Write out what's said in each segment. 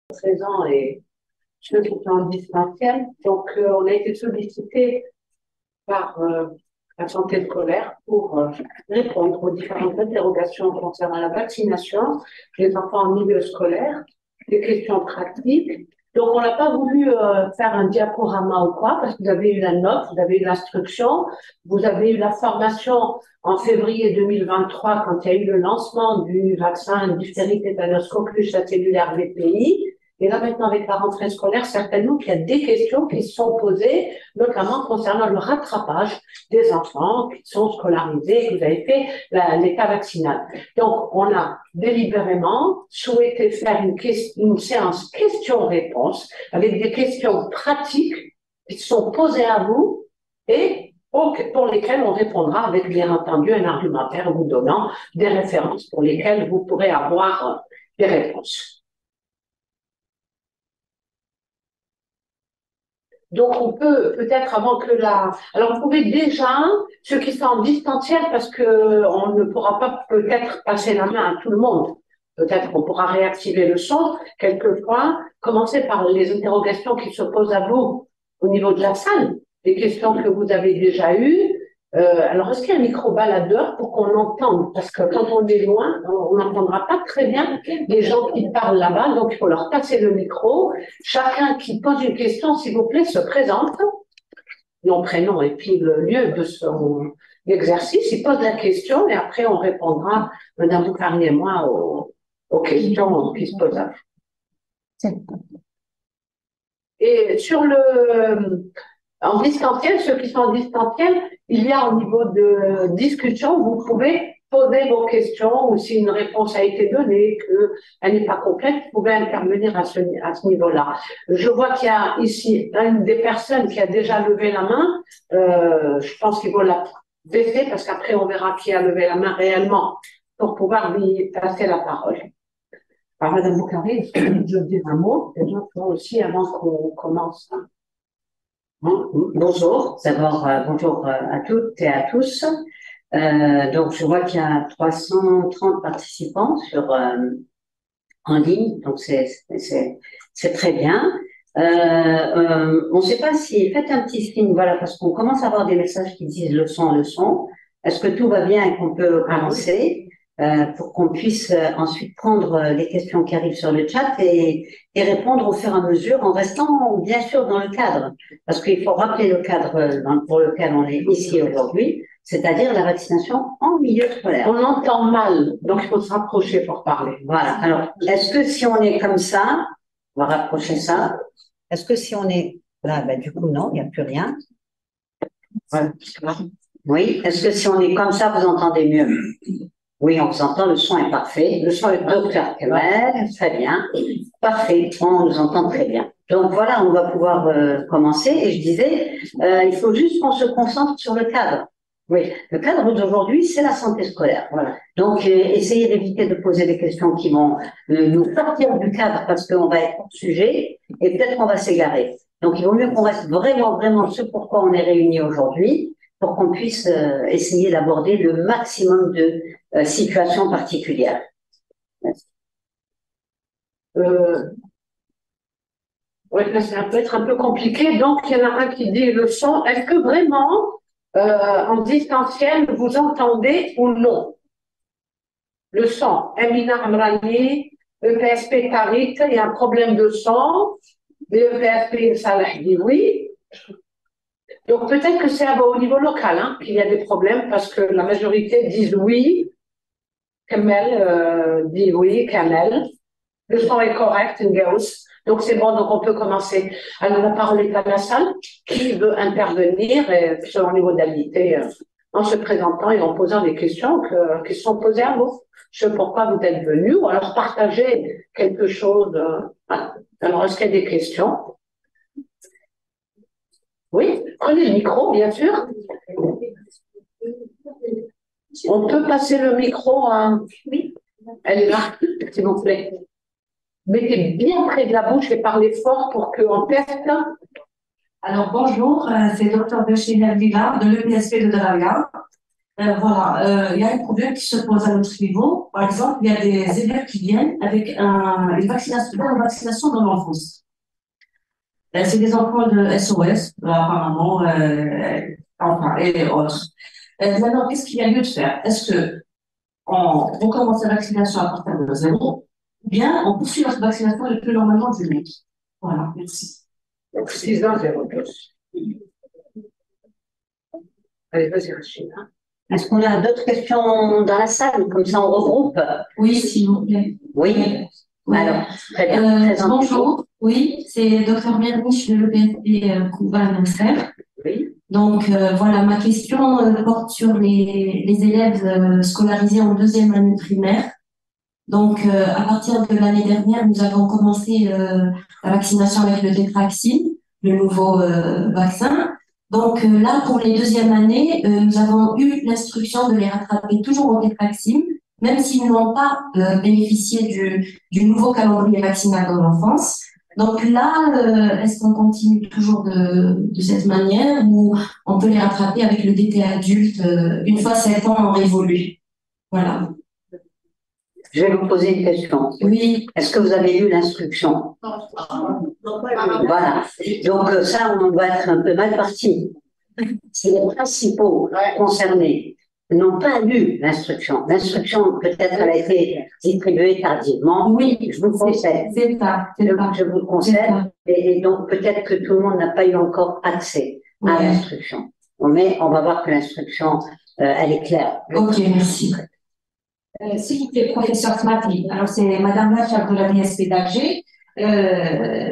présents et ceux qui sont en distanciel. Donc, on a été sollicité par la santé scolaire pour répondre aux différentes interrogations concernant la vaccination des enfants en milieu scolaire, des questions pratiques. Donc, on n'a pas voulu faire un diaporama ou quoi, parce que vous avez eu la note, vous avez eu l'instruction, vous avez eu la formation en février 2023 quand il y a eu le lancement du vaccin diphtérie tétanos coqueluche cellulaire VPI. Et là, maintenant, avec la rentrée scolaire, certainement qu'il y a des questions qui se sont posées, notamment concernant le rattrapage des enfants qui sont scolarisés, que vous avez fait l'état vaccinal. Donc, on a délibérément souhaité faire une séance questions-réponses avec des questions pratiques qui sont posées à vous et pour lesquelles on répondra avec, bien entendu, un argumentaire vous donnant des références pour lesquelles vous pourrez avoir des réponses. Donc, on peut peut-être avant que alors, vous pouvez déjà, ceux qui sont en distanciel, parce que on ne pourra pas peut-être passer la main à tout le monde. Peut-être qu'on pourra réactiver le son quelquefois, commencer par les interrogations qui se posent à vous au niveau de la salle, les questions que vous avez déjà eues. Alors, est-ce qu'il y a un micro-baladeur pour qu'on entende? Parce que quand on est loin, on n'entendra pas très bien les gens qui parlent là-bas, donc il faut leur passer le micro. Chacun qui pose une question, s'il vous plaît, se présente, nom, prénom et puis le lieu de son exercice. Il pose la question et après on répondra, Madame Boukhari et moi, aux questions qui se posent à vous. Et en distanciel, ceux qui sont en distanciel, il y a au niveau de discussion, vous pouvez poser vos questions ou si une réponse a été donnée, qu'elle n'est pas complète, vous pouvez intervenir à ce niveau-là. Je vois qu'il y a ici une des personnes qui a déjà levé la main. Je pense qu'il faut la baisser parce qu'après on verra qui a levé la main réellement pour pouvoir lui passer la parole. Alors, Madame Boukhari, je veux dire un mot, déjà, toi aussi, avant qu'on commence. Bonjour, d'abord bonjour à toutes et à tous. Donc je vois qu'il y a 330 participants en ligne, donc c'est très bien. On ne sait pas si faites un petit signe, voilà, parce qu'on commence à avoir des messages qui disent le son. Est-ce que tout va bien et qu'on peut commencer pour qu'on puisse ensuite prendre les questions qui arrivent sur le chat et répondre au fur et à mesure en restant bien sûr dans le cadre, parce qu'il faut rappeler le cadre pour lequel on est ici aujourd'hui, c'est-à-dire la vaccination en milieu scolaire. On entend mal, donc il faut se rapprocher pour parler. Voilà. Alors, est-ce que si on est comme ça, on va rapprocher ça. Est-ce que si on est là, ben, du coup non, il n'y a plus rien. Ouais. Oui. Est-ce que si on est comme ça, vous entendez mieux? Oui, on vous entend, le son est parfait. Le son est docteur Kemel, très bien. Parfait, on nous entend très bien. Donc voilà, on va pouvoir commencer. Et je disais, il faut juste qu'on se concentre sur le cadre. Oui, le cadre d'aujourd'hui, c'est la santé scolaire. Voilà. Donc, essayez d'éviter de poser des questions qui vont nous sortir du cadre parce qu'on va être hors sujet et peut-être qu'on va s'égarer. Donc, il vaut mieux qu'on reste vraiment ce pourquoi on est réunis aujourd'hui pour qu'on puisse essayer d'aborder le maximum de situations particulières. Oui, ça peut être un peu compliqué. Donc, il y en a un qui dit le son. Est-ce que vraiment, en distanciel, vous entendez ou non? Le son. Emina Amrani, EPSP Tariq, il y a un problème de son. EPSP Salah dit oui. Donc, peut-être que c'est au niveau local qu'il y a des problèmes parce que la majorité disent oui. Kamel dit oui, Kamel. Le son est correct, Ngaous. Donc, c'est bon, donc on peut commencer. Alors, la parole est à la salle. Qui veut intervenir au niveau d'habilité en se présentant et en posant des questions qui sont posées à vous. Je sais pourquoi vous êtes venus ou alors partager quelque chose. Voilà. Alors, est-ce qu'il y a des questions? Oui, prenez le micro, bien sûr. On peut passer le micro à... Oui, elle est là, s'il vous plaît. Mettez bien près de la bouche et parlez fort pour qu'on teste. Alors, bonjour, c'est Dr. Bachir Villa de l'EPSP de Draga. il y a un problème qui se pose à notre niveau. Par exemple, il y a des élèves qui viennent avec une vaccination dans l'enfance. C'est des enfants de SOS, apparemment, enfin, et autres. Maintenant, qu'est-ce qu'il y a lieu de faire? Est-ce que on recommence la vaccination à partir de 0, ou bien on poursuit la vaccination le plus normalement du monde? Voilà, merci. Donc, 6 ans, 0 plus. Allez, vas-y, Rachid. Est-ce qu'on a d'autres questions dans la salle? Comme ça, on regroupe. Oui, s'il vous plaît. Oui. Oui. Alors, très bien. Bonjour. Oui, c'est Dr Merniche de l'EPFP Couva-Nasser. Oui. Donc, voilà, ma question porte sur les élèves scolarisés en 2e année primaire. Donc, à partir de l'année dernière, nous avons commencé la vaccination avec le Tetraxine, le nouveau vaccin. Donc là, pour les 2e années, nous avons eu l'instruction de les rattraper toujours au Tetraxine, même s'ils n'ont pas bénéficié du nouveau calendrier vaccinal dans l'enfance. Donc là, est-ce qu'on continue toujours de cette manière ou on peut les rattraper avec le DT adulte une fois 7 ans révolus? Voilà. Je vais vous poser une question. Oui. Est-ce que vous avez lu l'instruction? Voilà. Donc ça, on va être un peu mal parti. Si les principaux concernés n'ont pas lu l'instruction, l'instruction peut-être elle a été distribuée tardivement. Oui, je vous conseille. C'est ça. Je vous le conseille. Et donc peut-être que tout le monde n'a pas eu encore accès à l'instruction. Mais on va voir que l'instruction, elle est claire. Ok, merci. S'il vous plaît, professeur Smati. Alors, c'est Madame la chef de la DSP d'Alger.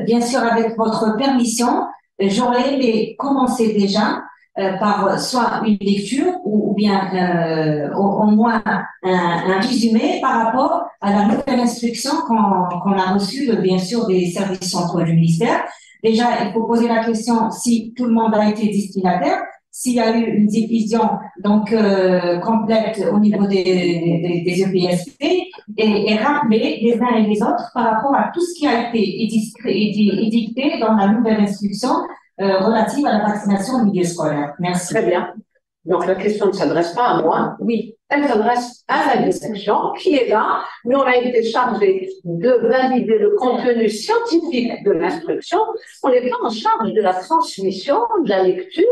Bien sûr, avec votre permission, j'aurais aimé commencer déjà par soit une lecture ou bien au moins un résumé par rapport à la nouvelle instruction qu'on a reçue, bien sûr, des services centraux du ministère. Déjà, il faut poser la question si tout le monde a été destinataire, s'il y a eu une diffusion donc complète au niveau des EPSP et rappeler les uns et les autres par rapport à tout ce qui a été édicté dans la nouvelle instruction relative à la vaccination au milieu scolaire. Merci. Très bien. Donc la question ne s'adresse pas à moi. Oui. Elle s'adresse à la direction qui est là. Nous, on a été chargés de valider le contenu scientifique de l'instruction. On n'est pas en charge de la transmission, de la lecture.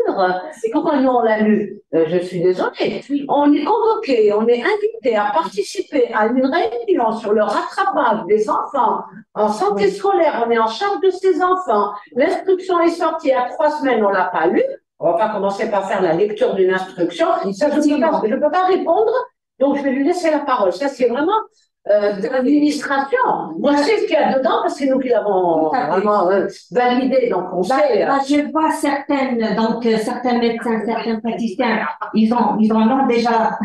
Pourquoi nous, on l'a lu? Je suis désolée. On est convoqué, on est invité à participer à une réunion sur le rattrapage des enfants en santé scolaire. On est en charge de ces enfants. L'instruction est sortie il y a 3 semaines, on ne l'a pas lue. On ne va pas commencer par faire la lecture d'une instruction. Ça, je ne peux pas répondre, donc je vais lui laisser la parole. Ça, c'est vraiment de l'administration. Moi, je sais ce qu'il y a dedans parce que c'est nous qui l'avons vraiment validé. Donc, on sait. Je vois certains médecins, certains praticiens, ils ont déjà,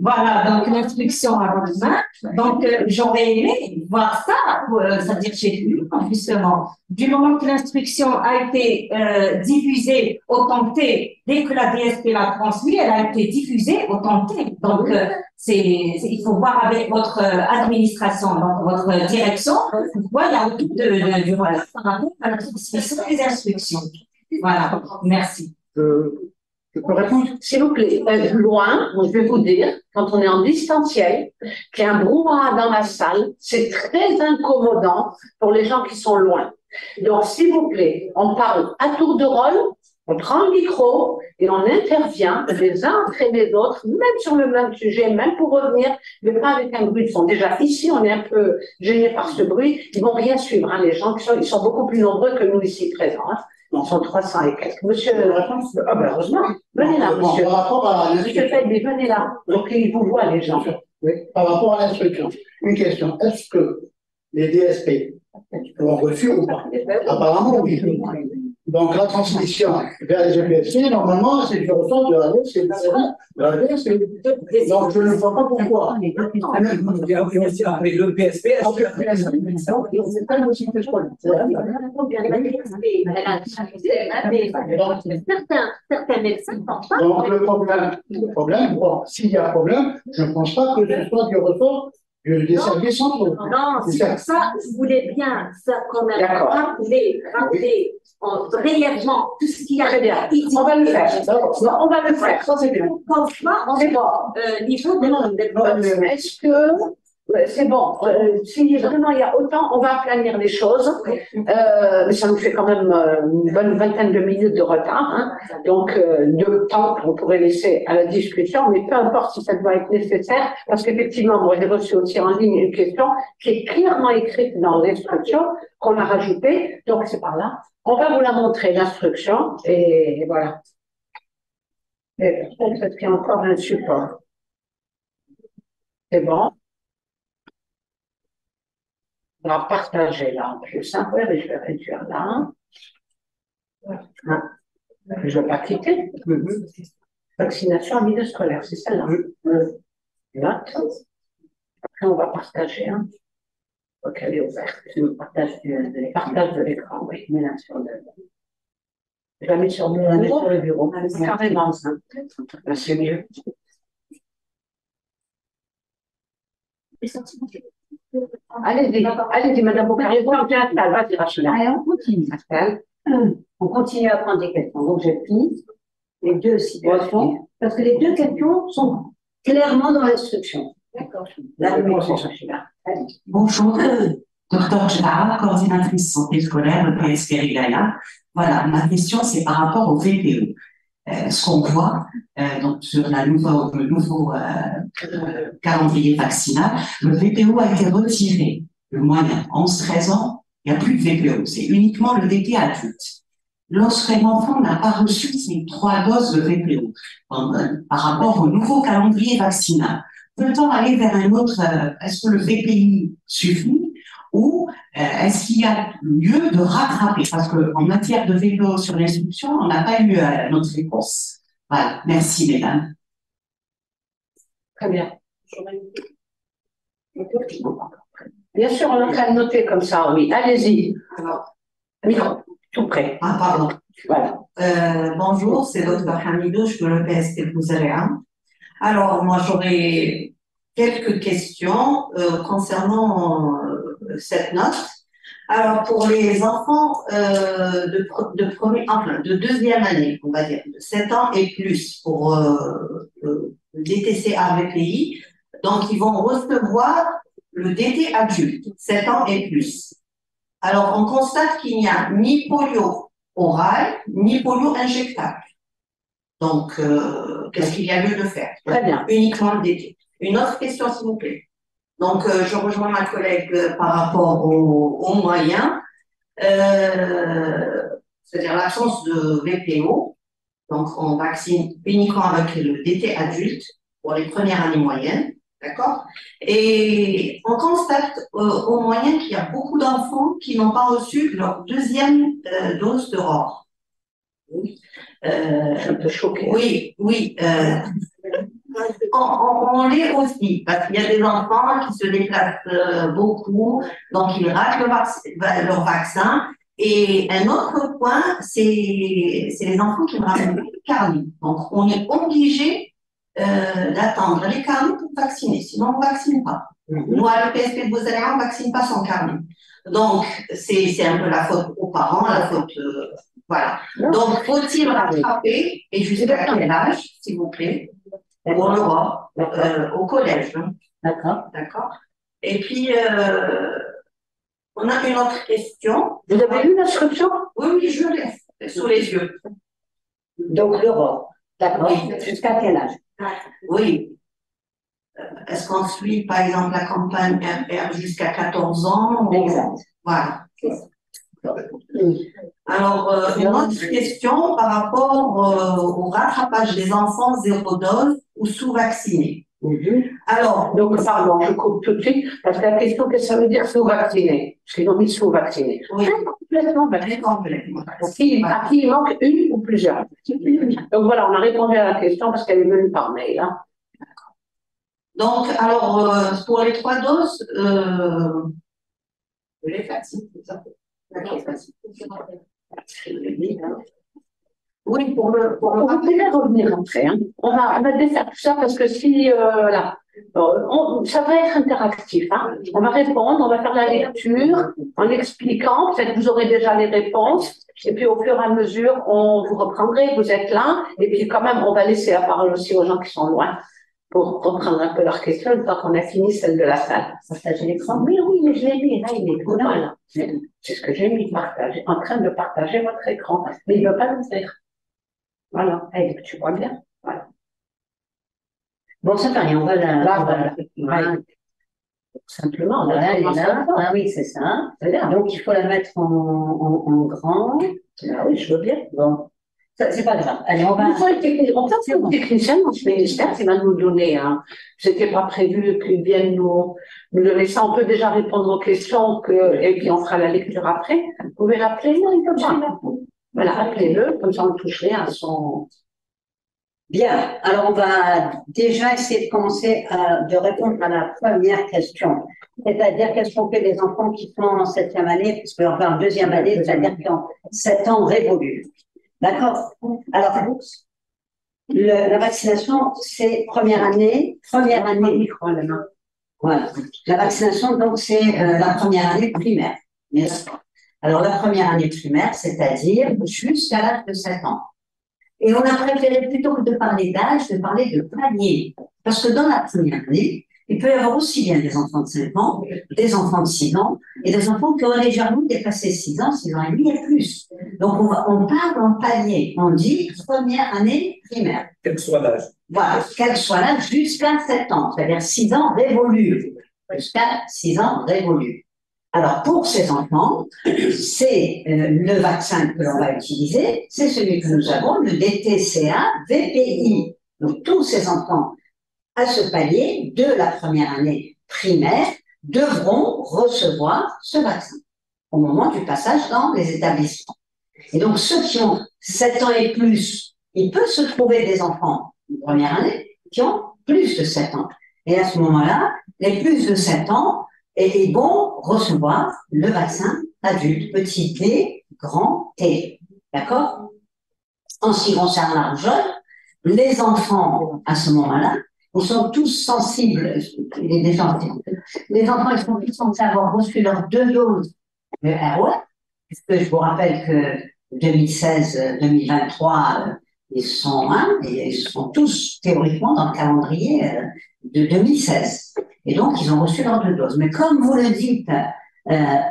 voilà, donc l'instruction à votre main. Donc, j'aurais aimé voir ça, c'est-à-dire chez nous, justement. Du moment que l'instruction a été diffusée au T, dès que la DSP l'a transmise, elle a été diffusée au T. Donc, il faut voir avec votre administration, donc votre direction, pourquoi il y a autant du voilà, par rapport à la transmission des instructions. Voilà, merci. Je peux répondre? S'il vous plaît, loin, je vais vous dire, quand on est en distanciel, qu'il y a un brouhaha dans la salle, c'est très incommodant pour les gens qui sont loin. Donc, s'il vous plaît, on parle à tour de rôle, on prend le micro et on intervient les uns après les autres, même sur le même sujet, même pour revenir, mais pas avec un bruit de fond. Déjà, ici, on est un peu gêné par ce bruit. Ils vont rien suivre, hein, les gens ils sont beaucoup plus nombreux que nous ici présents. Hein. Ils sont 300 et quelques. Monsieur, ah ben heureusement, venez là, monsieur. Par rapport à Monsieur Fedli, venez là. Donc, ils vous voient, les gens. Oui, par rapport à l'instruction. Une question. Est-ce que les DSP ont reçu ou pas? Apparemment, oui. Donc, la transmission vers les EPSP, normalement, c'est le ressort de la DSP. Donc, je ne vois pas pourquoi. Avec le PSP, certains médecins pensent pas. Donc, le problème, bon, s'il y a problème, je ne pense pas que ce soit du ressort Des services centraux. Non, c'est pour ça que je voulais bien ça quand même D'accord. rappeler brièvement tout ce qu'il y a. Très bien. On va le faire. On va le faire. Ça, c'est bien. Comme ça, C'est bon. niveau de Est-ce que c'est bon, si vraiment il y a autant, on va aplanir les choses, mais ça nous fait quand même une bonne vingtaine de minutes de retard, hein. Donc de temps qu'on pourrait laisser à la discussion, mais peu importe si ça doit être nécessaire, parce qu'effectivement, moi j'ai reçu aussi en ligne une question qui est clairement écrite dans l'instruction, qu'on a rajoutée, donc c'est par là. On va vous la montrer, l'instruction, et voilà. Et peut-être qu'il y a encore un support. C'est bon. On va partager là en plus. Hein. Oui, je vais réduire là. Voilà. Je ne vais pas quitter. Vaccination en milieu scolaire, c'est celle-là. Note. Après, on va partager. Hein. Donc, elle est ouverte. Partage de l'écran, oui. Je la mets sur le bureau. Carrément, ça. Là, c'est mieux. Allez-y, Madame Bocari. Vas-y, Rachida. Allez, on continue. On continue à prendre des questions. Donc, j'ai pris les deux situations, parce que les deux questions sont clairement dans l'instruction. D'accord. La réponse, Rachida. Bonjour, docteur Gérard, coordinatrice santé scolaire de PSP Rigaya. Voilà, ma question, c'est par rapport au VPO. Ce qu'on voit donc sur le nouveau calendrier vaccinal, le VPO a été retiré. Le moyen 11-13 ans, il n'y a plus de VPO, c'est uniquement le VT adulte. Lorsqu'un enfant n'a pas reçu ses 3 doses de VPO par rapport au nouveau calendrier vaccinal, peut-on aller vers un autre, est-ce que le VPI suffit ou est-ce qu'il y a lieu de rattraper? Parce qu'en matière de VPO sur l'instruction, on n'a pas eu notre réponse. Voilà, merci mesdames. Très bien. Bien sûr, on est en train de noter comme ça, oui. Allez-y. Micro, tout près. Ah, pardon. Voilà. Bonjour, c'est Dr Hamidou, je suis le PST Bouzarea. Alors, moi, j'aurais quelques questions concernant cette note. Alors, pour les enfants de deuxième année, on va dire, de 7 ans et plus, pour le DTC AVPI, donc ils vont recevoir le DT adulte, 7 ans et plus. Alors, on constate qu'il n'y a ni polio oral, ni polio injectable. Donc, qu'est-ce qu'il y a lieu de faire? Très bien. Uniquement le DT. Une autre question, s'il vous plaît. Donc, je rejoins ma collègue par rapport aux moyens, c'est-à-dire l'absence de VPO. Donc, on vaccine uniquement avec le DT adulte pour les premières années moyennes, d'accord? Et on constate aux moyens qu'il y a beaucoup d'enfants qui n'ont pas reçu leur deuxième dose de ROR. Je suis un peu choquée. Oui, oui. On l'est aussi, parce qu'il y a des enfants qui se déplacent beaucoup, donc ils ratent leur vaccin. Et un autre point, c'est les enfants qui ne ramènent pas le carnet. Donc, on est obligé d'attendre les carnets pour vacciner, sinon on ne vaccine pas. Nous, à l'EPSP de Bouzarea, on ne vaccine pas son carnet. Donc, c'est un peu la faute aux parents, la faute... voilà. Donc, faut-il rattraper, et jusqu'à quel âge, s'il vous plaît? Pour le roi, au collège. D'accord. D'accord. Et puis, on a une autre question. Vous avez lu l'instruction? Oui, oui, je l'ai sous les yeux. Donc, l'Europe. D'accord. Oui. Jusqu'à quel âge? Oui. Est-ce qu'on suit, par exemple, la campagne RR jusqu'à 14 ans? Exact. Voilà. Alors, une autre question par rapport au rattrapage des enfants zéro dose ou sous-vaccinés. Alors, donc, pardon, je coupe tout de suite, parce que la question, qu'est-ce que ça veut dire sous-vacciné? Parce qu'ils ont mis sous-vacciné. oui, Complètement très complètement. À qui il manque une ou plusieurs? Donc voilà, on a répondu à la question parce qu'elle est venue par mail. Hein. Donc, alors, pour les 3 doses, les vaccins, c'est ça. Oui, pour le Vous pouvez revenir après. Hein. on va défaire tout ça parce que si, voilà, ça va être interactif. Hein. On va répondre, on va faire la lecture en expliquant. Peut-être que vous aurez déjà les réponses. Et puis, au fur et à mesure, on vous reprendrez. Vous êtes là. Et puis, quand même, on va laisser la parole aussi aux gens qui sont loin pour reprendre un peu leurs questions une fois qu'on a fini celle de la salle. Partager l'écran. Oui, oui, mais je l'ai mis. Là, il est voilà. C'est ce que j'ai mis, partager, en train de partager votre écran. Mais il ne veut pas l'ouvrir. Voilà, hey, tu vois bien. Voilà. Bon, ça fait rien, on va la. Voilà. Simplement, Voilà, elle est là. Ah oui, c'est ça. Donc, il faut la mettre en grand. Ah oui, je veux bien. Bon, c'est pas grave. Allez, on va. On peut faire une technicienne dans ce ministère qui va nous donner. Hein. C'était pas prévu qu'ils viennent nous donner ça. On peut déjà répondre aux questions et puis on fera la lecture après. Vous pouvez l'appeler, non, il peut pas. Voilà, appelez-le, comme ça on ne touche rien à son. Bien, alors on va déjà essayer de commencer de répondre à la première question. C'est-à-dire quels sont les enfants qui sont en 7e année, puisque on parle 2e année, c'est-à-dire qui ont 7 ans révolus. D'accord? Alors, la vaccination, c'est première année. Voilà. La vaccination, donc, c'est la première année primaire. Alors, la première année primaire, c'est-à-dire jusqu'à l'âge de 7 ans. Et on a préféré, plutôt que de parler d'âge, de parler de palier. Parce que dans la première année, il peut y avoir aussi bien des enfants de 5 ans, des enfants de 6 ans, et des enfants qui ont légèrement dépassé 6 ans, 6 ans et demi et plus. Donc, on parle en palier. On dit première année primaire. Quel que soit l'âge. Voilà, quel que soit l'âge, jusqu'à 7 ans. C'est-à-dire 6 ans révolus. Jusqu'à 6 ans révolus. Alors, pour ces enfants, c'est le vaccin que l'on va utiliser, c'est celui que nous avons, le DTCA VPI. Donc, tous ces enfants à ce palier de la première année primaire devront recevoir ce vaccin au moment du passage dans les établissements. Et donc, ceux qui ont 7 ans et plus, il peut se trouver des enfants de première année qui ont plus de 7 ans. Et à ce moment-là, les plus de 7 ans, et vont recevoir le vaccin adulte, petit T, grand T. D'accord? En ce qui concerne la rougeole, les enfants, à ce moment-là, ils sont tous sensibles, les enfants, ils sont tous censés avoir reçu leurs 2 doses de ROR, puisque je vous rappelle que 2016-2023, ils sont tous théoriquement dans le calendrier de 2016. Et donc, ils ont reçu leurs 2 doses. Mais comme vous le dites,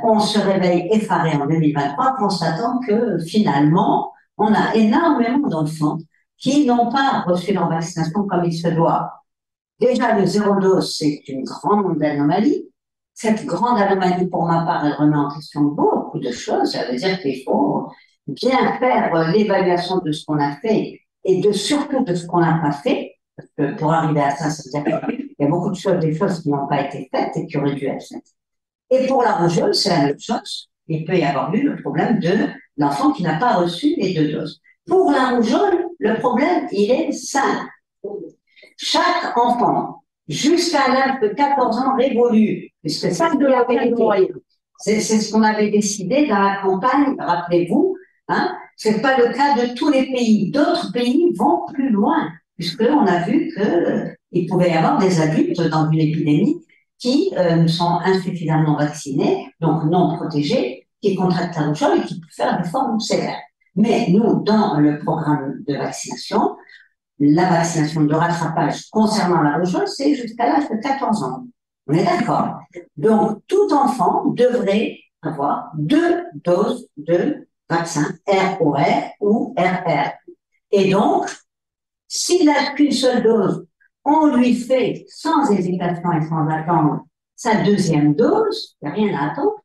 on se réveille effaré en 2023, constatant que finalement, on a énormément d'enfants qui n'ont pas reçu leur vaccination comme il se doit. Déjà, le 0 dose, c'est une grande anomalie. Cette grande anomalie, pour ma part, elle remet en question beaucoup de choses. Ça veut dire qu'il faut bien faire l'évaluation de ce qu'on a fait et surtout de ce qu'on n'a pas fait. Parce que pour arriver à ça, ça veut dire qu'il y a beaucoup de choses, des choses qui n'ont pas été faites et qui auraient dû être faites. Et pour la rougeole, c'est la même chose. Il peut y avoir eu le problème de l'enfant qui n'a pas reçu les 2 doses. Pour la rougeole, le problème, il est simple. Chaque enfant, jusqu'à l'âge de 14 ans révolu, puisque c'est ce qu'on avait décidé dans la campagne, rappelez-vous, hein, c'est pas le cas de tous les pays. D'autres pays vont plus loin, puisqu'on a vu qu'il pouvait y avoir des adultes dans une épidémie qui sont insuffisamment vaccinés, donc non protégés, qui contractent la rougeole et qui peuvent faire des formes sévères. Mais nous, dans le programme de vaccination, la vaccination de rattrapage concernant la rougeole, c'est jusqu'à l'âge de 14 ans. On est d'accord? Donc, tout enfant devrait avoir 2 doses de vaccin ROR ou RR. Et donc, s'il n'a qu'une seule dose, on lui fait sans hésitation et sans attendre sa 2e dose, il n'y a rien à attendre.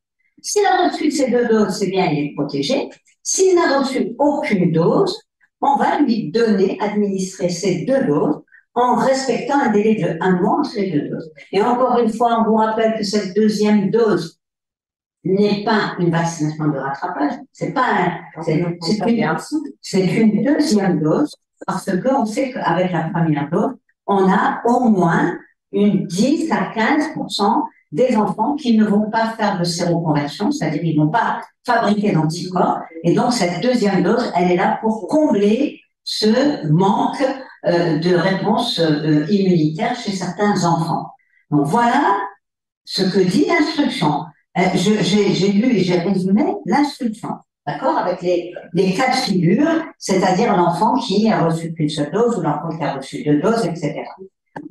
S'il a reçu ces 2 doses, c'est bien, il est protégé. S'il n'a reçu aucune dose, on va lui administrer ces 2 doses en respectant un délai de 1 mois entre les 2 doses. Et encore une fois, on vous rappelle que cette 2e dose n'est pas une vaccination de rattrapage, c'est une 2e dose, parce qu'on sait qu'avec la première dose, on a au moins une 10 à 15% des enfants qui ne vont pas faire de séroconversion, c'est-à-dire qu'ils ne vont pas fabriquer d'anticorps. Et donc, cette deuxième dose, elle est là pour combler ce manque de réponse immunitaire chez certains enfants. Donc, voilà ce que dit l'instruction. J'ai lu et j'ai résumé l'instruction, d'accord, avec les cas de figure, c'est-à-dire l'enfant qui a reçu qu'une seule dose ou l'enfant qui a reçu 2 doses, etc.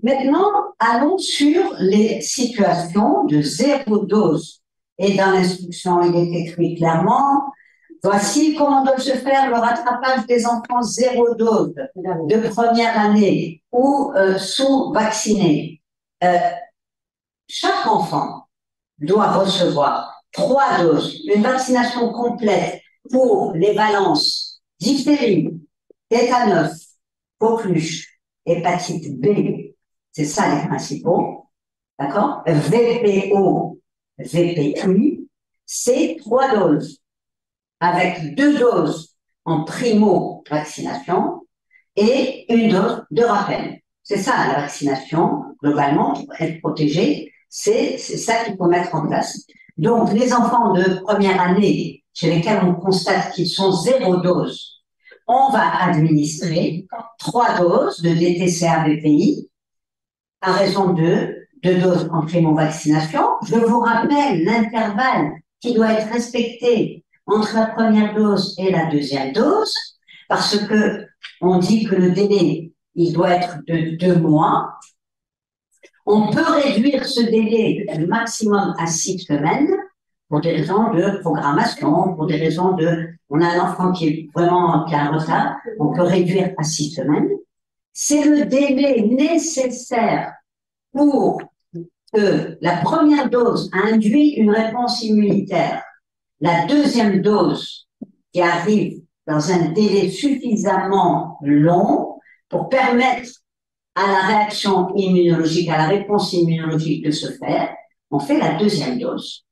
Maintenant, allons sur les situations de 0 dose. Et dans l'instruction, il est écrit clairement, voici comment doit se faire le rattrapage des enfants 0 dose de première année ou sous-vaccinés. Chaque enfant doit recevoir 3 doses, une vaccination complète pour les valences diphtérie, tétanos, coqueluche, hépatite B. C'est ça les principaux, d'accord? VPO, VPU, c'est 3 doses, avec 2 doses en primo-vaccination et 1 dose de rappel. C'est ça la vaccination, globalement, pour être protégé, c'est ça qu'il faut mettre en place. Donc, les enfants de première année, chez lesquels on constate qu'ils sont 0 dose, on va administrer 3 doses de DTCA-VPI, à raison de 2 doses en primo-vaccination. Je vous rappelle l'intervalle qui doit être respecté entre la première dose et la deuxième dose, parce que on dit que le délai, il doit être de 2 mois. On peut réduire ce délai du maximum à 6 semaines pour des raisons de programmation, pour des raisons de... On a un enfant qui est vraiment qui a un retard, on peut réduire à 6 semaines. C'est le délai nécessaire pour que la première dose induit une réponse immunitaire. La deuxième dose qui arrive dans un délai suffisamment long pour permettre à la réaction immunologique, à la réponse immunologique de se faire, on fait la deuxième dose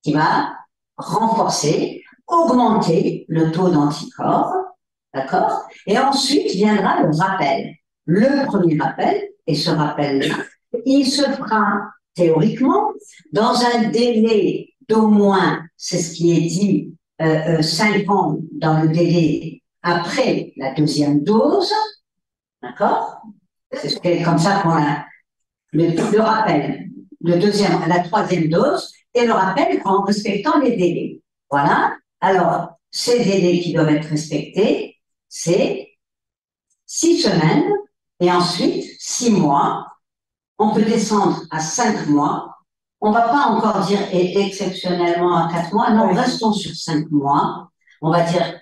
qui va renforcer, augmenter le taux d'anticorps, d'accord? Et ensuite viendra le rappel. Le premier rappel, et ce rappel-là, il se fera théoriquement dans un délai d'au moins, c'est ce qui est dit, 5 ans dans le délai après la deuxième dose, d'accord? C'est comme ça qu'on a le rappel, la troisième dose, et le rappel en respectant les délais. Voilà. Alors, ces délais qui doivent être respectés, c'est 6 semaines, et ensuite 6 mois. On peut descendre à 5 mois. On va pas encore dire exceptionnellement à 4 mois. Non, restons sur 5 mois. On va dire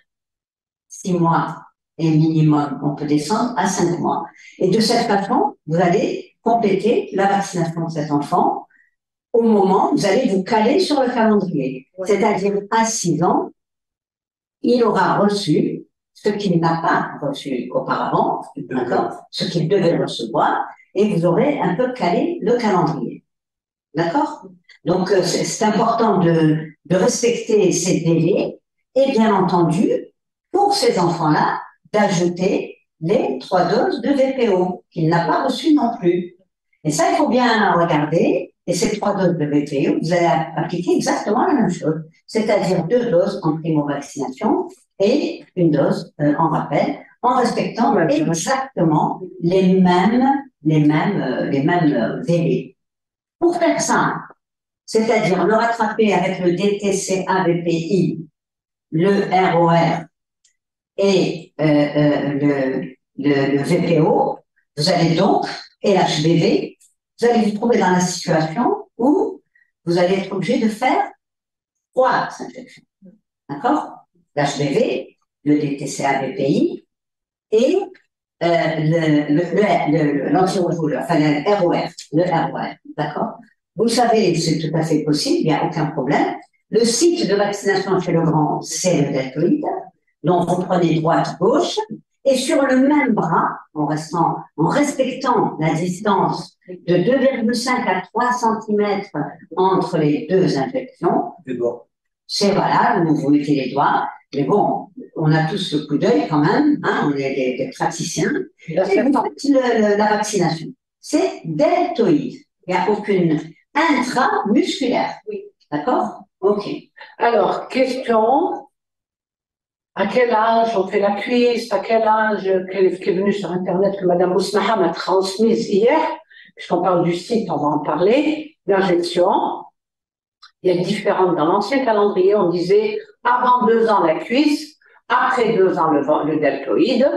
6 mois et minimum, on peut descendre à 5 mois. Et de cette façon, vous allez compléter la vaccination de cet enfant au moment où vous allez vous caler sur le calendrier. C'est-à-dire à 6 ans, il aura reçu ce qu'il n'a pas reçu auparavant, d'accord, ce qu'il devait recevoir, et vous aurez un peu calé le calendrier. D'accord? Donc, c'est important de respecter ces délais, et bien entendu, pour ces enfants-là, d'ajouter les 3 doses de VPO qu'il n'a pas reçues non plus. Et ça, il faut bien regarder. Et ces 3 doses de VPO, vous allez appliquer exactement la même chose. C'est-à-dire 2 doses en primo-vaccination et 1 dose en rappel, en respectant exactement les mêmes délais. Pour faire ça, c'est-à-dire le rattraper avec le DTCA-VPI, le ROR et le VPO, vous allez donc, et l'HBV, vous allez vous trouver dans la situation où vous allez être obligé de faire 3 injections. D'accord? L'HBV, le DTCA-VPI et l'antirejoule, enfin le ROR, d'accord? Vous savez, c'est tout à fait possible, il n'y a aucun problème. Le site de vaccination chez le grand, c'est le deltoïde. Donc, vous prenez droite-gauche, et sur le même bras, en respectant la distance de 2,5 à 3 cm entre les 2 injections, c'est voilà, vous mettez les doigts, mais bon, on a tous le coup d'œil quand même, hein, on est des praticiens, et vous faites la vaccination. C'est deltoïde. Il n'y a intramusculaire. Oui. D'accord? Ok. Alors, question, à quel âge on fait la cuisse? À quel âge, qui est venu sur Internet, que Madame Bousmaha m'a transmise hier, puisqu'on parle du site, on va en parler, l'injection. Il y a différentes, dans l'ancien calendrier, on disait avant 2 ans la cuisse, après 2 ans le deltoïde.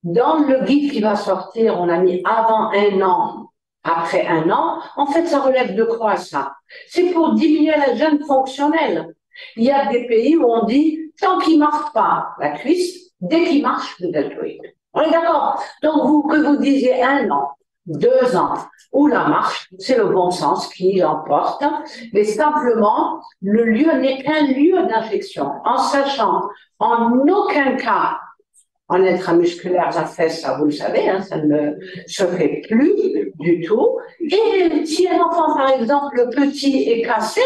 Dans le guide qui va sortir, on a mis avant 1 an, après 1 an. En fait, ça relève de quoi, ça? C'est pour diminuer la gêne fonctionnelle. Il y a des pays où on dit, tant qu'il ne marche pas la cuisse, dès qu'il marche, le deltoïde. On est d'accord? Donc, que vous disiez 1 an, 2 ans, ou la marche, c'est le bon sens qui l'emporte. Mais simplement, le lieu n'est qu'un lieu d'injection. En sachant, en aucun cas, en intramusculaire, la fesse, ça vous le savez, hein, ça ne se fait plus du tout. Et si un enfant, par exemple, le petit est cassé,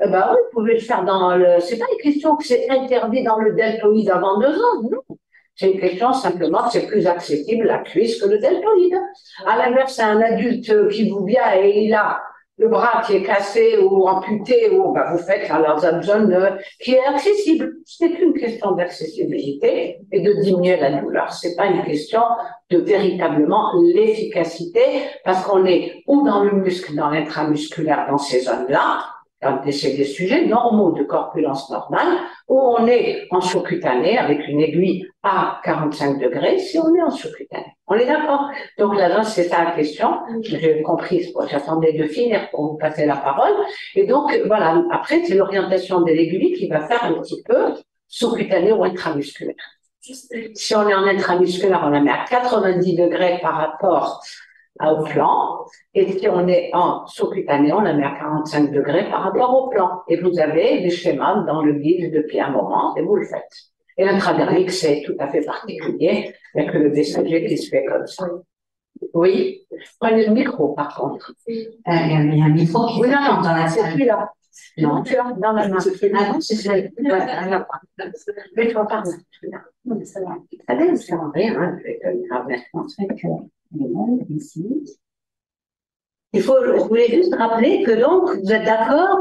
eh ben oui, vous pouvez le faire dans le... C'est pas une question que c'est interdit dans le deltoïde avant 2 ans, non. C'est une question simplement que c'est plus accessible la cuisse que le deltoïde. À l'inverse, c'est un adulte qui vous vient et il a le bras qui est cassé ou amputé, ou ben, vous faites alors une zone qui est accessible. C'est une question d'accessibilité et de diminuer la douleur. C'est pas une question de véritablement l'efficacité, parce qu'on est ou dans le muscle, dans l'intramusculaire, dans ces zones-là, c'est des sujets normaux de corpulence normale, où on est en sous-cutané avec une aiguille à 45 degrés, si on est en sous-cutané. On est d'accord? Donc là, c'est ça la question. J'ai compris, j'attendais de finir pour vous passer la parole. Et donc, voilà, après, c'est l'orientation de l'aiguille qui va faire un petit peu sous-cutané ou intramusculaire. Si on est en intramusculaire, on la met à 90 degrés par rapport au plan, et si on est en sous-cutané, on la met à 45 degrés par rapport au plan. Et vous avez des schémas dans le guide depuis un moment, et vous le faites. Et l'intradermique, c'est tout à fait particulier, il n'y a que le BCG qui se fait comme ça. Oui, prenez le micro, par contre. Il y a un micro qui Oui, non, non, dans la c'est salle. celui-là. Non. Celui-là, dans la main. Ah non, c'est ça. Ouais, là. Mais tu vas pas celui-là. Non, mais ça va. Ça ne sert à rien, hein, Je voulais juste rappeler que donc, vous êtes d'accord,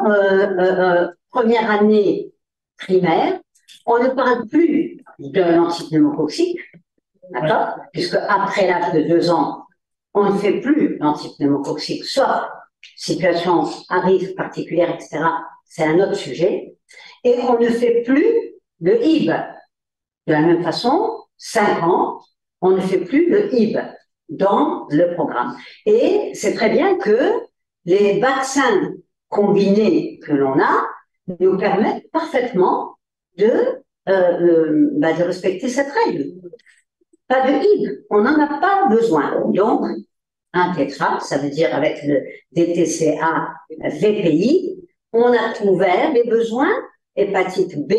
première année primaire, on ne parle plus de l'antipneumococcique, d'accord? Puisque après l'âge de 2 ans, on ne fait plus l'antipneumococcique, sauf situation à risque particulière, etc. C'est un autre sujet. Et on ne fait plus le HIB. De la même façon, 5 ans, on ne fait plus le HIB dans le programme. Et c'est très bien que les vaccins combinés que l'on a nous permettent parfaitement de respecter cette règle. Pas de HIB, on n'en a pas besoin. Donc, un tétra, ça veut dire avec le DTCA VPI, on a couvert les besoins hépatite B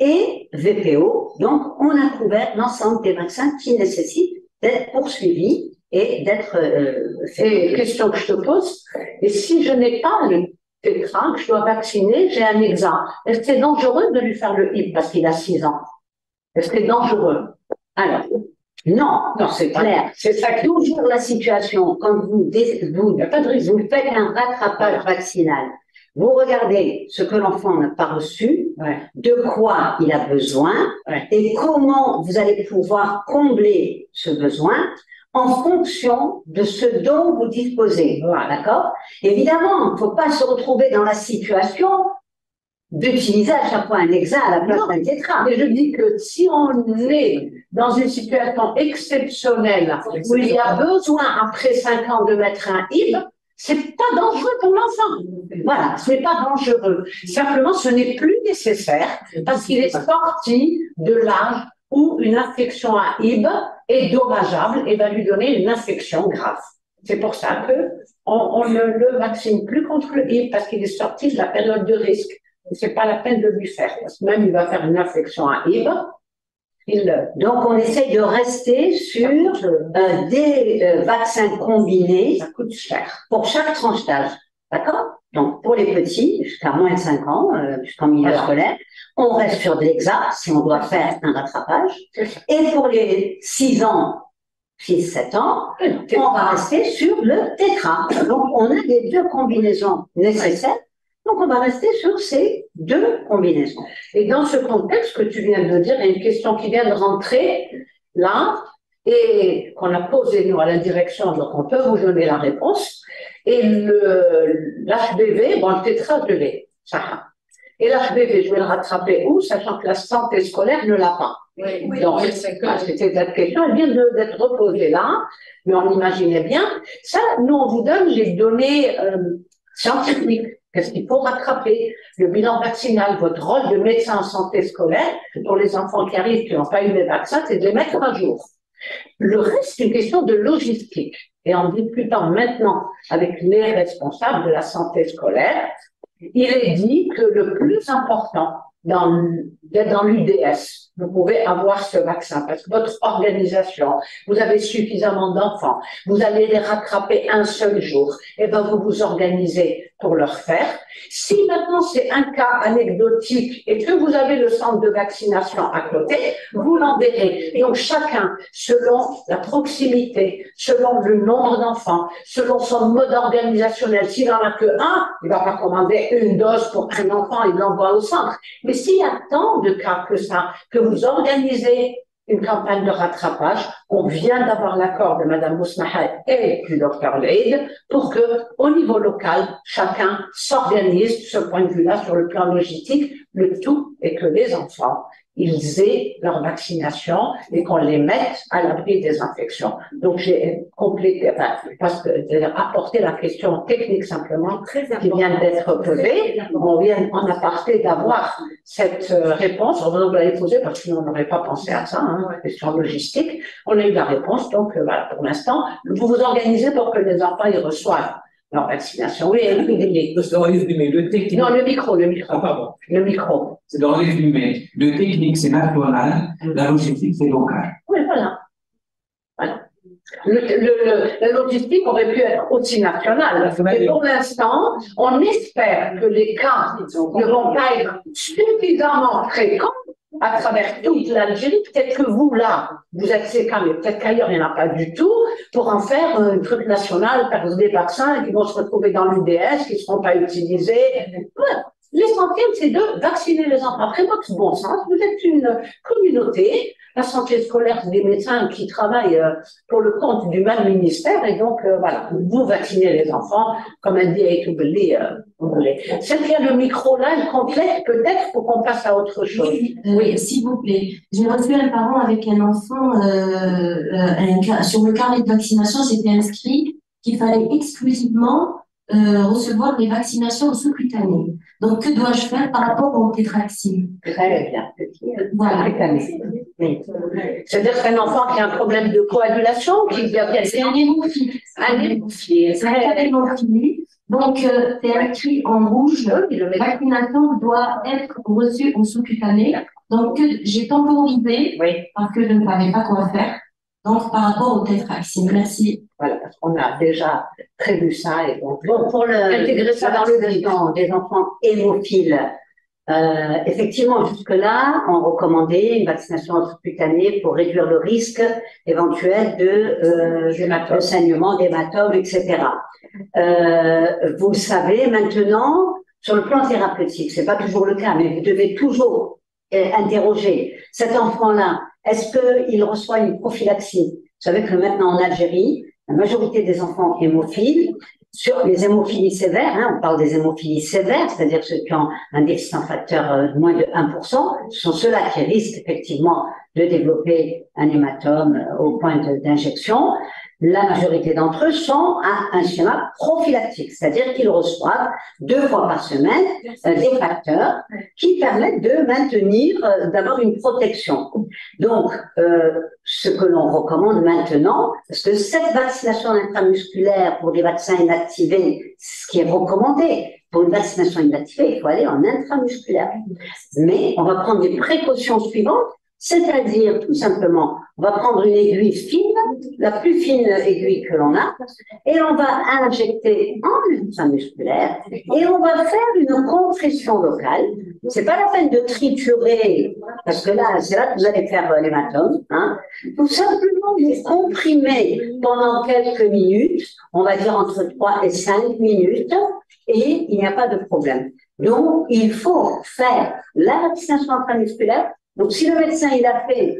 et VPO. Donc, on a couvert l'ensemble des vaccins qui nécessitent d'être poursuivis et d'être faits. Question que je te pose, et si je n'ai pas le tétra, que je dois vacciner, j'ai un examen. Est-ce que c'est dangereux de lui faire le HIB parce qu'il a 6 ans? Est-ce que c'est dangereux? Alors, non, c'est clair. C'est ça que toujours la situation, quand vous faites un rattrapage vaccinal, vous regardez ce que l'enfant n'a pas reçu, de quoi il a besoin, et comment vous allez pouvoir combler ce besoin en fonction de ce dont vous disposez. D'accord? Évidemment, il ne faut pas se retrouver dans la situation d'utiliser à chaque fois un hexa à la place d'un tétra. Mais je dis que si on est dans une situation exceptionnelle où il y a besoin après 5 ans de mettre un HIB, c'est pas dangereux pour l'enfant. Voilà, ce n'est pas dangereux. Simplement, ce n'est plus nécessaire parce qu'il est sorti de l'âge où une infection à HIB est dommageable et va lui donner une infection grave. C'est pour ça que on ne le vaccine plus contre le HIB parce qu'il est sorti de la période de risque. C'est pas la peine de lui faire, parce que même il va faire une infection à HIB. Donc, on essaye de rester sur des vaccins combinés. Ça coûte cher. Pour chaque tranche d'âge. D'accord? Donc, pour les petits, jusqu'à moins de 5 ans, jusqu'en milieu scolaire, on reste sur de l'hexa si on doit faire un rattrapage. Et pour les 6 ans 6-7 ans, on va rester sur le tétra. Donc, on a les deux combinaisons nécessaires. Donc, on va rester sur ces deux combinaisons. Et dans ce contexte que tu viens de dire, il y a une question qui vient de rentrer là et qu'on a posée, nous, à la direction, donc on peut vous donner la réponse. Et l'HBV, bon, le tétra, je l'ai, ça. Et l'HBV, je vais le rattraper où, sachant que la santé scolaire ne l'a pas. Oui, Donc, c'était cette question, elle vient d'être reposée là, mais on imaginait bien. Ça, nous, on vous donne les données scientifiques. Qu'est-ce qu'il faut rattraper? Le bilan vaccinal, votre rôle de médecin en santé scolaire, pour les enfants qui arrivent, qui n'ont pas eu les vaccins, c'est de les mettre à jour. Le reste, c'est une question de logistique. Et en discutant maintenant avec les responsables de la santé scolaire, il est dit que le plus important dans l'UDS, vous pouvez avoir ce vaccin parce que votre organisation, vous avez suffisamment d'enfants, vous allez les rattraper un seul jour, et ben vous vous organisez pour leur faire. Si maintenant c'est un cas anecdotique et que vous avez le centre de vaccination à côté, vous l'enverrez. Donc chacun, selon la proximité, selon le nombre d'enfants, selon son mode organisationnel, s'il n'en a que un, il ne va pas commander une dose pour un enfant, il l'envoie au centre. Mais s'il y a tant de cas que ça, que vous organisez une campagne de rattrapage, on vient d'avoir l'accord de Madame Mousmaha et du Dr Leïd pour que, au niveau local, chacun s'organise de ce point de vue-là sur le plan logistique. Le tout est que les enfants, ils aient leur vaccination et qu'on les mette à l'abri des infections. Donc, j'ai complété, apporté la question technique simplement qui vient d'être posée. On vient en aparté d'avoir cette réponse. On vous l'avait posée parce que nous, on n'aurait pas pensé à ça, hein, question logistique. On a eu la réponse. Donc, voilà, pour l'instant, vous vous organisez pour que les enfants y reçoivent leur vaccination. Oui, Dans le résumé, le technique. Non, le micro. Ah, pardon. Le micro. C'est dans le résumé. Le technique, c'est national. La logistique, c'est local. Oui, voilà. Voilà. La logistique aurait pu être aussi nationale. Mais pour l'instant, on espère que les cas ne vont pas être suffisamment fréquents à travers toute l'Algérie. Peut-être que vous, là, vous êtes ces cas, mais peut-être qu'ailleurs, il n'y en a pas du tout, pour en faire un truc national, par des vaccins qui vont se retrouver dans l'UDS, qui ne seront pas utilisés. Voilà. L'essentiel, c'est de vacciner les enfants. Après votre bon sens, vous êtes une communauté. La santé scolaire, c'est des médecins qui travaillent pour le compte du même ministère. Et donc, voilà, vous vaccinez les enfants, comme elle dit Aïtoubeli, vous voulez. Celle qui a le micro là, elle complète peut-être pour qu'on passe à autre chose. Oui, s'il vous plaît. J'ai reçu un parent avec un enfant, sur le carnet de vaccination, c'était inscrit qu'il fallait exclusivement recevoir les vaccinations sous-cutanées. Donc, que dois-je faire par rapport au tétraxine? Très bien. Voilà. Oui. C'est-à-dire qu'un enfant qui a un problème de coagulation, C'est un hémophilie. un hémophilie. C'est un hémophilie. Donc, c'est écrit en rouge. La vaccination doit être reçue en sous-cutané. Donc, j'ai temporisé parce que je ne savais pas quoi faire. Donc, par rapport au tétraxine. Merci. Voilà, parce qu'on a déjà prévu ça. Et donc, bon, pour intégrer ça dans le bilan des enfants hémophiles, effectivement, jusque-là, on recommandait une vaccination sous-cutanée pour réduire le risque éventuel de saignement, d'hématome, etc. Vous le savez, maintenant, sur le plan thérapeutique, c'est pas toujours le cas, mais vous devez toujours interroger cet enfant-là. Est-ce qu'il reçoit une prophylaxie? Vous savez que maintenant en Algérie, la majorité des enfants hémophiles, sur les hémophilies sévères, hein, on parle des hémophilies sévères, c'est-à-dire ceux qui ont un déficit en facteur de moins de 1%, ce sont ceux-là qui risquent effectivement de développer un hématome au point d'injection. La majorité d'entre eux sont à un schéma prophylactique, c'est-à-dire qu'ils reçoivent 2 fois par semaine des facteurs qui permettent de maintenir, d'avoir une protection. Donc, ce que l'on recommande maintenant, parce que cette vaccination intramusculaire pour des vaccins inactivés, ce qui est recommandé, pour une vaccination inactivée, il faut aller en intramusculaire. Mais on va prendre des précautions suivantes, c'est-à-dire tout simplement, on va prendre une aiguille fine la plus fine aiguille que l'on a, et on va injecter en intramusculaire, et on va faire une compression locale. C'est pas la peine de triturer, parce que là, c'est là que vous allez faire l'hématome, hein. Tout simplement vous comprimez pendant quelques minutes, on va dire entre 3 et 5 minutes, et il n'y a pas de problème. Donc, il faut faire la vaccination intramusculaire. Donc, si le médecin, il a fait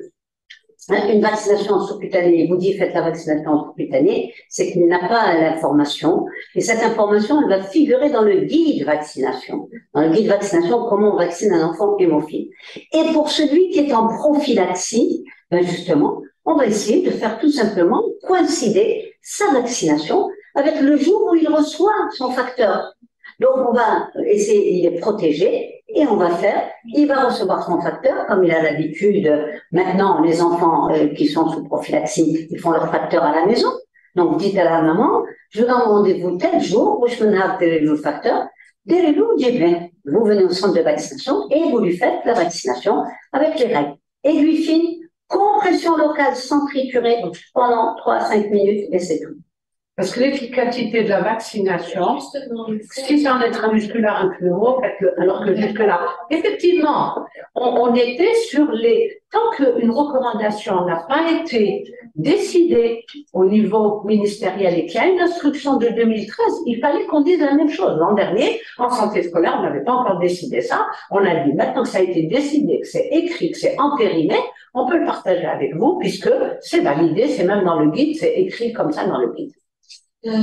une vaccination sous-cutanée, il vous dit faites la vaccination sous-cutanée, c'est qu'il n'a pas l'information. Et cette information, elle va figurer dans le guide vaccination. Dans le guide vaccination, comment on vaccine un enfant hémophile. Et pour celui qui est en prophylaxie, ben justement, on va essayer de faire tout simplement coïncider sa vaccination avec le jour où il reçoit son facteur. Donc, on va essayer, il est protégé, et on va faire, il va recevoir son facteur, comme il a l'habitude. Maintenant, les enfants qui sont sous prophylaxie, ils font leur facteur à la maison. Donc, dites à la maman, je donne rendez-vous tel jour, où je vais avoir le facteur, vous venez au centre de vaccination, et vous lui faites la vaccination avec les règles. Aiguille fine, compression locale sans triturer pendant 3 à 5 minutes, et c'est tout. Parce que l'efficacité de la vaccination, si c'est en intramusculaire incluant, alors que jusque-là, effectivement, on était sur les... Tant qu'une recommandation n'a pas été décidée au niveau ministériel et qu'il y a une instruction de 2013, il fallait qu'on dise la même chose. L'an dernier, en santé scolaire, on n'avait pas encore décidé ça. On a dit, maintenant que ça a été décidé, que c'est écrit, que c'est entériné, on peut le partager avec vous puisque c'est validé, c'est même dans le guide, c'est écrit comme ça dans le guide.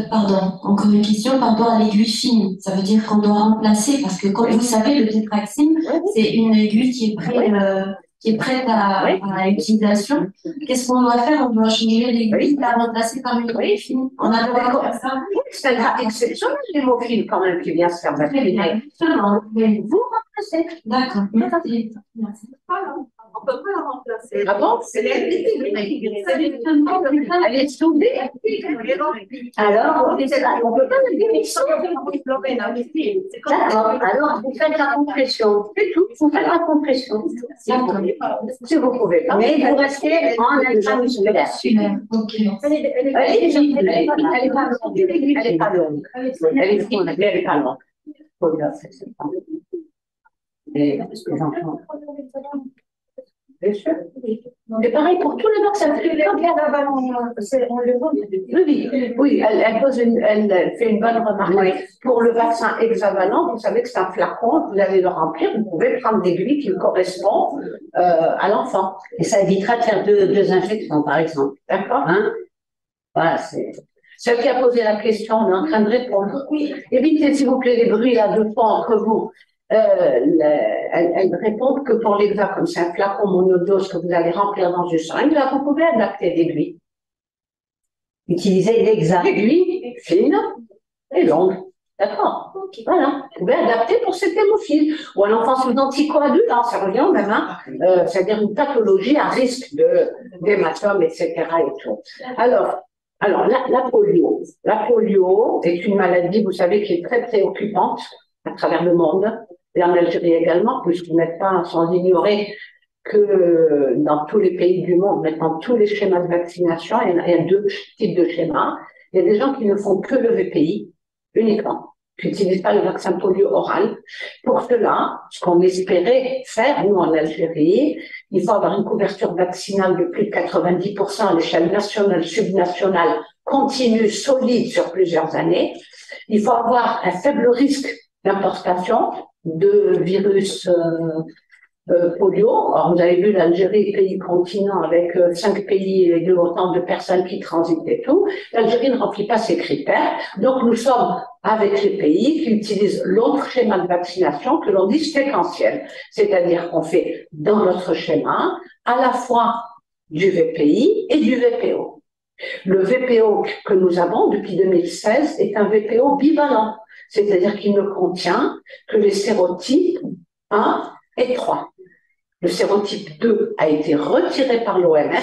Pardon, encore une question par rapport à l'aiguille fine. Ça veut dire qu'on doit remplacer, parce que comme vous savez, le tétraxine, c'est une aiguille qui est prête à l'utilisation. Qu'est-ce qu'on doit faire? On doit changer l'aiguille, la remplacer par une aiguille fine. On a le droit de faire ça? C'est un cas exceptionnel, l'hémophile, quand même, qui vient se faire vacciner. Justement, vous remplacez. D'accord. Merci. Merci. On peut pas la remplacer. Ah bon? Elle est soudée. Alors, on peut pas le guérir. D'accord. Alors, vous faites la compression. C'est tout. Vous faites la compression. Si vous pouvez pas. Mais vous restez en intramusculaire. Ok. Elle est pas longue. Elle est pas longue. Elle est fine, mais elle est pas longue. Les enfants. C'est pareil pour tous les vaccins. Oui, elle fait une bonne remarque. Oui. Pour le vaccin hexavalent, vous savez que c'est un flacon, vous allez le remplir, vous pouvez prendre l'aiguille qui correspond à l'enfant. Et ça évitera de faire deux injections, par exemple. D'accord? Hein? Voilà, c'est... Celle qui a posé la question, on est en train de répondre. Oui. Évitez, s'il vous plaît, les bruits là de fond entre vous. Elle répond que pour l'examen, comme c'est un flacon monodose que vous allez remplir dans une seringue, là, vous pouvez adapter l'aiguille. Utiliser l'examen. L'aiguille fine et longue. D'accord. Okay. Voilà. Vous pouvez adapter pour cet hémophile. Ou un enfant sous anticoagulant, ça revient au même, hein. C'est-à-dire une pathologie à risque d'hématome, etc. et tout. Alors, la polio. La polio est une maladie, vous savez, qui est très préoccupante à travers le monde, et en Algérie également, puisque vous n'êtes pas sans ignorer que dans tous les pays du monde, maintenant tous les schémas de vaccination, il y a 2 types de schémas. Il y a des gens qui ne font que le VPI uniquement, qui n'utilisent pas le vaccin polio oral. Pour cela, ce qu'on espérait faire, nous en Algérie, il faut avoir une couverture vaccinale de plus de 90% à l'échelle nationale, subnationale, continue, solide sur plusieurs années. Il faut avoir un faible risque d'importation de virus polio. Alors, vous avez vu l'Algérie, pays continent avec 5 pays et autant de personnes qui transitent et tout. L'Algérie ne remplit pas ces critères. Donc, nous sommes avec les pays qui utilisent l'autre schéma de vaccination que l'on dit séquentiel. C'est-à-dire qu'on fait dans notre schéma à la fois du VPI et du VPO. Le VPO que nous avons depuis 2016 est un VPO bivalent. C'est-à-dire qu'il ne contient que les sérotypes 1 et 3. Le sérotype 2 a été retiré par l'OMS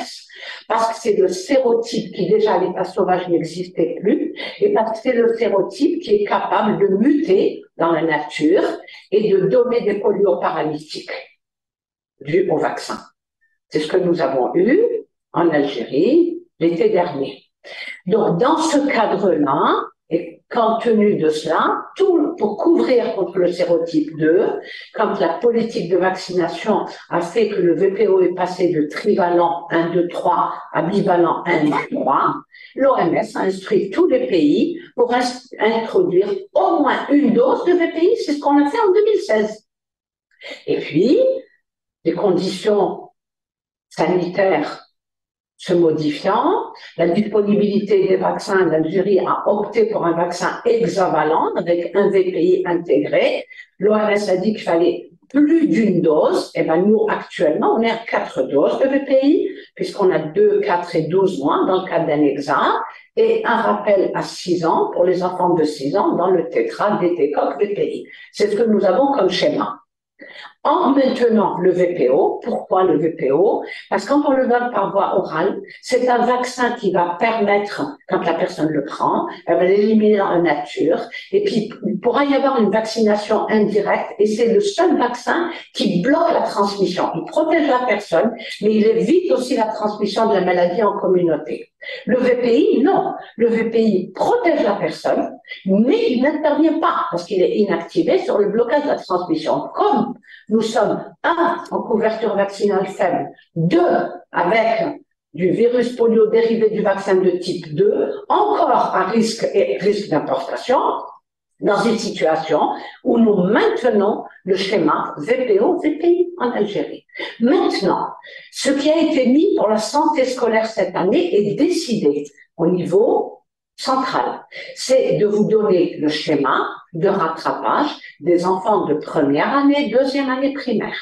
parce que c'est le sérotype qui déjà à l'état sauvage n'existait plus et parce que c'est le sérotype qui est capable de muter dans la nature et de donner des polioparalytiques dus au vaccin. C'est ce que nous avons eu en Algérie l'été dernier. Donc, dans ce cadre-là, et compte tenu de cela, tout pour couvrir contre le sérotype 2, quand la politique de vaccination a fait que le VPO est passé de trivalent 1, 2, 3 à bivalent 1, 2, 3, l'OMS a instruit tous les pays pour introduire au moins une dose de VPI, c'est ce qu'on a fait en 2016. Et puis, les conditions sanitaires se modifiant, la disponibilité des vaccins, l'Algérie a opté pour un vaccin hexavalent avec un VPI intégré. L'OMS a dit qu'il fallait plus d'une dose. Et ben nous, actuellement, on est à 4 doses de VPI, puisqu'on a 2, 4 et 12 mois dans le cas d'un hexa, et un rappel à 6 ans pour les enfants de 6 ans dans le tétra DT-CoQ VPI. C'est ce que nous avons comme schéma. En maintenant le VPO, pourquoi le VPO? Parce que quand on le donne par voie orale, c'est un vaccin qui va permettre, quand la personne le prend, elle va l'éliminer dans la nature, et puis il pourra y avoir une vaccination indirecte, et c'est le seul vaccin qui bloque la transmission. Il protège la personne, mais il évite aussi la transmission de la maladie en communauté. Le VPI, non. Le VPI protège la personne, mais il n'intervient pas, parce qu'il est inactivé sur le blocage de la transmission. Comme nous sommes, 1, en couverture vaccinale faible, 2, avec du virus polio dérivé du vaccin de type 2, encore à risque et risque d'importation, dans une situation où nous maintenons le schéma VPO-VPI en Algérie. Maintenant, ce qui a été mis pour la santé scolaire cette année est décidé au niveau central. C'est de vous donner le schéma de rattrapage des enfants de première année, deuxième année primaire.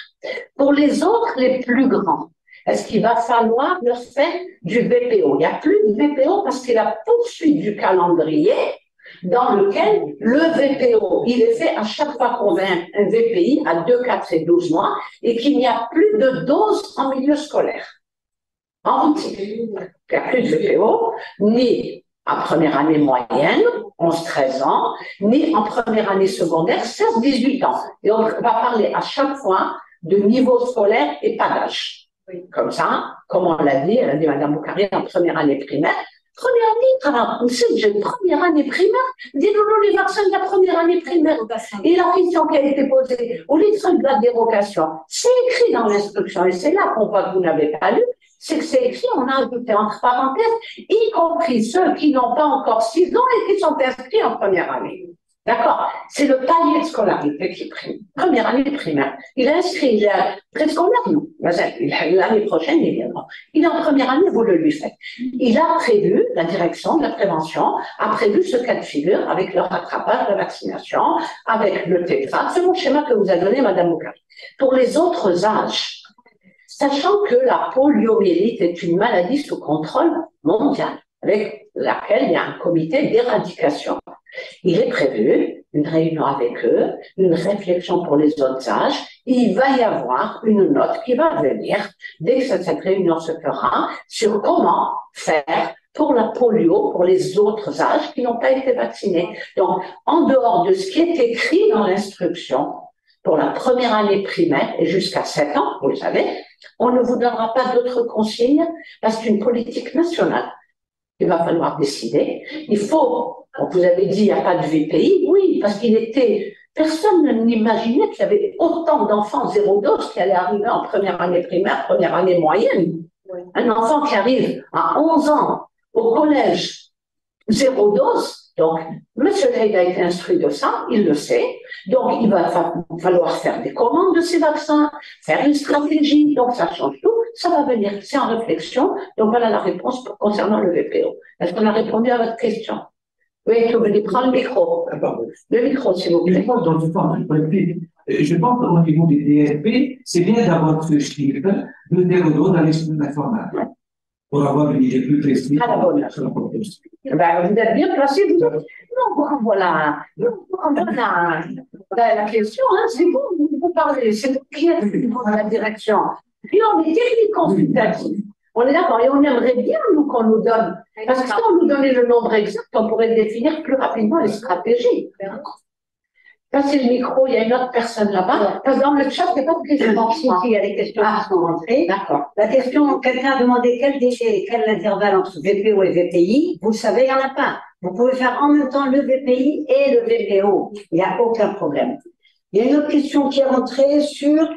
Pour les autres, les plus grands, est-ce qu'il va falloir leur faire du VPO? Il n'y a plus de VPO parce que c'est la poursuite du calendrier dans lequel le VPO, il est fait à chaque fois qu'on veut un VPI à 2, 4 et 12 mois et qu'il n'y a plus de doses en milieu scolaire. En routine. Il n'y a plus de VPO, ni en première année moyenne, 11-13 ans, ni en première année secondaire, 16-18 ans. Et on va parler à chaque fois de niveau scolaire et pas d'âge. Comme ça, comme on l'a dit, elle a dit Madame Boukari, en première année primaire, première année, j'ai une première année primaire, dis-nous les vaccins de la première année primaire. Et la question qui a été posée, au lieu de la dérogation, c'est écrit dans l'instruction, et c'est là qu'on voit que vous n'avez pas lu, c'est que c'est écrit, on a ajouté entre parenthèses, y compris ceux qui n'ont pas encore 6 ans et qui sont inscrits en première année. D'accord? C'est le palier de scolarité qui prime. Première année primaire. Il est inscrit, il est préscolaire, non. L'année prochaine, il viendra. Il est en première année, vous le lui faites. Il a prévu, la direction de la prévention a prévu ce cas de figure avec le rattrapage de la vaccination, avec le tétra, selon le schéma que vous a donné Madame Boukari. Pour les autres âges, sachant que la poliomyélite est une maladie sous contrôle mondial, avec laquelle il y a un comité d'éradication. Il est prévu une réunion avec eux, une réflexion pour les autres âges, et il va y avoir une note qui va venir, dès que cette réunion se fera, sur comment faire pour la polio, pour les autres âges qui n'ont pas été vaccinés. Donc, en dehors de ce qui est écrit dans l'instruction, pour la première année primaire et jusqu'à 7 ans, vous le savez, on ne vous donnera pas d'autres consignes parce qu'une politique nationale. Il va falloir décider. Il faut, vous avez dit, il n'y a pas de VPI. Oui, parce personne n'imaginait qu'il y avait autant d'enfants 0 dose qui allaient arriver en première année primaire, première année moyenne. Oui. Un enfant qui arrive à 11 ans au collège, 0 dose. Donc, M. Leïd a été instruit de ça, il le sait. Donc, il va falloir faire des commandes de ces vaccins, faire une stratégie. Donc, ça change tout. Ça va venir, c'est en réflexion. Donc, voilà la réponse concernant le VPO. Est-ce qu'on a répondu à votre question? Oui, tu veux prendre le micro. Le micro, s'il vous plaît. Je pense qu'au niveau des DSP, c'est bien d'avoir ce chiffre de 0 doses dans l'esprit national. Pour avoir une idée plus précise. À la bonne heure. Ben, vous êtes bien placé, vous. Non, vous renvoie la question, hein, c'est vous parlez, c'est vous qui êtes dans la direction. Puis on est technique consultatif. On est d'accord, et on aimerait bien, nous, qu'on nous donne, parce que si on nous donnait le nombre exact, on pourrait définir plus rapidement les stratégies. Passez le micro, il y a une autre personne là-bas. Parce que dans le chat, il n'y a pas de questions. Si, il y a des questions qui sont rentrées. D'accord. La question, quelqu'un a demandé quel délai, quel intervalle entre VPO et VPI. Vous le savez, il n'y en a pas. Vous pouvez faire en même temps le VPI et le VPO. Il n'y a aucun problème. Il y a une autre question qui est rentrée sur,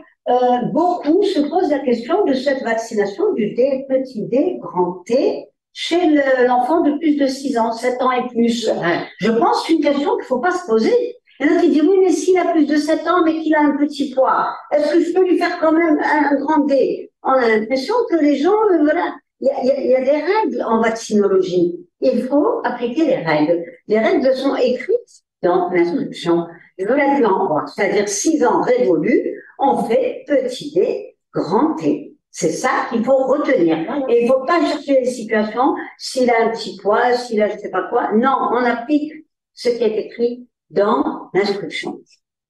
beaucoup se posent la question de cette vaccination du D, petit D, grand T, chez l'enfant de plus de 6 ans, 7 ans et plus. Je pense que c'est une question qu'il ne faut pas se poser. Il y en a qui disent, oui, mais s'il a plus de 7 ans, mais qu'il a un petit poids, est-ce que je peux lui faire quand même un grand D? On a l'impression que les gens, voilà, il y a des règles en vaccinologie. Il faut appliquer les règles. Les règles sont écrites dans l'instruction de la langue, c'est-à-dire 6 ans révolus, on fait petit D, grand T. C'est ça qu'il faut retenir. Et il ne faut pas chercher les situations, s'il a un petit poids, s'il a je ne sais pas quoi. Non, on applique ce qui est écrit dans l'instruction.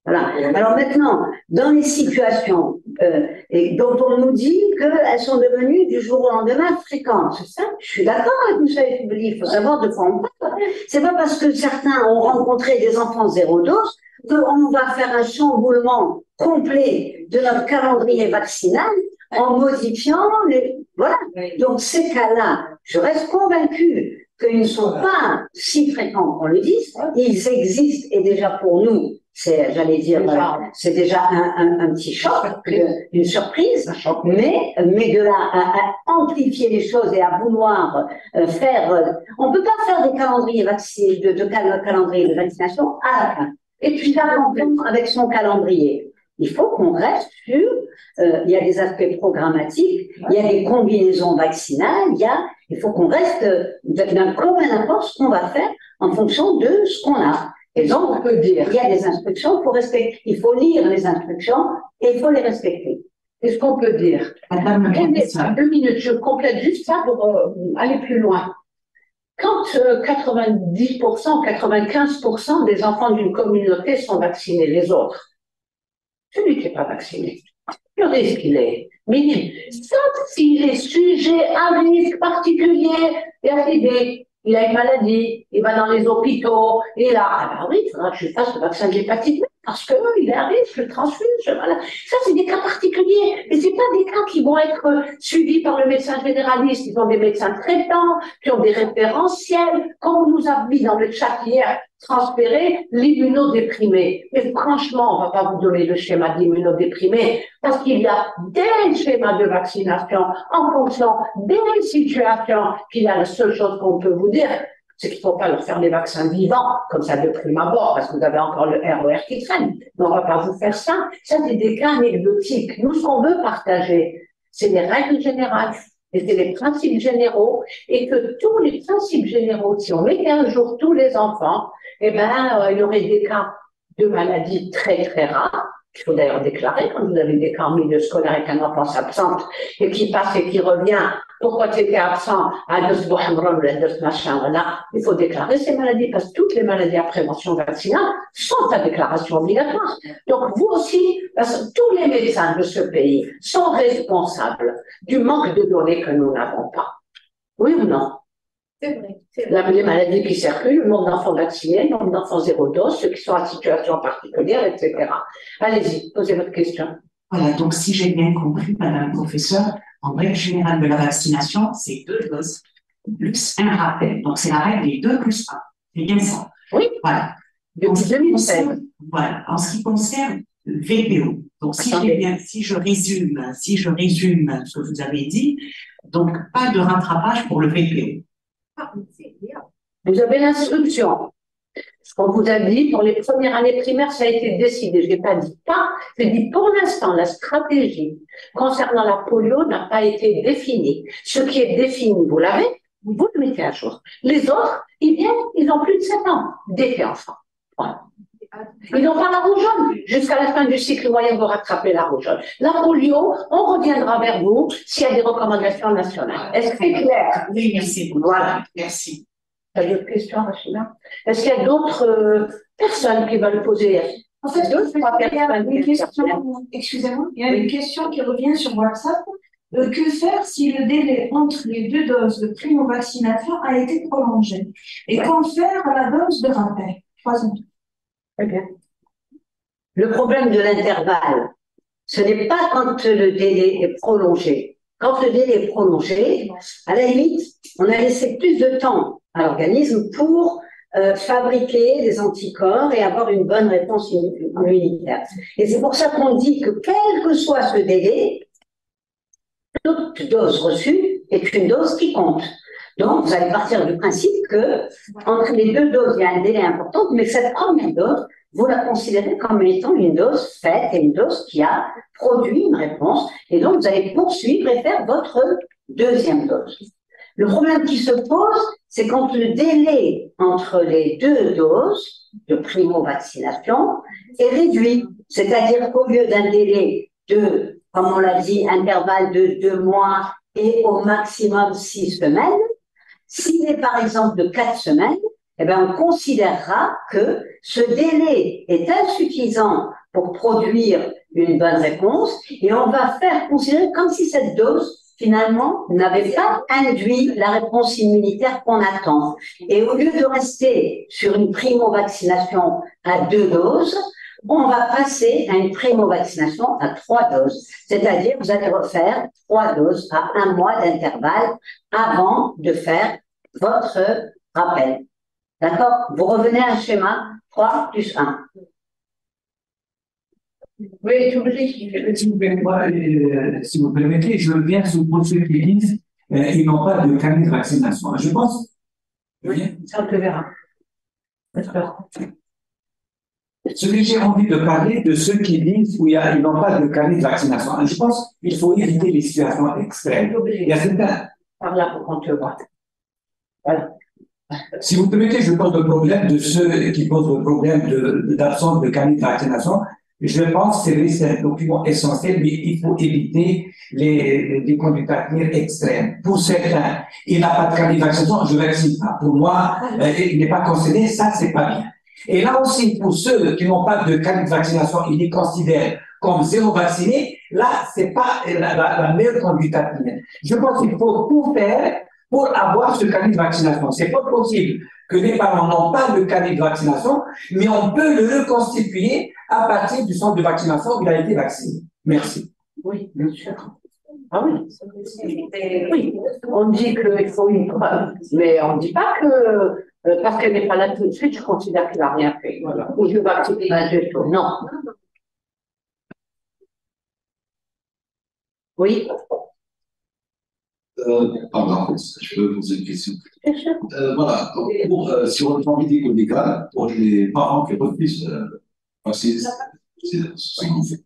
Voilà. Alors maintenant, dans les situations et dont on nous dit qu'elles sont devenues du jour au lendemain fréquentes, c'est ça, je suis d'accord avec vous, il faut savoir de quoi on parle. C'est pas parce que certains ont rencontré des enfants zéro dose qu'on va faire un chamboulement complet de notre calendrier vaccinal en modifiant les... Voilà. Donc ces cas-là, je reste convaincue qu'ils ne sont pas si fréquents qu'on le dise, ils existent et déjà pour nous, c'est, j'allais dire, c'est déjà un petit choc, une surprise, mais de là à amplifier les choses et à vouloir faire, on peut pas faire des calendriers calendrier de vaccination à la fin. Et puis là, avec son calendrier. Il faut qu'on reste sur, il y a des aspects programmatiques, il y a des combinaisons vaccinales, il faut qu'on reste d'un commun accord ce qu'on va faire en fonction de ce qu'on a. Et donc, on peut dire, il y a des instructions pour respecter. Il faut lire les instructions et il faut les respecter. Qu'est-ce qu'on peut dire? 2 minutes, je complète juste ça pour aller plus loin. Quand 90%, 95% des enfants d'une communauté sont vaccinés, les autres, celui qui n'est pas vacciné, le risque, il est minime. Sauf s'il est sujet à un risque particulier, il a une maladie, il va dans les hôpitaux, et là, ah ben oui, il faudra que je fasse le vaccin de l'hépatite B, parce que il est à risque, je transfuse, voilà. Ça, c'est des cas particuliers, mais c'est pas des cas qui vont être suivis par le médecin généraliste. Ils ont des médecins traitants, qui ont des référentiels, comme on nous a mis dans le chat hier, transférer l'immunodéprimé. Mais franchement, on va pas vous donner le schéma d'immunodéprimé, parce qu'il y a des schémas de vaccination en fonction des situations. Puis là, la seule chose qu'on peut vous dire, c'est qu'il ne faut pas leur faire des vaccins vivants, comme ça de prime abord, parce que vous avez encore le RER qui traîne. Mais on ne va pas vous faire ça. Ça, c'est des cas anecdotiques. Nous, ce qu'on veut partager, c'est les règles générales, et c'est les principes généraux, et que tous les principes généraux, si on mettait un jour tous les enfants, eh ben, il y aurait des cas de maladies très, très rares, qu'il faut d'ailleurs déclarer quand vous avez des cas en milieu scolaire et qu'un enfant s'absente et qui passe et qui revient. Pourquoi tu étais absent? Il faut déclarer ces maladies parce que toutes les maladies à prévention vaccinale sont à déclaration obligatoire. Donc vous aussi, parce que tous les médecins de ce pays sont responsables du manque de données que nous n'avons pas. Oui ou non? C'est vrai. Les maladies qui circulent, le nombre d'enfants vaccinés, le nombre d'enfants zéro dose, ceux qui sont en situation particulière, etc. Allez-y, posez votre question. Voilà, donc si j'ai bien compris, madame la professeure, en règle générale de la vaccination, c'est 2 doses plus un rappel. Donc c'est la règle des 2 plus 1. C'est bien ça. Oui. Voilà. Depuis 2016. Voilà. En ce qui concerne le VPO, donc si je résume ce que vous avez dit, donc pas de rattrapage pour le VPO. Vous avez l'instruction. Ce qu'on vous a dit, pour les premières années primaires, ça a été décidé. Je n'ai pas dit pas, j'ai dit pour l'instant, la stratégie concernant la polio n'a pas été définie. Ce qui est défini, vous l'avez, vous le mettez à jour. Les autres, ils viennent, ils ont plus de 7 ans, dès qu'ils enfants. Voilà. Ils n'ont pas la rougeole. Jusqu'à la fin du cycle moyen, vous rattrapez la rougeole. La polio, on reviendra vers vous s'il y a des recommandations nationales. Est-ce que c'est clair? Oui, merci. Voilà. Merci. Il y a d'autres questions, Rachida? Est-ce qu'il y a d'autres personnes qui veulent poser? En fait, excusez-moi, il y a une question qui revient sur WhatsApp. Que faire si le délai entre les 2 doses de primo-vaccination a été prolongé? Et qu'en faire à la dose de rappel? 3 ans. Très bien. Le problème de l'intervalle, ce n'est pas quand le délai est prolongé. Quand le délai est prolongé, à la limite, on a laissé plus de temps à l'organisme pour fabriquer des anticorps et avoir une bonne réponse immunitaire. Et c'est pour ça qu'on dit que quel que soit ce délai, toute dose reçue est une dose qui compte. Donc, vous allez partir du principe que entre les deux doses, il y a un délai important, mais cette première dose, vous la considérez comme étant une dose faite et une dose qui a produit une réponse. Et donc, vous allez poursuivre et faire votre deuxième dose. Le problème qui se pose, c'est quand le délai entre les deux doses de primo-vaccination est réduit. C'est-à-dire qu'au lieu d'un délai de, comme on l'a dit, intervalle de 2 mois et au maximum 6 semaines, s'il est par exemple de 4 semaines, eh bien, on considérera que ce délai est insuffisant pour produire une bonne réponse et on va faire considérer comme si cette dose, finalement, n'avait pas induit la réponse immunitaire qu'on attend. Et au lieu de rester sur une primo-vaccination à 2 doses, on va passer à une primo-vaccination à 3 doses. C'est-à-dire, vous allez refaire 3 doses à 1 mois d'intervalle avant de faire votre rappel. D'accord? Vous revenez à un schéma 3 plus 1. Oui, tu obligé. Si vous permettez, je reviens sur pour ceux qui disent ils n'ont pas de carnet de vaccination. Je pense. Oui, ça on te verra. Ce que j'ai envie de parler de ceux qui disent ils n'ont pas de carnet de vaccination. Je pense qu'il faut éviter les situations extrêmes. Il y a certains. Par là pour qu'on te voit. Voilà. Si vous permettez, je pose le problème de ceux qui posent le problème d'absence de carnet de vaccination. Je pense que c'est un document essentiel, mais il faut éviter les conduites à tenir extrêmes. Pour certains, il n'a pas de carnet de vaccination, je ne vaccine pas. Pour moi, il n'est pas concerné, ça, c'est pas bien. Et là aussi, pour ceux qui n'ont pas de carnet de vaccination, ils les considèrent comme 0 vaccinés, là, c'est pas la meilleure conduite à tenir. Je pense qu'il faut tout faire pour avoir ce carnet de vaccination. C'est pas possible que les parents n'ont pas de carnet de vaccination, mais on peut le reconstituer à partir du centre de vaccination où il a été vacciné. Merci. Oui, bien sûr. Ah oui. Oui, on dit qu'il faut une preuve, mais on ne dit pas que parce qu'elle n'est pas là tout de suite, je considère qu'il n'a rien fait. Voilà. Ou je vais accepter un geste. Non. Oui. Pardon, je peux vous poser une question. Voilà, donc sur le plan médico-légal, pour les parents qui refusent vacciner, c'est ce qu'on fait.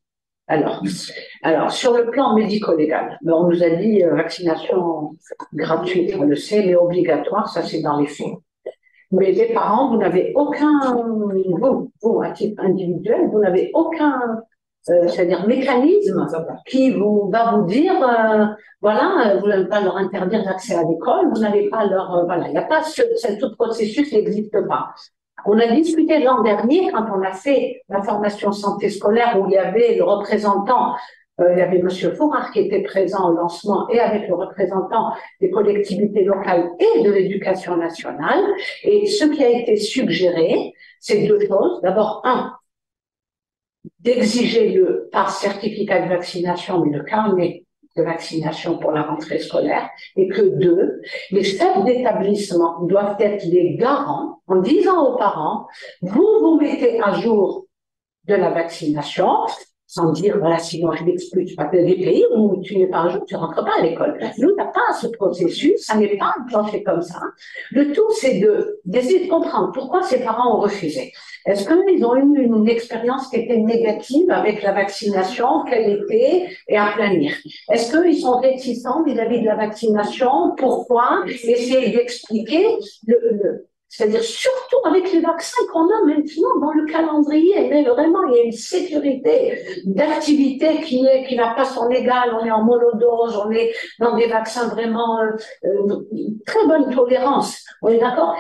Alors, sur le plan médico-légal, on nous a dit vaccination gratuite, on le sait, mais obligatoire, ça c'est dans les faits. Mais les parents, vous n'avez aucun, vous, à titre individuel, vous n'avez aucun c'est-à-dire mécanisme qui va vous dire, voilà, vous n'allez pas leur interdire l'accès à l'école, vous n'allez pas leur, voilà, il n'y a pas ce processus n'existe pas. On a discuté l'an dernier quand on a fait la formation santé scolaire où il y avait le représentant, il y avait Monsieur Fourard qui était présent au lancement et avec le représentant des collectivités locales et de l'éducation nationale. Et ce qui a été suggéré, c'est 2 choses. D'abord, d'exiger le pass certificat de vaccination, mais le carnet de vaccination pour la rentrée scolaire, et que 2, les chefs d'établissement doivent être les garants en disant aux parents, vous mettez à jour de la vaccination, sans dire, voilà, sinon je l'exclus. Parce que des pays où tu n'es pas un jour, tu ne rentres pas à l'école. Nous, on n'a pas ce processus, ça n'est pas enclenché comme ça. Le tout, c'est d'essayer de comprendre pourquoi ces parents ont refusé. Est-ce qu'ils ont eu une expérience qui était négative avec la vaccination, quelle était, et à planir? Est-ce qu'ils sont réticents vis-à-vis de la vaccination? Pourquoi? Essayer d'expliquer c'est-à-dire surtout avec les vaccins qu'on a maintenant dans le calendrier, mais vraiment il y a une sécurité d'activité qui n'a pas son égal, on est en monodose, on est dans des vaccins vraiment très bonne tolérance, on est d'accord,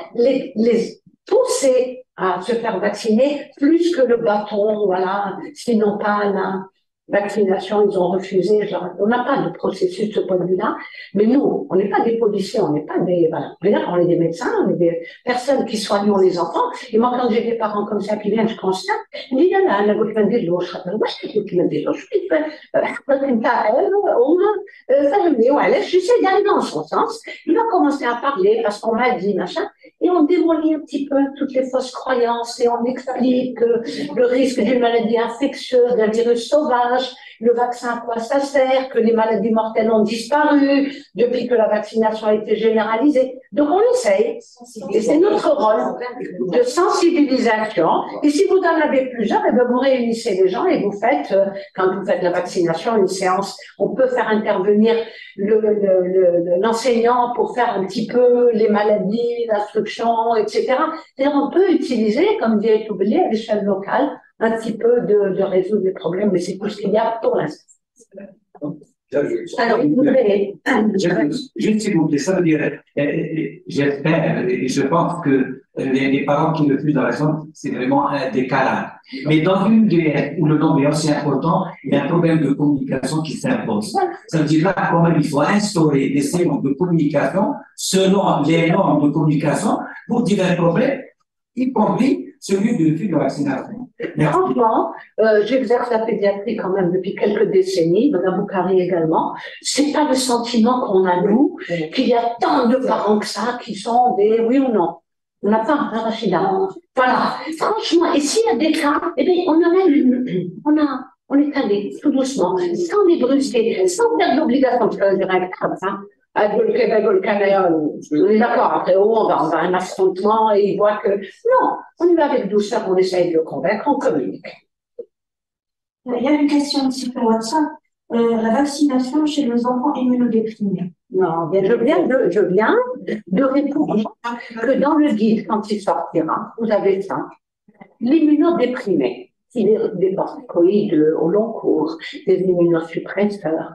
pousser à se faire vacciner plus que le bâton, voilà, sinon pas là. vaccination, ils ont refusé. Genre, on n'a pas de processus de ce point de vue-là. Mais nous, on n'est pas des policiers, on n'est pas des, voilà. On est des médecins, on est des personnes qui soignent les enfants. Et moi, quand j'ai des parents comme ça qui viennent, je constate, ils disent, là, la goutte de l'eau, je j'essaie d'aller dans son sens. Il va commencer à parler parce qu'on m'a dit, machin. Et on démolit un petit peu toutes les fausses croyances et on explique le risque d'une maladie infectieuse, d'un virus sauvage, le vaccin à quoi ça sert, que les maladies mortelles ont disparu depuis que la vaccination a été généralisée. Donc on essaye, et c'est notre rôle de sensibilisation. Et si vous en avez plusieurs, eh bien, vous réunissez les gens et vous faites, quand vous faites la vaccination, une séance, on peut faire intervenir l'enseignant pour faire un petit peu les maladies, l'instruction, etc. C'est-à-dire on peut utiliser, comme dit Toublé, à l'échelle locale, un petit peu de résoudre les problèmes, mais c'est tout ce qu'il y a pour l'instant. Alors, vous voulez... Juste s'il vous plaît, ça veut dire, j'espère et je pense que les parents qui le font dans la zone, c'est vraiment un décalage. Mais dans une DS où le nombre est aussi important, il y a un problème de communication qui s'impose. Ça veut dire là, quand même, il faut instaurer des séances de communication selon les normes de communication pour divers problèmes, y compris celui de la vaccination. Franchement, j'exerce la pédiatrie quand même depuis quelques décennies, Mme Boukari également. C'est pas le sentiment qu'on a, nous, qu'il y a tant de parents que ça qui sont des oui ou non. On n'a pas, hein, Rachida. Voilà. Franchement, et s'il y a des cas, eh bien, on est allé tout doucement, sans les brusquer, sans faire d'obligation, parce que direct comme ça. On est d'accord, après, on va un affrontement et il voit que, non, on y va avec douceur, on essaye de le convaincre, on communique. Il y a une question aussi pour WhatsApp. La vaccination chez les enfants immunodéprimés. Non, je viens de répondre que dans le guide, quand il sortira, vous avez ça, l'immunodéprimé. Il est des corticoïdes au long cours, des immunosuppresseurs,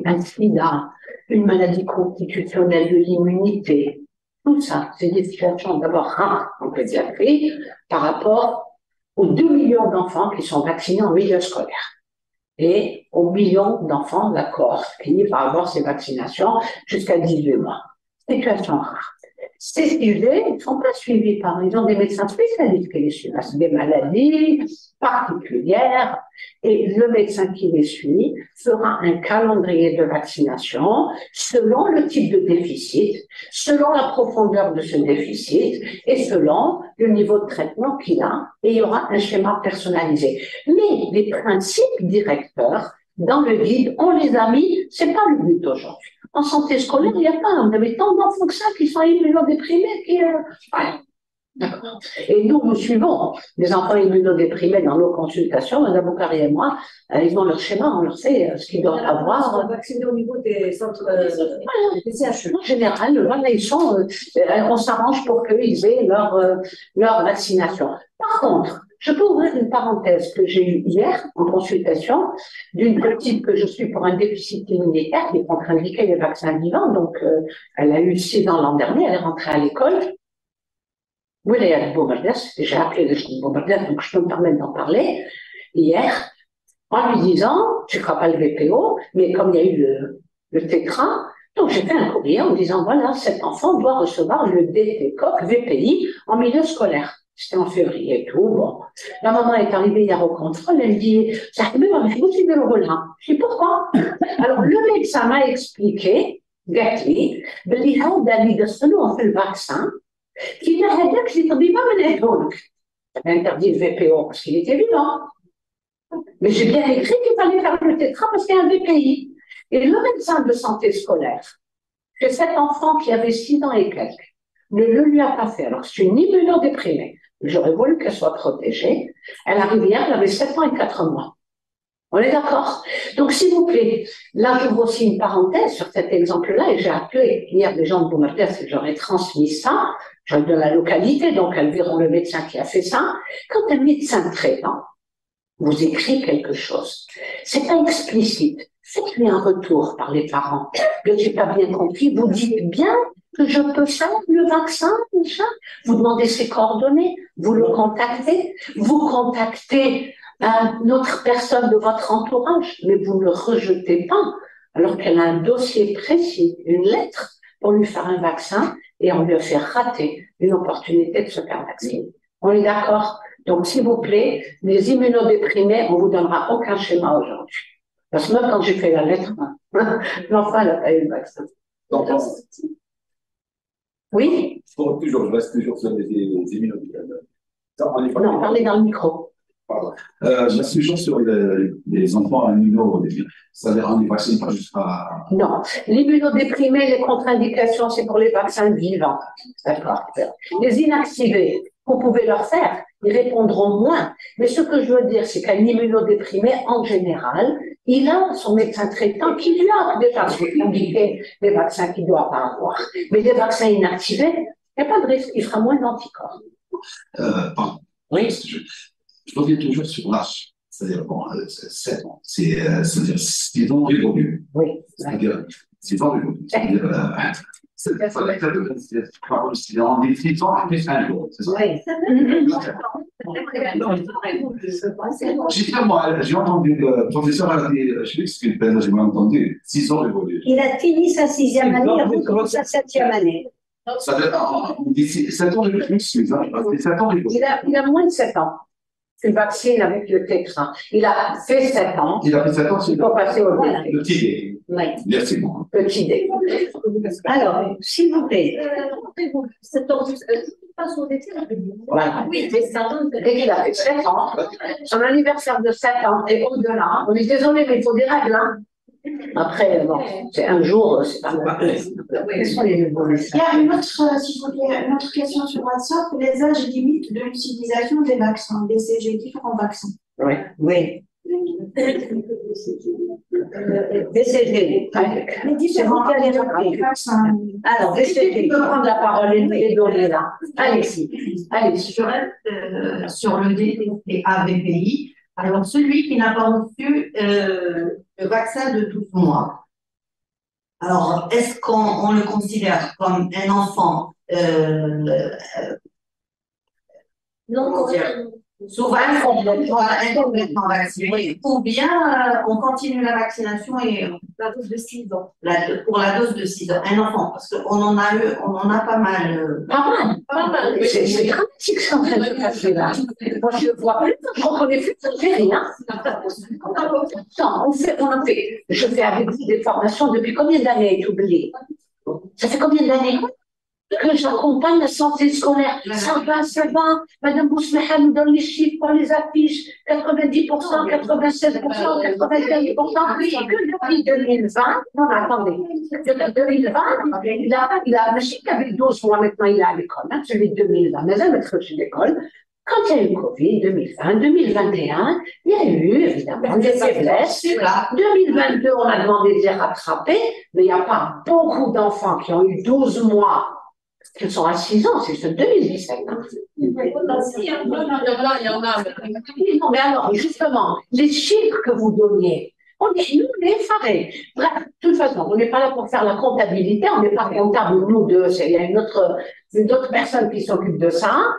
un sida, une maladie constitutionnelle de l'immunité. Tout ça, c'est des situations d'abord rares en pédiatrie par rapport aux 2 millions d'enfants qui sont vaccinés en milieu scolaire et aux millions d'enfants de la Corse qui va avoir ces vaccinations jusqu'à 18 mois. Situation rare. Ces sujets ne sont pas suivis par, ils ont des médecins spécialistes qui les suivent. C'est des maladies particulières et le médecin qui les suit fera un calendrier de vaccination selon le type de déficit, selon la profondeur de ce déficit et selon le niveau de traitement qu'il a, et il y aura un schéma personnalisé. Mais les principes directeurs dans le guide, on les a mis, c'est pas le but aujourd'hui. En santé scolaire, il n'y a pas, on avait tant d'enfants que ça qui sont immunodéprimés, D'accord. Et nous suivons les enfants immunodéprimés dans nos consultations, Mme Boukari et moi, ils ont leur schéma, on leur sait ce qu'ils doivent avoir. Ils sont vaccinés au niveau des centres des CHU. En général, voilà, ils sont, on s'arrange pour qu'ils aient leur vaccination. Par contre, je peux ouvrir une parenthèse que j'ai eue hier en consultation d'une petite que je suis pour un déficit immunitaire qui est contre-indiqué les vaccins vivants. Donc, elle a eu 6 ans l'an dernier, elle est rentrée à l'école. Oui, il y a le Bombardier, j'ai appelé le Bombardier, donc je peux me permettre d'en parler. Hier, en lui disant, je ne crois pas le VPO, mais comme il y a eu le tétra, donc j'ai fait un courrier en disant, voilà, cet enfant doit recevoir le DT-COC VPI en milieu scolaire. C'était en février et tout, bon. La maman est arrivée hier au contrôle, elle dit, ça mais vous suivez le rôle là. Je dis, pourquoi? Alors, le médecin m'a expliqué, Gatli, on fait le vaccin, qu'il a dit que c'était pas mené. J'avais interdit le VPO parce qu'il était vivant. Mais j'ai bien écrit qu'il fallait faire le tétra parce qu'il y a un VPI. Et le médecin de santé scolaire, que cet enfant qui avait 6 ans et quelques, ne le lui a pas fait. Alors, c'est une immunodéprimée. J'aurais voulu qu'elle soit protégée. Elle arrive hier, elle avait 7 ans et 4 mois. On est d'accord? Donc, s'il vous plaît, là, j'ouvre aussi une parenthèse sur cet exemple-là et j'ai appelé hier des gens de Beaumarchais et j'aurais transmis ça, de la localité, donc elles verront le médecin qui a fait ça. Quand un médecin traitant vous écrit quelque chose, c'est pas explicite. Faites-lui un retour par les parents. Je n'ai pas bien compris. Vous dites bien que je peux faire le vaccin, déjà. Vous demandez ses coordonnées, vous le contactez, vous contactez une autre personne de votre entourage, mais vous ne le rejetez pas, alors qu'elle a un dossier précis, une lettre pour lui faire un vaccin, et on lui a fait rater une opportunité de se faire vacciner. On est d'accord? Donc, s'il vous plaît, les immunodéprimés, on vous donnera aucun schéma aujourd'hui. Parce que même quand j'ai fait la lettre, l'enfant n'a pas eu le vaccin. Donc, Oui? je reste toujours sur les immunodéprimés. Non, parlez dans le micro. Pardon. Je reste toujours sur les enfants immunodéprimés. C'est-à-dire, on est vacciné pas jusqu'à. Non. L'immunodéprimé, les contre-indications, c'est pour les vaccins vivants. D'accord. Les inactivés, vous pouvez leur faire, ils répondront moins. Mais ce que je veux dire, c'est qu'un immunodéprimé, en général, il a son médecin traitant qui lui a déjà indiqué les vaccins qu'il ne doit pas avoir. Mais les vaccins inactivés, il n'y a pas de risque, il fera moins d'anticorps. Pardon. Oui. Je reviens toujours sur l'âge. C'est-à-dire, bon, 7 ans. C'est-à-dire, 6 ans révolus. Oui. C'est-à-dire, 6 ans révolus. C'est-à-dire, on dit 6 ans plus un jour. C'est ça? Oui. J'ai entendu le professeur a dit, je m'excuse, j'ai mal entendu, 6 ans révolus. Il a fini sa 6e année, il recommence sa 7e année. Ça veut dire, on dit 7 ans révolus, je m'excuse, hein, 7 ans révolus. Il a moins de 7 ans. Il vaccine avec le tétra. Il a fait 7 ans. Il a fait 7 ans, c'est il faut passer au le petit dé. Oui. Merci beaucoup. Petit dé. Alors, s'il vous plaît. 7 ans, passe au détail. Voilà. Oui, c'est ça. Dès qu'il a fait 7 ans, son anniversaire de 7 ans et au-delà, on est désolé, mais il faut des règles. Hein. Après, bon, c'est un jour, c'est pas grave. Quelles sont les évolutions? Il y a une autre, s'il vous plaît, une autre question sur WhatsApp, les âges limites de l'utilisation des vaccins, des CG, différents vaccins. Oui. Oui. BCG. Les différents vaccins. Alors, BCG, Tu peux prendre la parole et donner là. Allez-y. Allez-y. Je reste sur le DTP AVPI. Alors, celui qui n'a pas reçu le vaccin de 12 mois. Alors, est-ce qu'on le considère comme un enfant Non, souvent incomplètement vacciné, ou bien on continue la vaccination et la dose de 6 ans. pour la dose de 6 ans, un enfant, parce qu'on en a pas mal. Pas mal. C'est dramatique ce qu'on train de se passer là. Moi, je ne vois plus, je ne reconnais plus, ça ne fait rien. Non, on en fait. Je fais avec vous des formations depuis combien d'années, tu oublié? Ça fait combien d'années que j'accompagne la santé scolaire? Ça va. Madame Bousmeha nous donne les chiffres, on les affiche. 90%, 96%, 95%. Que depuis 2020, non, attendez. Depuis 2020, il a un machine qui avait 12 mois, maintenant il est à l'école, hein, celui de 2020, mais elle est chez l'école. Quand il y a eu le Covid, 2020, 2021, il y a eu évidemment des faiblesses. 2022, on a demandé de les rattraper, mais il n'y a pas beaucoup d'enfants qui ont eu 12 mois, qui sont à 6 ans, c'est ce 2017. Hein. Il y en a. Non, mais alors, justement, les chiffres que vous donniez, nous, on est effarés. Bref, de toute façon, on n'est pas là pour faire la comptabilité, on n'est pas comptable, nous deux, il y a une autre personne qui s'occupe de ça.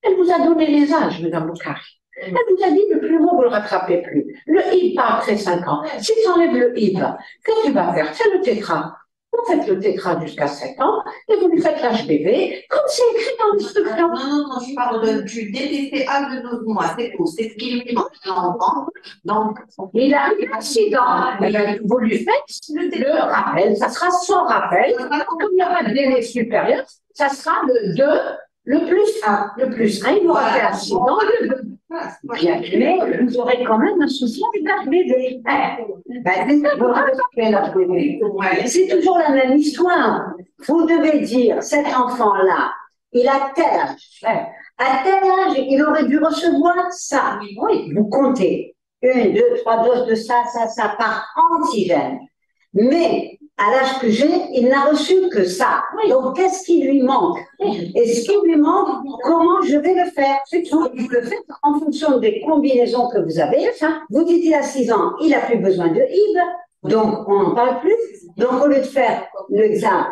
Elle vous a donné les âges, Mme Boukari. Elle vous a dit le plus mot, vous ne le rattrapez plus. Le HIB, pas après 5 ans. Si tu enlèves le HIB, qu'est-ce que tu vas faire? C'est le tétra. Vous faites le tétra jusqu'à 7 ans et vous lui faites l'HPV, comme c'est écrit dans l'instruction. Non, je parle du DTCA de 12 mois, c'est tout. C'est ce qui lui manque à l'enfant. Donc, il a eu un accident. Vous lui faites le rappel. Ça sera sans rappel. Comme il n'y a pas de délai supérieur, ça sera le 2. Le plus 1, il aura fait accident, le 2. Bien, mais vous aurez quand même un souci avec l'HPV. C'est toujours la même histoire. Vous devez dire, cet enfant-là, il a tel âge. À tel âge, il aurait dû recevoir ça. Oui, vous comptez. 1, 2, 3 doses de ça par antigène. Mais à l'âge que j'ai, il n'a reçu que ça. Donc, qu'est-ce qui lui manque? Et ce qui lui manque, comment je vais le faire? C'est tout. Vous le faites en fonction des combinaisons que vous avez. Vous dites, il a 6 ans, il n'a plus besoin de HIB. Donc, on n'en parle plus. Donc, au lieu de faire l'examen,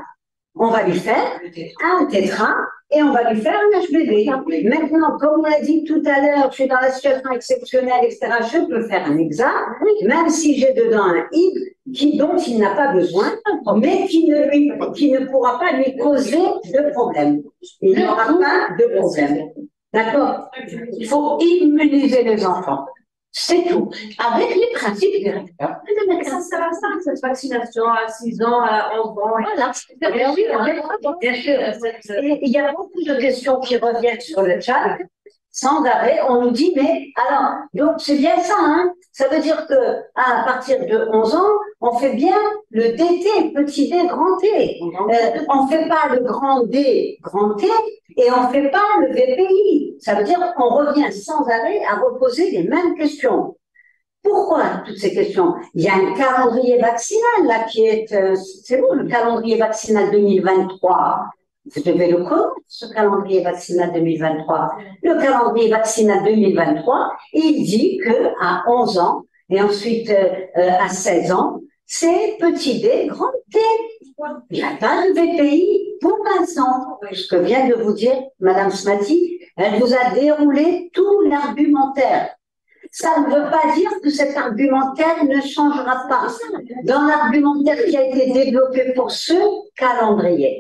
on va lui faire un tétra et on va lui faire un HBV. Maintenant, comme on l'a dit tout à l'heure, je suis dans la situation exceptionnelle, etc., je peux faire un examen, même si j'ai dedans un ID dont il n'a pas besoin, mais qui ne pourra pas lui causer de problème. Il n'y aura pas de problème. D'accord? Il faut immuniser les enfants. C'est tout. Avec les principes directeurs. Mais ça sert à ça, cette vaccination à 6 ans, à 11 ans. Voilà. Bien sûr. Et il y a beaucoup de questions qui reviennent sur le chat. Sans arrêt, on nous dit, mais alors, donc c'est bien ça, hein? Ça veut dire que à partir de 11 ans, on fait bien le DT, petit D, grand T. On fait pas le grand D, grand T, et on fait pas le VPI. Ça veut dire qu'on revient sans arrêt à reposer les mêmes questions. Pourquoi toutes ces questions? Il y a un calendrier vaccinal là qui est, c'est bon, le calendrier vaccinal 2023. Vous devez le connaître, ce calendrier vaccinal 2023. Le calendrier vaccinal 2023, il dit que à 11 ans et ensuite à 16 ans, c'est petit D, grand T. Il n'y a pas de VPI pour l'instant. Ce que vient de vous dire Madame Smati, elle vous a déroulé tout l'argumentaire. Ça ne veut pas dire que cet argumentaire ne changera pas. Dans l'argumentaire qui a été développé pour ce calendrier,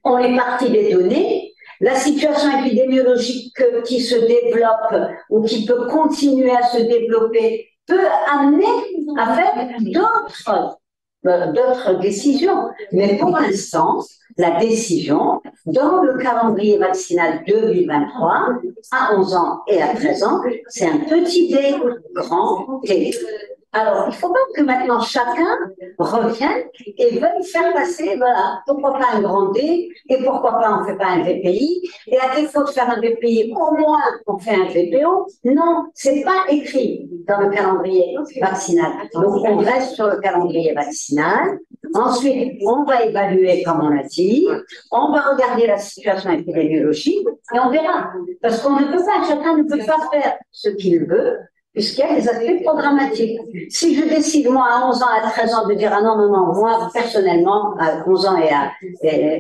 on est parti des données. La situation épidémiologique qui se développe ou qui peut continuer à se développer peut amener à faire d'autres décisions. Mais pour l'instant, la décision, dans le calendrier vaccinal 2023, à 11 ans et à 13 ans, c'est un petit D, grand T. Alors, il faut pas que maintenant chacun revienne et veuille faire passer, voilà, pourquoi pas un grand D et pourquoi pas on fait pas un VPI. Et à défaut de faire un VPI, au moins on fait un VPO. Non, c'est pas écrit dans le calendrier vaccinal. Donc, on reste sur le calendrier vaccinal. Ensuite, on va évaluer, comme on l'a dit. On va regarder la situation épidémiologique et on verra. Parce qu'on ne peut pas, chacun ne peut pas faire ce qu'il veut, puisqu'il y a des aspects programmatiques. Si je décide, moi, à 11 ans, à 13 ans, de dire, ah non, non, non, moi, personnellement, à 11 ans et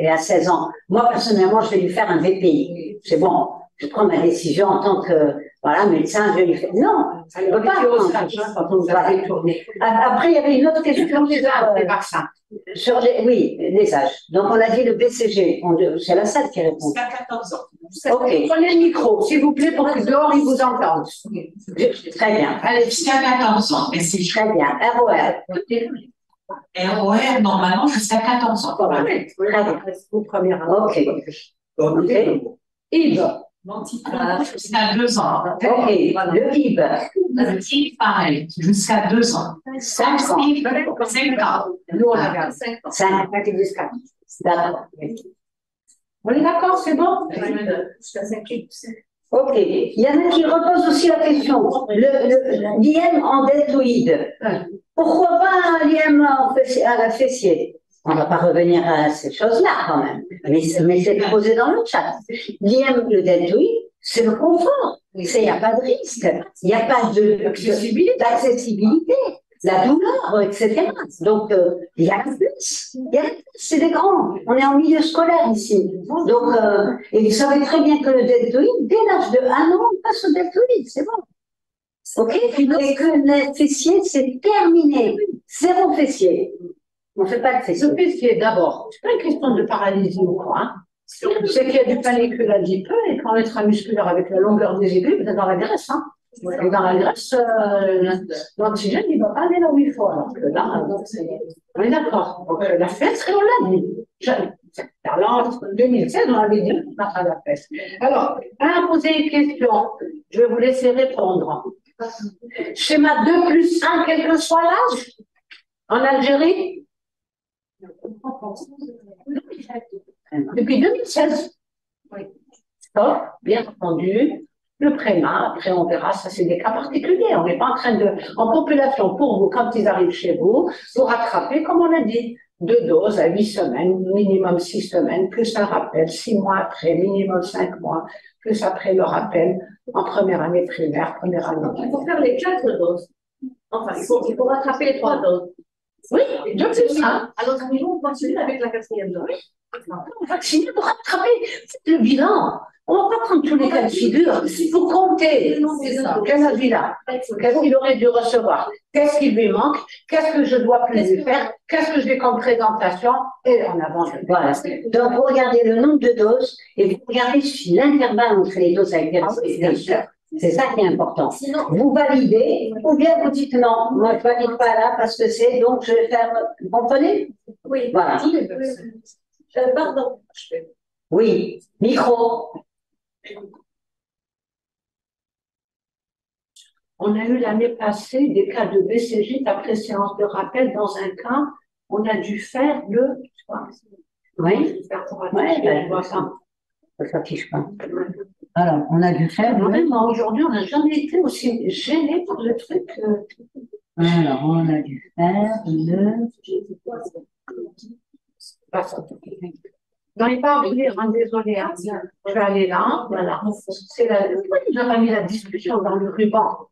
à 16 ans, moi, personnellement, je vais lui faire un VPI. C'est bon, je prends ma décision en tant que, voilà, médecin, je vais lui faire. Non, ça ne peut pas. Quand on va détourner. Après, il y avait une autre question sur les vaccins. Sur oui, les âges. Donc, on a dit le BCG. C'est la salle qui répond. Jusqu'à 14 ans. Ok. Prenez le micro, s'il vous plaît, pour que dehors, ils vous entendent. Très bien. Allez, jusqu'à 14 ans. Et c'est Très bien. ROR. ROR, normalement, jusqu'à 14 ans. Très bien. Ok. Ok. Yves. Jusqu'à 2 ans. Ok. Le IB. Le IB, pareil, jusqu'à 2 ans. 5 ans. 5 ans. Nous, on regarde. 5 ans. D'accord. On est d'accord, c'est bon? Ok. Il y en a qui reposent aussi la question. L'IM en deltoïde. Pourquoi pas l'IM à la fessier? On ne va pas revenir à ces choses-là quand même. Mais c'est posé dans le chat. L'IM, le deltoïde, c'est le confort. Il n'y a pas de risque. Il n'y a pas d'accessibilité. La douleur, etc. Donc, il y a plus. C'est des grands. On est en milieu scolaire ici. Donc, et vous savez très bien que le deltoïde, dès l'âge de 1 an, on passe au deltoïde. C'est bon. OK? Et que le fessier, c'est terminé. 0 fessier. On ne fait pas de fessier. Le fessier, d'abord, c'est pas une question de paralysie ou quoi. Hein. C'est qu'il y a du panicule adipeux et quand l'intramusculaire avec la longueur des aiguilles, vous êtes dans la graisse. Hein. Et dans la graisse, l'oxygène, il ne va pas aller là où il faut. Alors que là, on est d'accord. Donc, la fesse, on l'a dit. Alors, en 2016, on avait dit qu'on a la fesse. Alors, à poser une question, je vais vous laisser répondre. Schéma 2+1, quel que soit l'âge, en Algérie, depuis 2016. Oui. Stop, bien entendu. Le préma, après on verra, ça c'est des cas particuliers. On n'est pas en train de, en population, pour vous, quand ils arrivent chez vous, vous rattrapez, comme on a dit, 2 doses à 8 semaines, minimum 6 semaines, plus un rappel, 6 mois après, minimum 5 mois, plus après le rappel, en première année primaire, première année. Il faut faire les 4 doses. Enfin, il faut rattraper les 3 doses. Oui, de plus, hein. Alors, on continue avec la quatrième dose. Vacciner pour rattraper le bilan. On ne va pas prendre tous les cas de figure. Il faut compter. Quel âge il a? Qu'est-ce qu'il aurait dû recevoir? Qu'est-ce qui lui manque? Qu'est-ce que je dois plus lui faire? Qu'est-ce que j'ai comme présentation? Et en avant. Voilà. Donc, vous regardez le nombre de doses et vous regardez si l'intervalle entre les doses a été respecté. C'est ça qui est important. Vous validez ou bien vous dites non, moi je ne valide pas là parce que c'est, donc je vais faire. Vous comprenez? Oui. Voilà. Pardon. Oui. Micro. On a eu l'année passée des cas de BCG après séance de rappel. Dans un cas, on a dû faire le. Oui. Je vois ça. Ça ne s'affiche pas. Alors, on a dû faire. Vraiment, aujourd'hui, on n'a jamais été aussi gêné par le truc. Alors, on a dû faire le. Je n'arrive pas à vous lire, hein, désolé. Hein. Je vais aller là, voilà. C'est la. Pourquoi ils n'ont pas mis la discussion dans le ruban?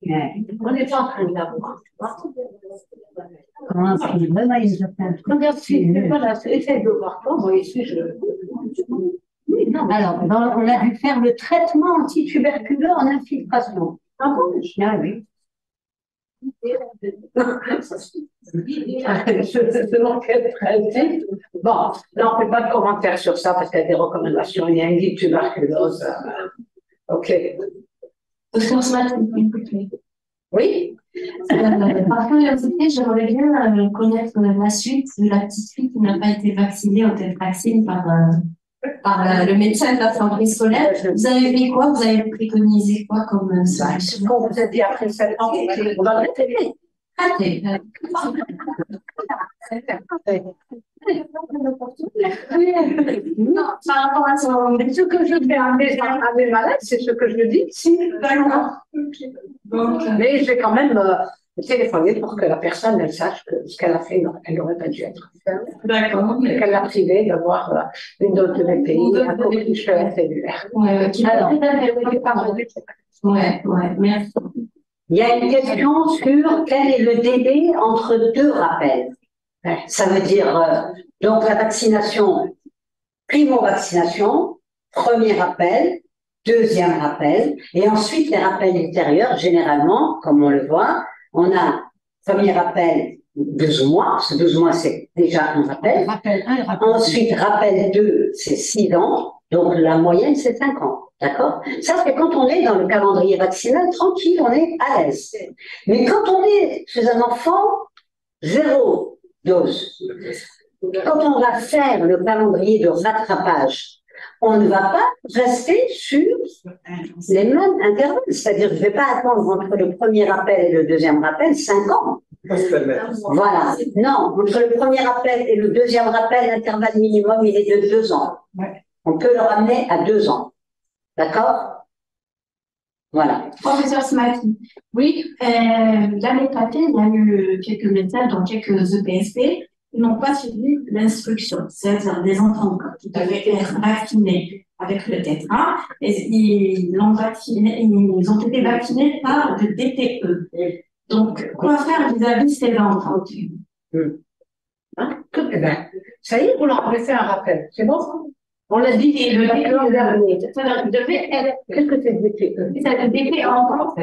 On n'est pas en train de la voir. Comment ça se vraiment, ils ont fait un truc. Regarde, voilà, essaye de voir toi, moi ici, je. Oui, non, alors, on a dû faire le traitement antituberculeux en infiltration. Ah bon? Ah oui. Je manquais de traiter. Bon, là, on ne fait pas de commentaires sur ça parce qu'il y a des recommandations. Il y a un guide tuberculose. OK. Docteur Smat, Oui? Par curiosité, j'aimerais bien connaître la suite de la petite fille qui n'a pas été vaccinée au tétraxine par le médecin de la santé scolaire. Vous avez fait quoi? Vous avez préconisé quoi comme solution? Quand vous avez dit après 7 ans, on va répéter. Non, par rapport à son... Ce que je fais à mes malades, c'est ce que je dis ici. Mais je vais quand même téléphoner pour que la personne elle sache que ce qu'elle a fait, elle n'aurait pas dû être. D'accord. Qu'elle l'a privé d'avoir une dose de BPI, un coqueluche cellulaire. Merci. Il y a une question sur quel est le délai entre deux rappels. Ça veut dire, donc la vaccination, primo-vaccination, premier rappel, deuxième rappel, et ensuite les rappels ultérieurs, généralement, comme on le voit, on a premier rappel 12 mois, parce que 12 mois c'est déjà un rappel. Ensuite, rappel 2, c'est 6 ans, donc la moyenne c'est 5 ans. D'accord? Ça, c'est quand on est dans le calendrier vaccinal, tranquille, on est à l'aise. Mais quand on est chez un enfant, 0 dose. Quand on va faire le calendrier de rattrapage, on ne va pas rester sur les mêmes intervalles. C'est-à-dire, je ne vais pas attendre entre le premier rappel et le deuxième rappel 5 ans. Voilà. Non, entre le premier rappel et le deuxième rappel, l'intervalle minimum, il est de 2 ans. On peut le ramener à 2 ans. D'accord? Voilà. Professeur Smaki, oui, l'année passée, il y a eu quelques médecins, donc quelques EPSP, qui n'ont pas suivi l'instruction, c'est-à-dire des enfants qui devaient être vaccinés avec le tétra, et ils ont été vaccinés par le DTE. Donc, quoi faire vis-à-vis de ces enfants? Hein? Ça y est, vous leur avez fait un rappel. C'est bon? On l'a dit le dernier. Qu'est-ce que c'est le DPE? C'est le DPE enfant.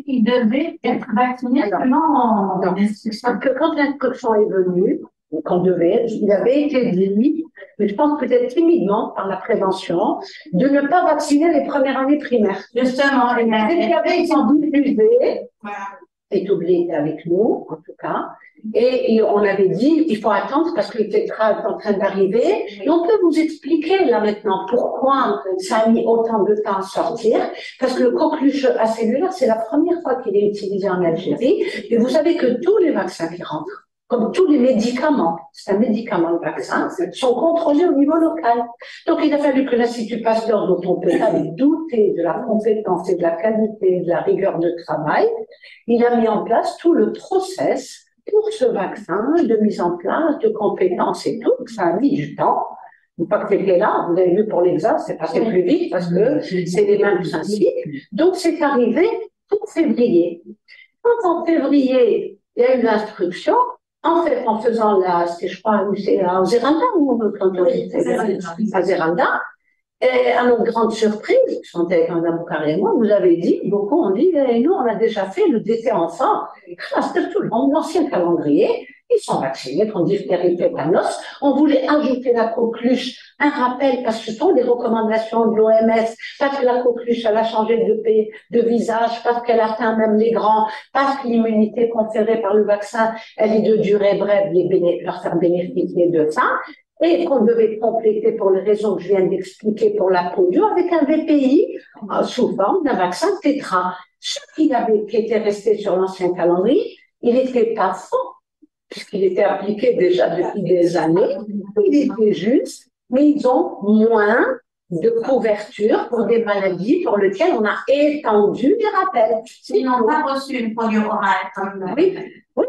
Il devait être vacciné seulement en instruction. Parce que quand l'instruction est venue, il avait été dit, mais je pense peut-être timidement par la prévention, de ne pas vacciner les premières années primaires. Justement, ce qui avait été diffusé est oublié avec nous, en tout cas. Et on avait dit, il faut attendre parce que le tétra est en train d'arriver. Et on peut vous expliquer là maintenant pourquoi ça a mis autant de temps à sortir. Parce que le coqueluche acellulaire, c'est la première fois qu'il est utilisé en Algérie. Et vous savez que tous les vaccins qui rentrent, comme tous les médicaments, c'est un médicament le vaccin, sont contrôlés au niveau local. Donc il a fallu que l'Institut Pasteur, dont on peut pas douter de la compétence et de la qualité et de la rigueur de travail, il a mis en place tout le process pour ce vaccin, de mise en place, de compétences et tout, ça a mis du temps. Une fois que c'était là, vous avez vu pour l'examen, c'est passé plus vite parce que c'est les mêmes principes. Donc, c'est arrivé pour février. Quand en février, il y a eu l'instruction, en fait, en faisant c'était, je crois, c'est à Zéranda, ou à Zéranda, et à notre grande surprise, je chantais avec Mme Boukari et moi, vous avez dit, beaucoup ont dit, nous, on a déjà fait le DT enfant, c'était tout l'ancien calendrier, ils sont vaccinés contre diphtérie, tétanos. On voulait ajouter la coqueluche, un rappel, parce que ce sont des recommandations de l'OMS, parce que la coqueluche, elle a changé de visage, parce qu'elle atteint même les grands, parce que l'immunité conférée par le vaccin, elle est de durée brève, leur faire bénéficier de ça, et qu'on devait compléter pour les raisons que je viens d'expliquer pour la polio avec un VPI sous forme d'un vaccin tétra. Ce qui était resté sur l'ancien calendrier, il n'était pas faux, puisqu'il était appliqué déjà depuis des années, il était juste, mais ils ont moins de couverture pour des maladies pour lesquelles on a étendu les rappels. Ils n'ont pas reçu une polio orale comme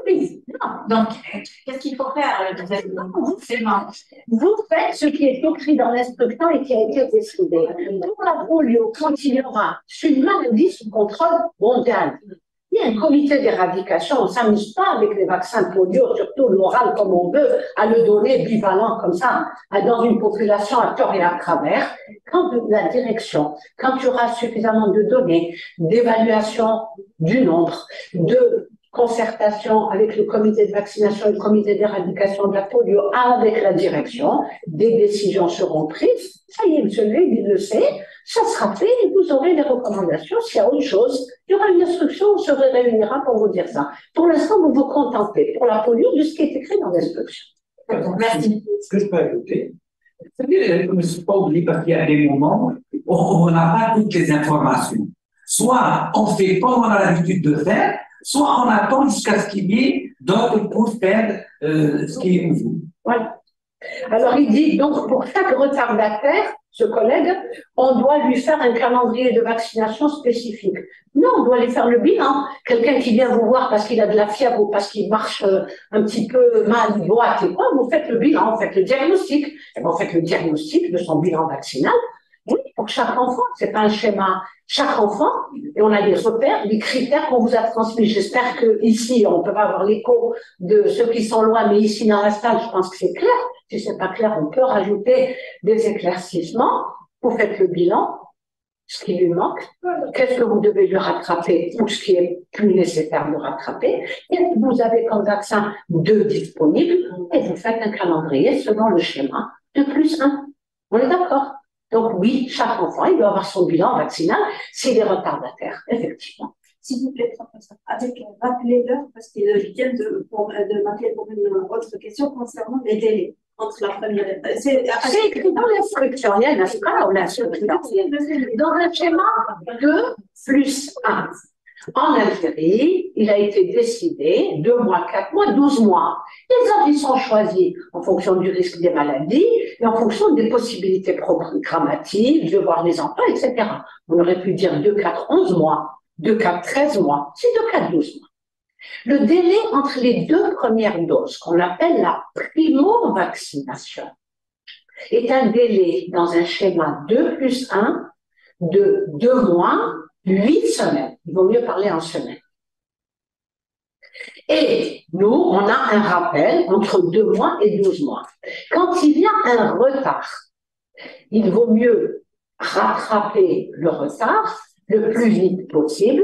oui, non. Donc, qu'est-ce qu'il faut faire Vous faites ce qui est écrit dans l'instruction et qui a été décidé. Pour la polio, quand il y aura une maladie sous contrôle mondial, il y a un comité d'éradication, on ne s'amuse pas avec les vaccins polio, surtout l'oral comme on veut, à le donner bivalent comme ça, dans une population à tort et à travers. Quand la direction, quand il y aura suffisamment de données, d'évaluation du nombre, de concertation avec le comité de vaccination et le comité d'éradication de la polio, avec la direction, des décisions seront prises. Ça y est, monsieur le maire, il le sait, ça sera fait et vous aurez les recommandations. S'il y a autre chose, il y aura une instruction, on se réunira pour vous dire ça. Pour l'instant, vous vous contentez pour la polio de ce qui est écrit dans l'instruction. Merci. Ce que je peux ajouter, c'est-à-dire, je ne me suis pas oublié parce qu'il y a des moments où on n'a pas toutes les informations. Soit on fait comme on a l'habitude de faire, soit on attend jusqu'à ce qu'il y ait d'autres pour faire ce qui est nouveau. Voilà. Alors il dit, donc pour chaque retardataire, ce collègue, on doit lui faire un calendrier de vaccination spécifique. Non, on doit lui faire le bilan. Quelqu'un qui vient vous voir parce qu'il a de la fièvre ou parce qu'il marche un petit peu mal, il boite et quoi, vous faites le bilan, vous faites le diagnostic. Et vous faites le diagnostic de son bilan vaccinal. Oui, pour chaque enfant, c'est pas un schéma. Chaque enfant, et on a des repères, des critères qu'on vous a transmis. J'espère que ici, on peut pas avoir l'écho de ceux qui sont loin, mais ici dans la salle, je pense que c'est clair. Si c'est pas clair, on peut rajouter des éclaircissements. Vous faites le bilan, ce qui lui manque, qu'est-ce que vous devez lui rattraper ou ce qui est plus nécessaire de rattraper, et vous avez comme vaccin 2 disponibles, et vous faites un calendrier selon le schéma de +1. On est d'accord? Donc oui, chaque enfant, il doit avoir son bilan vaccinal s'il est retardataire, effectivement. S'il vous plaît, professeur, rappelez-leur, parce qu'ils viennent de m'appeler pour une autre question concernant les délais entre la première et la deuxième. C'est écrit dans l'instruction, il y a une instruction, dans un schéma 2+1. En Algérie, il a été décidé 2 mois, 4 mois, 12 mois. Les heures, ils sont choisis en fonction du risque des maladies et en fonction des possibilités programmatives, de voir les emplois, etc. On aurait pu dire 2, 4, 11 mois, 2, 4, 13 mois, c'est 2, 4, 12 mois. Le délai entre les 2 premières doses, qu'on appelle la primo-vaccination, est un délai dans un schéma 2+1 de 2 mois, 8 semaines. Il vaut mieux parler en semaines. Et nous, on a un rappel entre 2 mois et 12 mois. Quand il y a un retard, il vaut mieux rattraper le retard le plus vite possible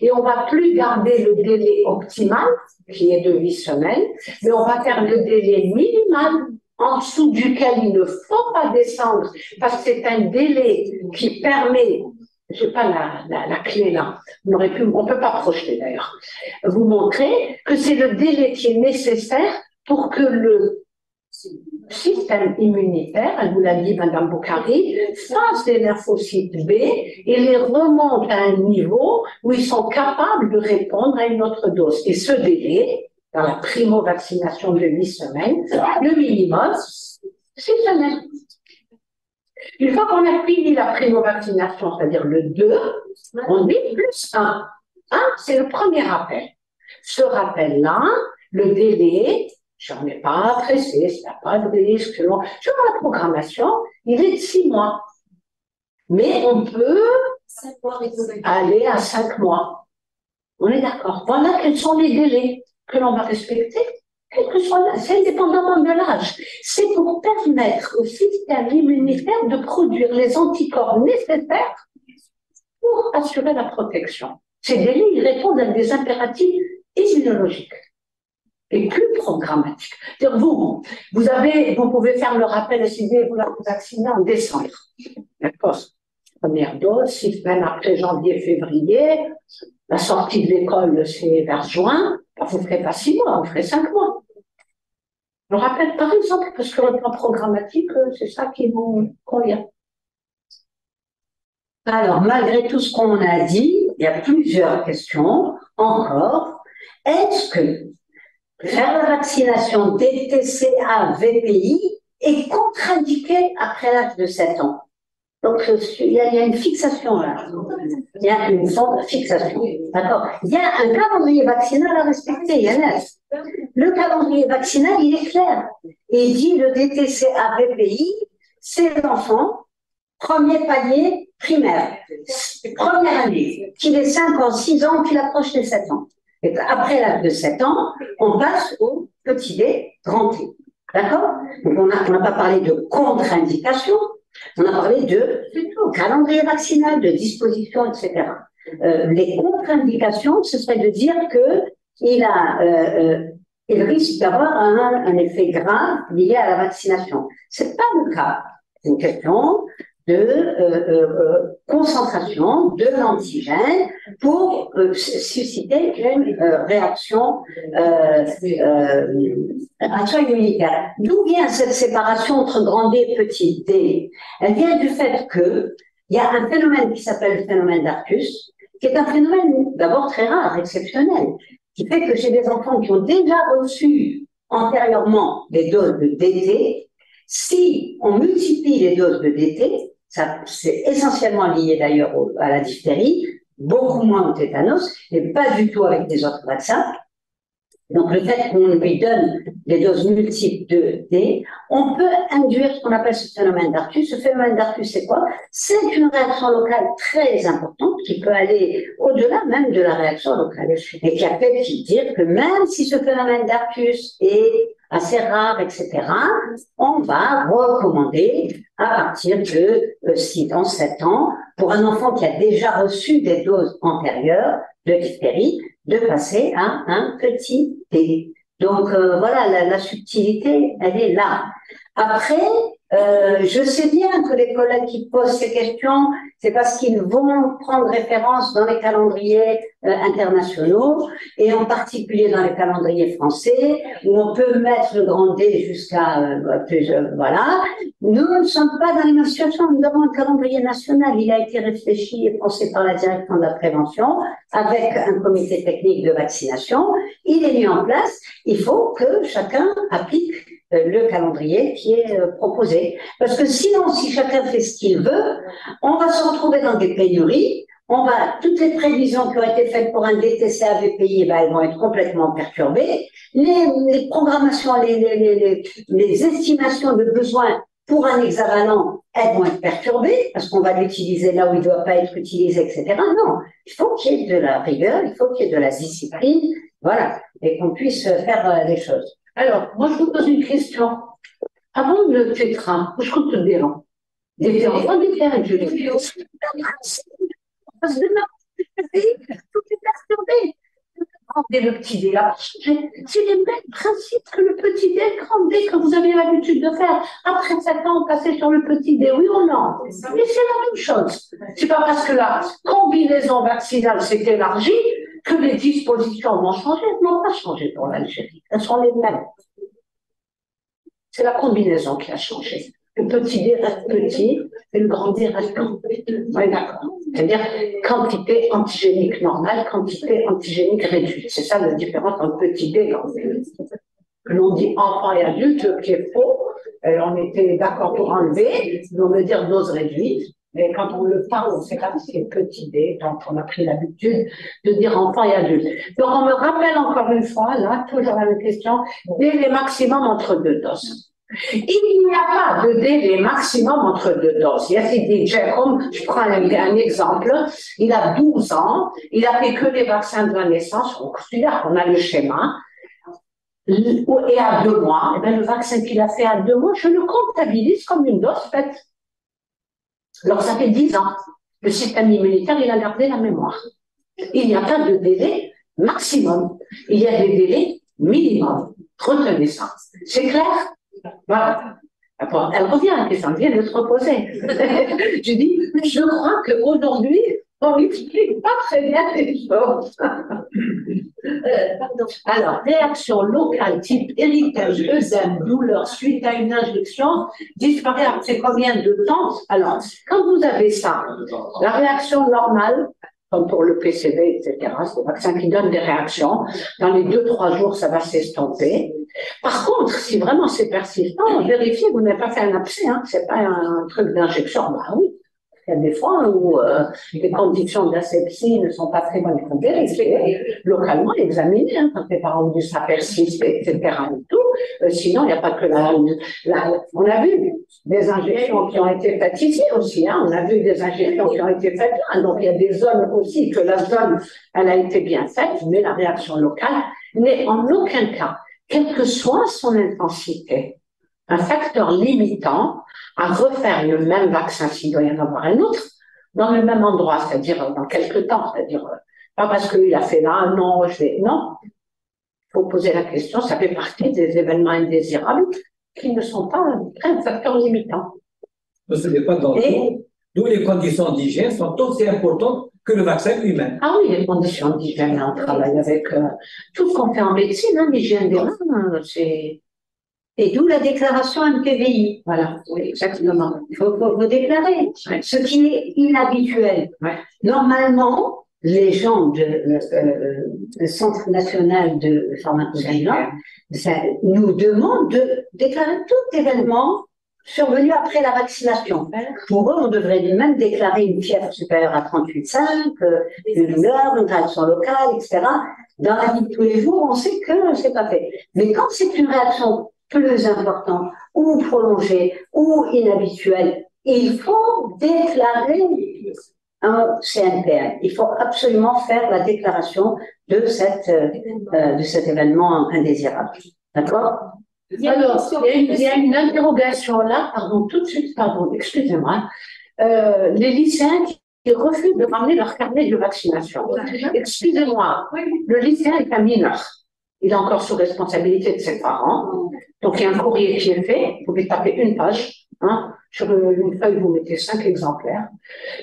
et on va plus garder le délai optimal, qui est de 8 semaines, mais on va faire le délai minimal en dessous duquel il ne faut pas descendre parce que c'est un délai qui permet, je n'ai pas la clé là, on peut pas projeter d'ailleurs, vous montrer que c'est le délai qui est nécessaire pour que le système immunitaire, elle vous l'a dit Madame Boukari, fasse des lymphocytes B et les remonte à un niveau où ils sont capables de répondre à une autre dose. Et ce délai, dans la primo-vaccination de 8 semaines, le minimum, 6 semaines. Une fois qu'on a fini la primo-vaccination, c'est-à-dire le 2, on dit +1. 1, c'est le premier rappel. Ce rappel-là, le délai, j'en ai pas pressé, s'il n'y a pas de risque. Sur la programmation, il est de 6 mois. Mais on peut aller à 5 mois. On est d'accord. Voilà quels sont les délais que l'on va respecter, quel que soit, c'est indépendamment de l'âge. C'est pour permettre au système immunitaire de produire les anticorps nécessaires pour assurer la protection. Ces délais, ils répondent à des impératifs immunologiques et plus programmatiques. Vous pouvez faire le rappel SIV, vous la vaccinez en décembre. D'accord? Première dose, 6 semaines après janvier, février. La sortie de l'école, c'est vers juin. Vous ne ferez pas 6 mois, vous ferez 5 mois. Je rappelle par exemple, parce que le plan programmatique, c'est ça qui vous convient. Alors, malgré tout ce qu'on a dit, il y a plusieurs questions encore. Est-ce que faire la vaccination DTCA-VPI est contre-indiqué après l'âge de 7 ans? Donc, il y a une fixation là. Il y a une forme de fixation. D'accord. Il y a un calendrier vaccinal à respecter, Yannis. Le calendrier vaccinal, il est clair. Et il dit le DTCA-VPI, c'est l'enfant, premier palier primaire, première année, qu'il ait 5 ans, 6 ans, qu'il approche les 7 ans. Et après l'âge de 7 ans, on passe au petit D, grand T. D'accord? Donc, on n'a pas parlé de contre-indication. On a parlé de calendrier vaccinal, de disposition, etc. Les contre-indications, ce serait de dire qu'il risque d'avoir un effet grave lié à la vaccination. Ce n'est pas le cas. C'est une question de concentration de l'antigène pour susciter une réaction immunitaire. D'où vient cette séparation entre grand D et petit D? Elle vient du fait qu'il y a un phénomène qui s'appelle le phénomène d'Arcus, qui est un phénomène d'abord très rare, exceptionnel, qui fait que chez des enfants qui ont déjà reçu antérieurement des doses de DT, si on multiplie les doses de DT, c'est essentiellement lié d'ailleurs à la diphtérie, beaucoup moins au tétanos, et pas du tout avec les autres vaccins. Donc, le fait qu'on lui donne des doses multiples de D, on peut induire ce qu'on appelle ce phénomène d'Arcus. Ce phénomène d'Arcus, c'est quoi? C'est une réaction locale très importante qui peut aller au-delà même de la réaction locale. Et qui a fait dire que même si ce phénomène d'Arcus est assez rare, etc., on va recommander à partir de 6 ans, 7 ans, pour un enfant qui a déjà reçu des doses antérieures de diphtérie, de passer à un petit T. Donc voilà, la subtilité, elle est là. Après, je sais bien que les collègues qui posent ces questions, c'est parce qu'ils vont prendre référence dans les calendriers internationaux, et en particulier dans les calendriers français, où on peut mettre le grand D jusqu'à voilà. Nous ne sommes pas dans les mêmes situations. Nous avons un calendrier national. Il a été réfléchi et pensé par la direction de la prévention avec un comité technique de vaccination. Il est mis en place. Il faut que chacun applique le calendrier qui est proposé. Parce que sinon, si chacun fait ce qu'il veut, on va se retrouver dans des pénuries. Toutes les prévisions qui ont été faites pour un DTCA-VPI, elles vont être complètement perturbées. Les programmations, les estimations de besoins pour un hexavalent, elles vont être perturbées parce qu'on va l'utiliser là où il ne doit pas être utilisé, etc. Non, il faut qu'il y ait de la rigueur, il faut qu'il y ait de la discipline, voilà, et qu'on puisse faire les choses. Alors, moi, je vous pose une question. Avant le tétra, je compte le déran. Des enfants, des pères, je les parce que tout est perturbé. Le petit dé, là, c'est les mêmes principes que le petit dé, le grand dé que vous avez l'habitude de faire. Après 7 ans, passer sur le petit dé, oui ou non? Mais c'est la même chose. C'est pas parce que la combinaison vaccinale s'est élargie que les dispositions vont changer. Elles n'ont pas changé pour l'Algérie. Elles sont les mêmes. C'est la combinaison qui a changé. Le petit dé reste petit et le grand dé reste grand. Oui, d'accord. C'est-à-dire quantité antigénique normale, quantité antigénique réduite. C'est ça la différence entre petit dé et grand dé. Que l'on dit enfant et adulte, qui est faux. On était d'accord pour enlever, on veut dire dose réduite. Mais quand on le parle, on ne sait pas si c'est une petite idée, donc on a pris l'habitude de dire enfant et adulte. Donc on me rappelle encore une fois, là, toujours la même question, délai maximum entre deux doses. Il n'y a pas de délai maximum entre deux doses. Il y a dit Jérôme, je prends un exemple, il a 12 ans, il a fait que les vaccins de la naissance, on considère qu'on a le schéma, et à 2 mois, eh bien, le vaccin qu'il a fait à 2 mois, je le comptabilise comme une dose faite. Alors ça fait 10 ans. Le système immunitaire, il a gardé la mémoire. Il n'y a pas de délai maximum. Il y a des délais minimum. Retenez ça. C'est clair? Voilà. Après, elle revient à la question, elle vient de se reposer. Je dis, je crois qu'aujourd'hui, on n'explique pas très bien les choses. Alors, réaction locale type héritage, œdème, douleur suite à une injection, disparaît après combien de temps? Alors, quand vous avez ça, la réaction normale, comme pour le PCV, etc., c'est des vaccins qui donnent des réactions. Dans les 2-3 jours, ça va s'estomper. Par contre, si vraiment c'est persistant, vérifiez que vous n'avez pas fait un abcès, hein, c'est pas un truc d'injection. Bah oui, il y a des fois où les conditions d'asepsie ne sont pas très bonnes. Il faut vérifier localement, examiner, hein, quand les parents disent ça persiste, etc. et tout. Sinon, il n'y a pas que on a vu des injections qui ont été faites ici aussi, hein, on a vu des injections qui ont été faites là. Donc, il y a des zones aussi que la zone, elle a été bien faite, mais la réaction locale n'est en aucun cas, quelle que soit son intensité, un facteur limitant à refaire le même vaccin s'il doit y en avoir un autre, dans le même endroit, c'est-à-dire dans quelques temps, c'est-à-dire pas parce qu'il a fait là, non, non. Il faut poser la question, ça fait partie des événements indésirables qui ne sont pas un facteur limitant. Ce n'est pas dans tout. D'où les conditions d'hygiène sont aussi importantes que le vaccin lui-même. Ah oui, les conditions d'hygiène, on travaille avec tout ce qu'on fait en médecine, hein, l'hygiène des mains, c'est... Et d'où la déclaration MPVI. Voilà, oui, exactement. Il faut déclarer, ce qui est inhabituel. Ouais. Normalement, les gens du Centre national de pharmacovigilance nous demandent de déclarer tout événement survenu après la vaccination. Pour eux, on devrait même déclarer une fièvre supérieure à 38,5, une douleur, une réaction locale, etc. Dans la vie de tous les jours, on sait que c'est pas fait. Mais quand c'est une réaction plus importante, ou prolongée, ou inhabituelle, il faut déclarer un CNPN. Il faut absolument faire la déclaration de cet événement indésirable. D'accord? Alors, il y a une interrogation là, pardon, tout de suite, pardon, excusez-moi. Les lycéens qui refusent de ramener leur carnet de vaccination. Excusez-moi, le lycéen est un mineur. Il est encore sous responsabilité de ses parents. Donc, il y a un courrier qui est fait. Vous pouvez taper une page. Hein, sur une feuille, vous mettez 5 exemplaires.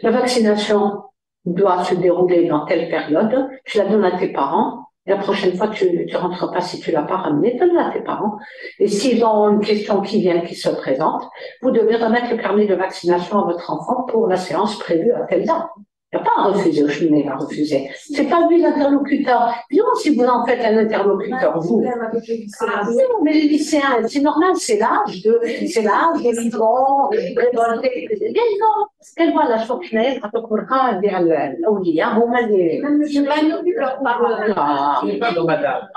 La vaccination doit se dérouler dans telle période. Tu la donnes à tes parents. Et la prochaine fois, tu ne rentres pas si tu ne l'as pas ramené. Donne-la à tes parents. Et s'ils ont une question qui vient, qui se présente, vous devez remettre le carnet de vaccination à votre enfant pour la séance prévue à telle date. Il n'y a pas à refuser, je n'ai pas refusé. C'est pas lui l'interlocuteur. Non, si vous en faites un interlocuteur, vous. Ah, non, mais les lycéens, c'est normal, c'est l'âge de l'ivron, révolté. Non, quelle voit la chocnée, à Tokurka, l'Aulia, vous m'avez. On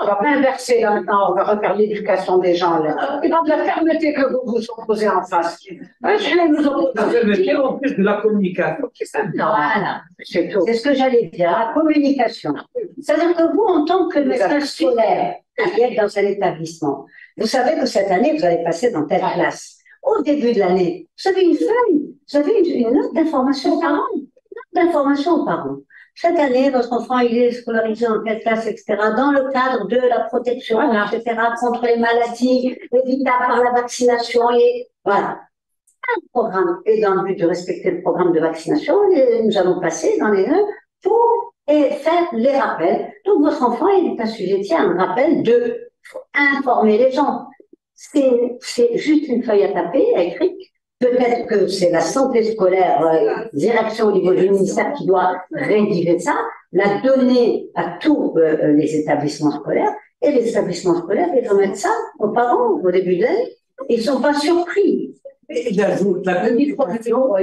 va pas inverser là maintenant, on va refaire l'éducation des gens là. Et dans de la fermeté que vous vous opposez en face. Je vais nous opposer. En plus de la communication. Voilà. C'est ce que j'allais dire, la communication. C'est-à-dire que vous, en tant que médecin scolaire, qui êtes dans un établissement, vous savez que cette année, vous allez passer dans telle classe. Au début de l'année, vous avez une feuille, vous avez une note d'information par an. Cette année, votre enfant, il est scolarisé en quelle classe, etc., dans le cadre de la protection, etc., contre les maladies évitables par la vaccination, et voilà. Un programme, et dans le but de respecter le programme de vaccination, nous allons passer dans les nœuds pour faire les rappels. Donc, votre enfant, il est assujetti à un rappel de informer les gens. C'est juste une feuille à taper, à écrire. Peut-être que c'est la santé scolaire, direction au niveau du ministère qui doit rédiger ça, la donner à tous les établissements scolaires, et les établissements scolaires, ils remettent ça aux parents au début de l'année. Ils ne sont pas surpris. Et j'ajoute la communication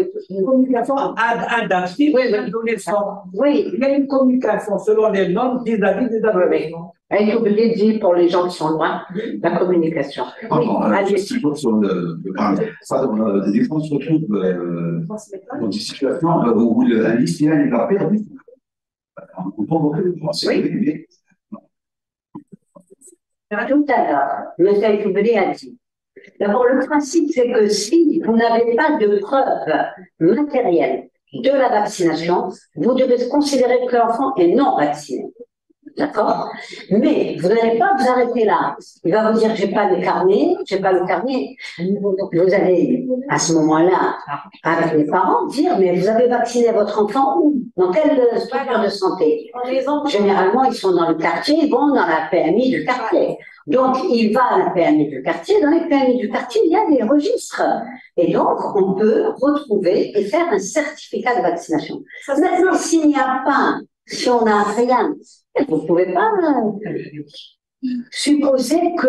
adaptive aux adolescents. Oui. Il y a une communication selon les normes vis-à-vis des adolescents. Et oublié dit pour les gens qui sont loin, la communication. Pardon, je suis toujours sur le parler. Ça, des fois, on se retrouve dans des situations où un lycéen, il va perdre. On comprend beaucoup. Oui. Tout à l'heure, M. Aïkoubeli a dit. D'abord, le principe, c'est que si vous n'avez pas de preuves matérielles de la vaccination, vous devez considérer que l'enfant est non vacciné. D'accord? Mais vous n'allez pas vous arrêter là. Il va vous dire, j'ai pas le carnet, j'ai pas le carnet. Vous allez, à ce moment-là, avec les parents, dire, mais vous avez vacciné votre enfant où? Dans quelle structure de santé? Généralement, ils sont dans le quartier, ils vont dans la PMI du quartier. Donc, il va à la PMI du quartier. Dans les PMI du quartier, il y a des registres. Et donc, on peut retrouver et faire un certificat de vaccination. Maintenant, s'il n'y a pas, si on n'a rien, vous ne pouvez pas supposer que,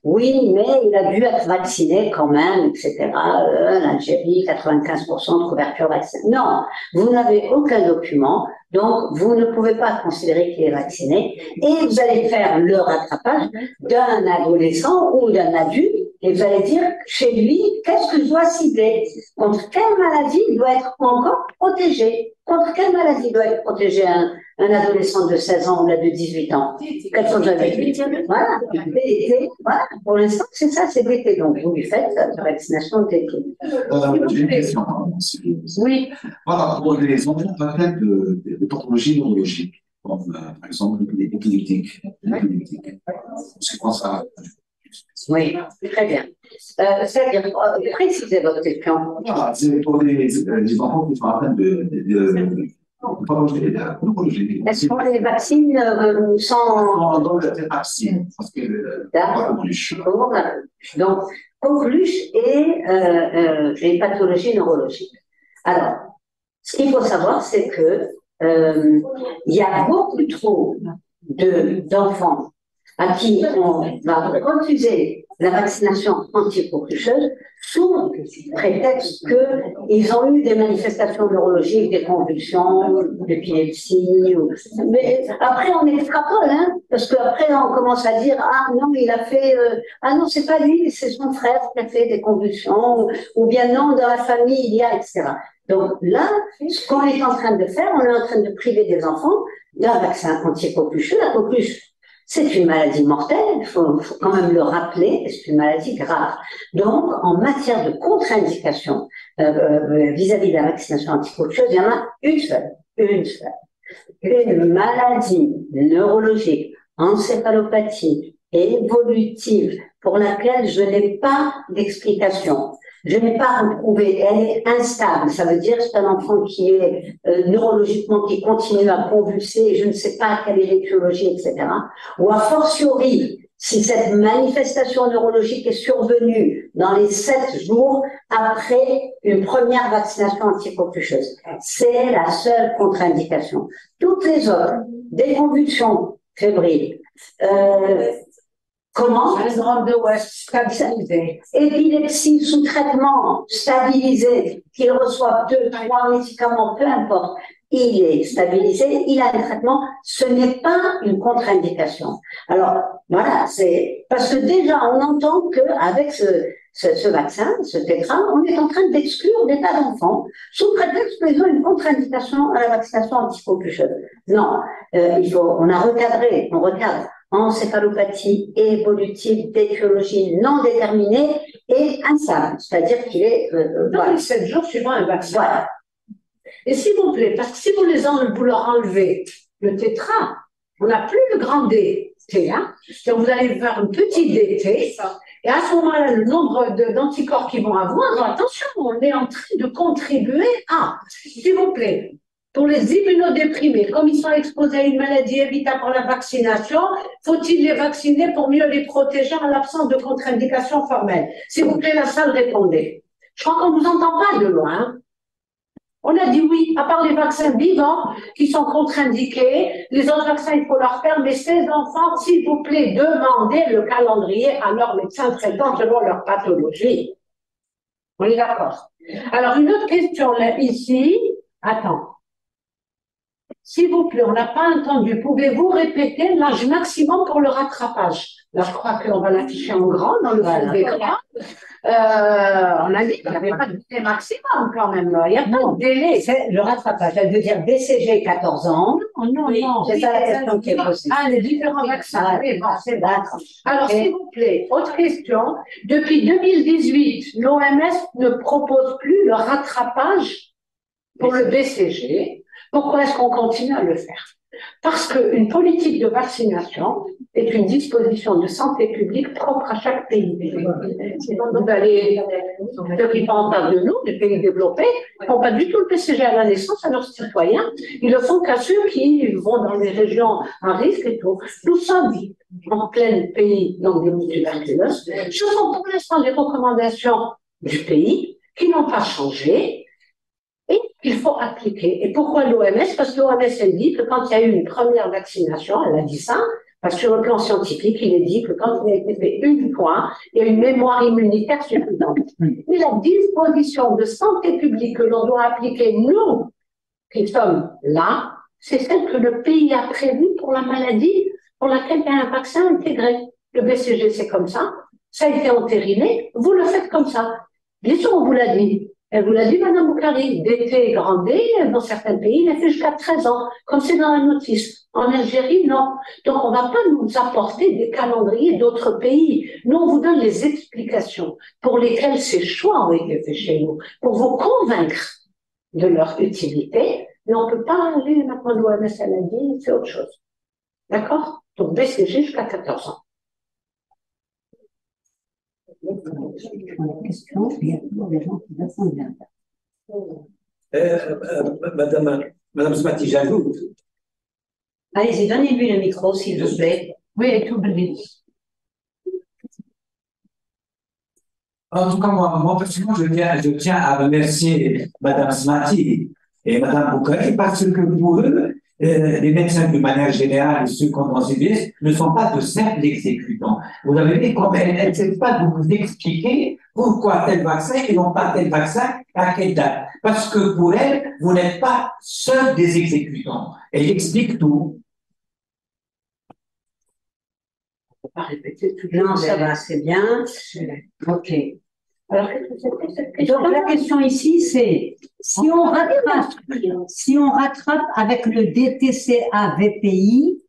oui, mais il a dû être vacciné quand même, etc. L'Algérie, 95% de couverture vaccinale. Non, vous n'avez aucun document, donc vous ne pouvez pas considérer qu'il est vacciné, et vous allez faire le rattrapage d'un adolescent ou d'un adulte, et vous allez dire, chez lui, qu'est-ce que je dois cibler? Contre quelle maladie il doit être encore protégé? Contre quelle maladie doit être protégé un adolescent de 16 ans ou là de 18 ans? Quelles sont les voilà, voilà, pour l'instant, c'est ça, c'est d'été. Donc, vous lui faites la vaccination d'été. J'ai une question. Oui. Voilà, pour les enfants atteints de pathologies neurologiques, comme par exemple l'épileptique. C'est quoi ça? Oui, très bien. C'est-à-dire, précisez votre question. Voilà, c'est pour les enfants qui sont atteints de pathologies neurologiques. Est-ce qu'on les vaccine sans... Dans le vaccin, parce que donc, coqueluche et pathologie neurologique. Alors, ce qu'il faut savoir, c'est que il y a beaucoup trop d'enfants à qui on va refuser la vaccination anti-coquelucheuse sous prétexte qu'ils ont eu des manifestations neurologiques, des convulsions, d'épilepsie. Mais après, on extrapole, hein, parce qu'après, on commence à dire, ah non, il a fait, ah non, c'est pas lui, c'est son frère qui a fait des convulsions, ou bien non, dans la famille, il y a, etc. Donc là, ce qu'on est en train de faire, on est en train de priver des enfants d'un vaccin anti-coquelucheux. La coqueluche, c'est une maladie mortelle, il faut quand même le rappeler, c'est une maladie grave. Donc, en matière de contre-indication vis-à-vis de la vaccination anti-coquelucheuse, il y en a une seule. Une maladie neurologique, encéphalopathie évolutive pour laquelle je n'ai pas d'explication. Je n'ai pas retrouvé, elle est instable. Ça veut dire que c'est un enfant qui est neurologiquement, qui continue à convulser, je ne sais pas quelle est l'étiologie, etc. Ou a fortiori, si cette manifestation neurologique est survenue dans les 7 jours après une première vaccination anti-coquelucheuse. C'est la seule contre-indication. Toutes les autres, des convulsions fébriles, comment? Syndrome de West stabilisé. Épilepsie sous traitement stabilisé, qu'il reçoive 2, 3 médicaments, peu importe. Il est stabilisé, il a un traitement. Ce n'est pas une contre-indication. Alors, voilà, c'est parce que déjà, on entend qu'avec ce vaccin, ce tétra, on est en train d'exclure des tas d'enfants sous prétexte qu'ils ont une contre-indication à la vaccination anti-coquelucheuse. Non, on a recadré, on recadre. Encéphalopathie évolutive d'étiologie non déterminée et instable, c'est-à-dire qu'il est dans les 7 jours suivant un vaccin. Voilà. Et s'il vous plaît, parce que si vous leur enlevez le tétra, on n'a plus le grand DT, hein, donc vous allez faire un petit DT, et à ce moment-là, le nombre d'anticorps qu'ils vont avoir, attention, on est en train de contribuer à, s'il vous plaît, pour les immunodéprimés, comme ils sont exposés à une maladie évitable par la vaccination, faut-il les vacciner pour mieux les protéger en l'absence de contre-indication formelle? S'il vous plaît, la salle, répondez. Je crois qu'on ne vous entend pas de loin. On a dit oui, à part les vaccins vivants qui sont contre-indiqués, les autres vaccins, il faut leur faire, mais ces enfants, s'il vous plaît, demandez le calendrier à leur médecin traitant selon leur pathologie. On est d'accord. Alors, une autre question là, ici. Attends. S'il vous plaît, on n'a pas entendu. Pouvez-vous répéter l'âge maximum pour le rattrapage? Là, je crois qu'on va l'afficher en grand dans le fond d'écran. On a dit qu'il n'y avait pas de délai maximum quand même. Il n'y a pas de délai. C'est le rattrapage. Elle veut dire BCG 14 ans. Oh non, non. C'est ça la question qui est posée. Ah, les différents vaccins. Oui, bon, c'est bon. D'accord. Alors, s'il vous plaît, autre question. Depuis 2018, l'OMS ne propose plus le rattrapage pour le BCG. Pourquoi est-ce qu'on continue à le faire? Parce qu'une politique de vaccination est une disposition de santé publique propre à chaque pays. Donc, ceux qui font parle de nous, des pays développés, ne font pas du tout le BCG à la naissance à leurs citoyens. Ils le font qu'à ceux qui vont dans les régions à risque et tout. Nous sommes en plein pays, donc des multituberculoses. Ce sont pour l'instant les recommandations du pays qui n'ont pas changé. Et il faut appliquer. Et pourquoi l'OMS? Parce que l'OMS, elle dit que quand il y a eu une première vaccination, elle a dit ça, parce que sur le plan scientifique, il est dit que quand il a été fait une fois, il y a une mémoire immunitaire suffisante. Et la disposition de santé publique que l'on doit appliquer, nous, qui sommes là, c'est celle que le pays a prévue pour la maladie pour laquelle il y a un vaccin intégré. Le BCG, c'est comme ça. Ça a été entériné. Vous le faites comme ça. Bien sûr, on vous l'a dit. Elle vous l'a dit, Madame Boukari, d'été grand D, dans certains pays, il a fait jusqu'à 13 ans, comme c'est dans la notice. En Algérie, non. Donc, on ne va pas nous apporter des calendriers d'autres pays. Nous, on vous donne les explications pour lesquelles ces choix ont été faits chez nous, pour vous convaincre de leur utilité, mais on ne peut pas aller maintenant l'OMS, elle a dit, c'est autre chose. D'accord? Donc, BCG jusqu'à 14 ans. Madame Smati, j'ajoute. Allez-y, donnez-lui le micro, s'il vous plaît. Oui, tout le monde. En tout cas, moi personnellement, je tiens à remercier Madame Smati et Madame Boukari parce que pour eux, les médecins, de manière générale, ceux qu'on considère, ne sont pas de simples exécutants. Vous avez vu comme elles n'essaient pas de vous expliquer pourquoi tel vaccin et non pas tel vaccin à quelle date. Parce que pour elles, vous n'êtes pas seuls des exécutants. Elles expliquent tout. On ne peut pas répéter tout. Non, ça va, c'est bien. OK. Alors, qu'est-ce que c'était cette question? Donc, la question ici, c'est si on rattrape avec le DTCA VPI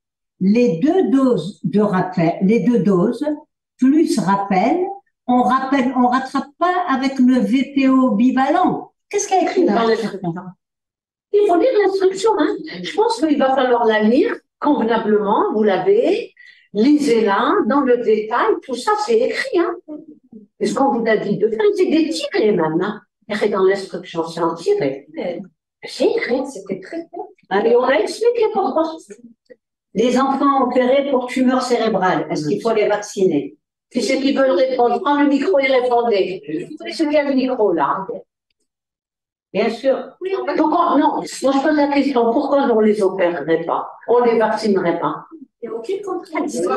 les deux doses de rappel, les deux doses plus rappel, on rattrape pas avec le VPO bivalent. Qu'est-ce qu'il y a écrit là? Il faut lire l'instruction, hein. Je pense qu'il va falloir la lire convenablement. Vous l'avez, lisez-la dans le détail. Tout ça, c'est écrit, hein. Et ce qu'on vous a dit de faire, c'est des tirés même, hein. Et dans l'instruction, c'est en tiré. C'est écrit, c'était très bien. Et on a expliqué pourquoi. Les enfants opérés pour tumeur cérébrale, est-ce qu'il faut les vacciner? Qui c'est qui veut répondre? Prends le micro et répondez. C'est qui a le micro là? Bien sûr. Donc, non, moi je pose la question, pourquoi on ne les opérerait pas? On ne les vaccinerait pas? Il n'y a aucune contradiction. Ils sont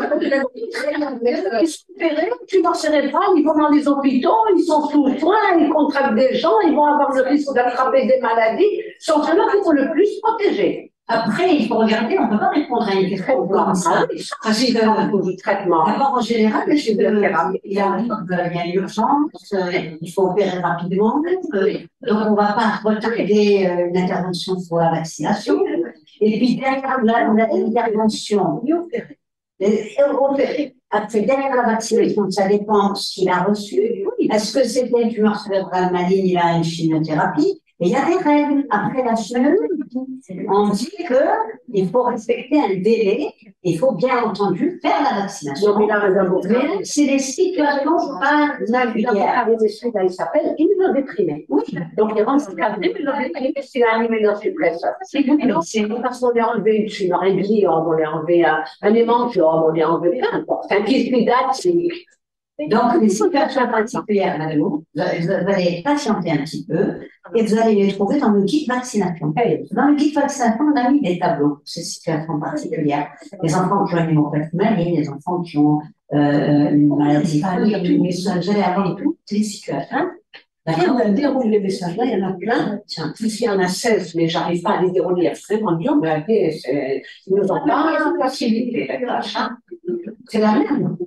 opérés, tumeur cérébrale, ils vont dans les hôpitaux, ils sont sous soins, ils contractent des gens, ils vont avoir le risque d'attraper des maladies. Ce sont ceux-là qu'il faut le plus protéger. Après, il faut regarder, on ne peut pas répondre à une question comme ça. Parce que du traitement. D'abord, en général, il y a l'urgence, il faut opérer rapidement. Donc, on ne va pas retarder une intervention pour la vaccination. Et puis, derrière l'intervention, après, derrière la vaccination, ça dépend de ce qu'il a reçu. Est-ce que c'est une tumeur cérébrale maligne, il a une chimiothérapie? Et il y a des règles. Après la chimiothérapie, on dit qu'il faut respecter un délai, il faut bien entendu faire la vaccination. Donc, il a raison. Mais c'est des situations particulières. Il s'appelle immunodéprimé. Oui. Donc, il rentre cadre immunodéprimé, c'est un immunosuppresseur. C'est parce qu'on lui a enlevé une tumeur aiguë, on lui a enlevé un hémangiome, on lui a enlevé peu importe. Un kystidatique. Donc, les situations particulières, madame, vous allez patienter un petit peu et vous allez les trouver dans le guide vaccination. Dans le guide vaccination, on a mis des tableaux pour ces situations particulières. Les enfants qui ont une hémopathie maligne, les enfants qui ont une maladie chronique, vous allez avoir toutes les situations. Déroule les messages là, il y en a plein. Tiens, ici, il y en a 16, mais j'arrive pas à les dérouler. Il y a vraiment dur, mais ils nous ont pas facilité la tâche. Hein. C'est la même.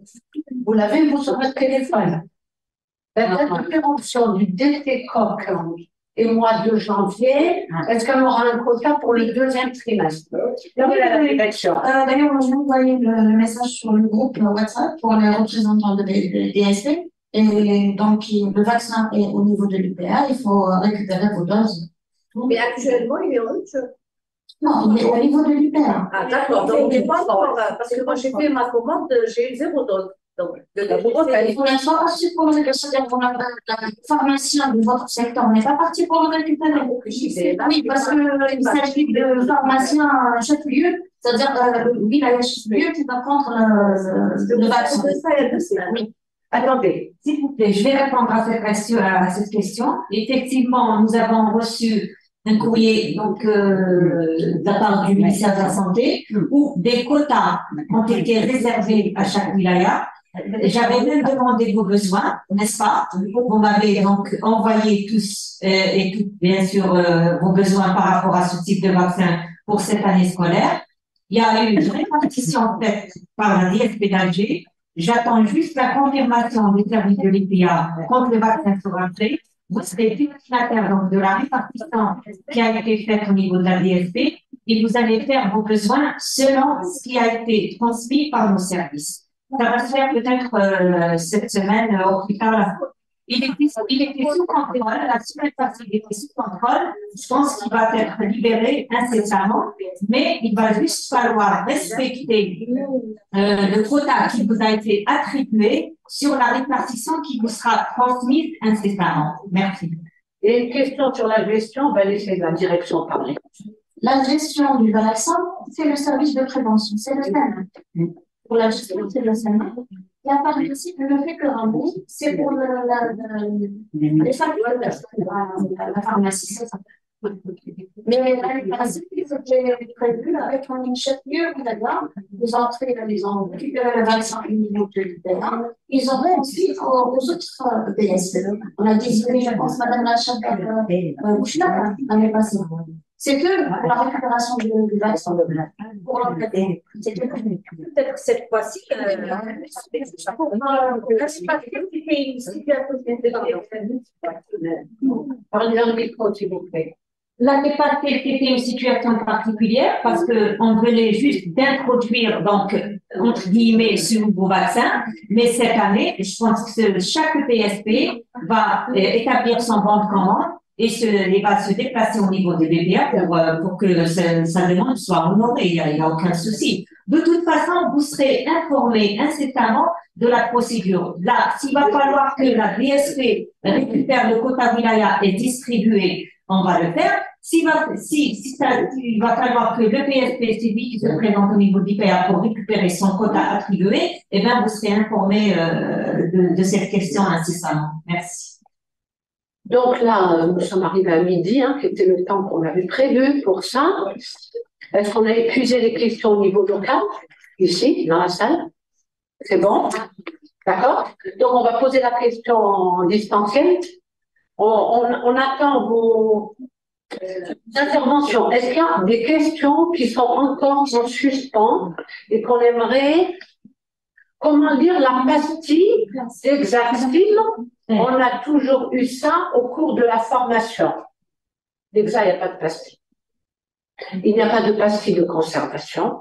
Vous l'avez, vous, sur votre téléphone. La date de péremption du DTCOC et mois de janvier, est-ce qu'elle aura un quota pour le deuxième trimestre? D'ailleurs, je vais envoyer le message sur le groupe WhatsApp pour les représentants de DSP. Et donc, le vaccin est au niveau de l'UPA, il faut récupérer vos doses. Mais actuellement, il est en route. Non, il est au niveau de l'UPA. Ah, d'accord. Donc, on n'est pas encore. Parce que moi, j'ai fait ma commande, j'ai eu 0 dose. Donc, Pour l'instant, parti pour le récupérer. La pharmacien de votre secteur n'est pas parti pour le récupérer. Oui, parce qu'il s'agit de pharmaciens à chaque lieu, c'est-à-dire ville à chaque lieu qui va prendre le vaccin. Oui. Attendez, s'il vous plaît, je vais répondre à cette question. Effectivement, nous avons reçu un courrier de la part du ministère de la Santé où des quotas ont été réservés à chaque wilaya. J'avais même demandé vos besoins, n'est-ce pas? Vous m'avez donc envoyé tous et toutes, bien sûr, vos besoins par rapport à ce type de vaccin pour cette année scolaire. Il y a eu une répartition faite par la DSP d'Alger. J'attends juste la confirmation du service de l'IPA quand le vaccin sera prêt. Vous serez destinataire donc de la répartition qui a été faite au niveau de la DSP et vous allez faire vos besoins selon ce qui a été transmis par nos services. Ça va se faire peut-être cette semaine au plus tard la fois. Il était sous contrôle, la semaine passée, il était sous contrôle. Je pense qu'il va être libéré incessamment, mais il va juste falloir respecter le quota qui vous a été attribué sur la répartition qui vous sera transmise incessamment. Merci. Et une question sur la gestion, on va laisser la direction parler. La gestion du vaccin, c'est le service de prévention, c'est le SEM. Pour la gestion, c'est le SEM. Il y a par principe le fait que Rambo, c'est pour les factures de la pharmacie, c'est ça. Mais le principe, c'était prévu avec un chef-lieu, d'accord, les entrées, ils ont récupéré le vaccin immunitaire. Ils auront aussi aux autres PSP. On a désigné, je pense, Madame la chef Bouchla l'année passée. C'est que pour la récupération du vaccin. Pour l'enquête. C'est que peut-être cette fois-ci, parlez dans le micro, s'il vous plaît. L'année passée, c'était une situation particulière parce qu'on venait juste d'introduire, donc, entre guillemets, ce nouveau vaccin. Mais cette année, je pense que chaque PSP va établir son bon de commande et va se déplacer au niveau des BPA pour que sa demande soit honorée. Il n'y a aucun souci. De toute façon, vous serez informé incessamment de la procédure. Là, s'il va falloir que la DSP récupère le quota wilaya et distribué, on va le faire. Il va falloir que le PSP, c'est lui qui se présente au niveau d'IPA pour récupérer son quota attribué, eh bien, vous serez informé de cette question incessamment. Merci. Donc là, nous sommes arrivés à midi, qui était le temps qu'on avait prévu pour ça. Est-ce qu'on a épuisé les questions au niveau local, ici, dans la salle? C'est bon? D'accord? Donc, on va poser la question en distanciel. On attend vos interventions. Est-ce qu'il y a des questions qui sont encore en suspens et qu'on aimerait, comment dire, la pastille d'Exactile? On a toujours eu ça au cours de la formation. L'Exa, il n'y a pas de pastille. Il n'y a pas de pastille de conservation,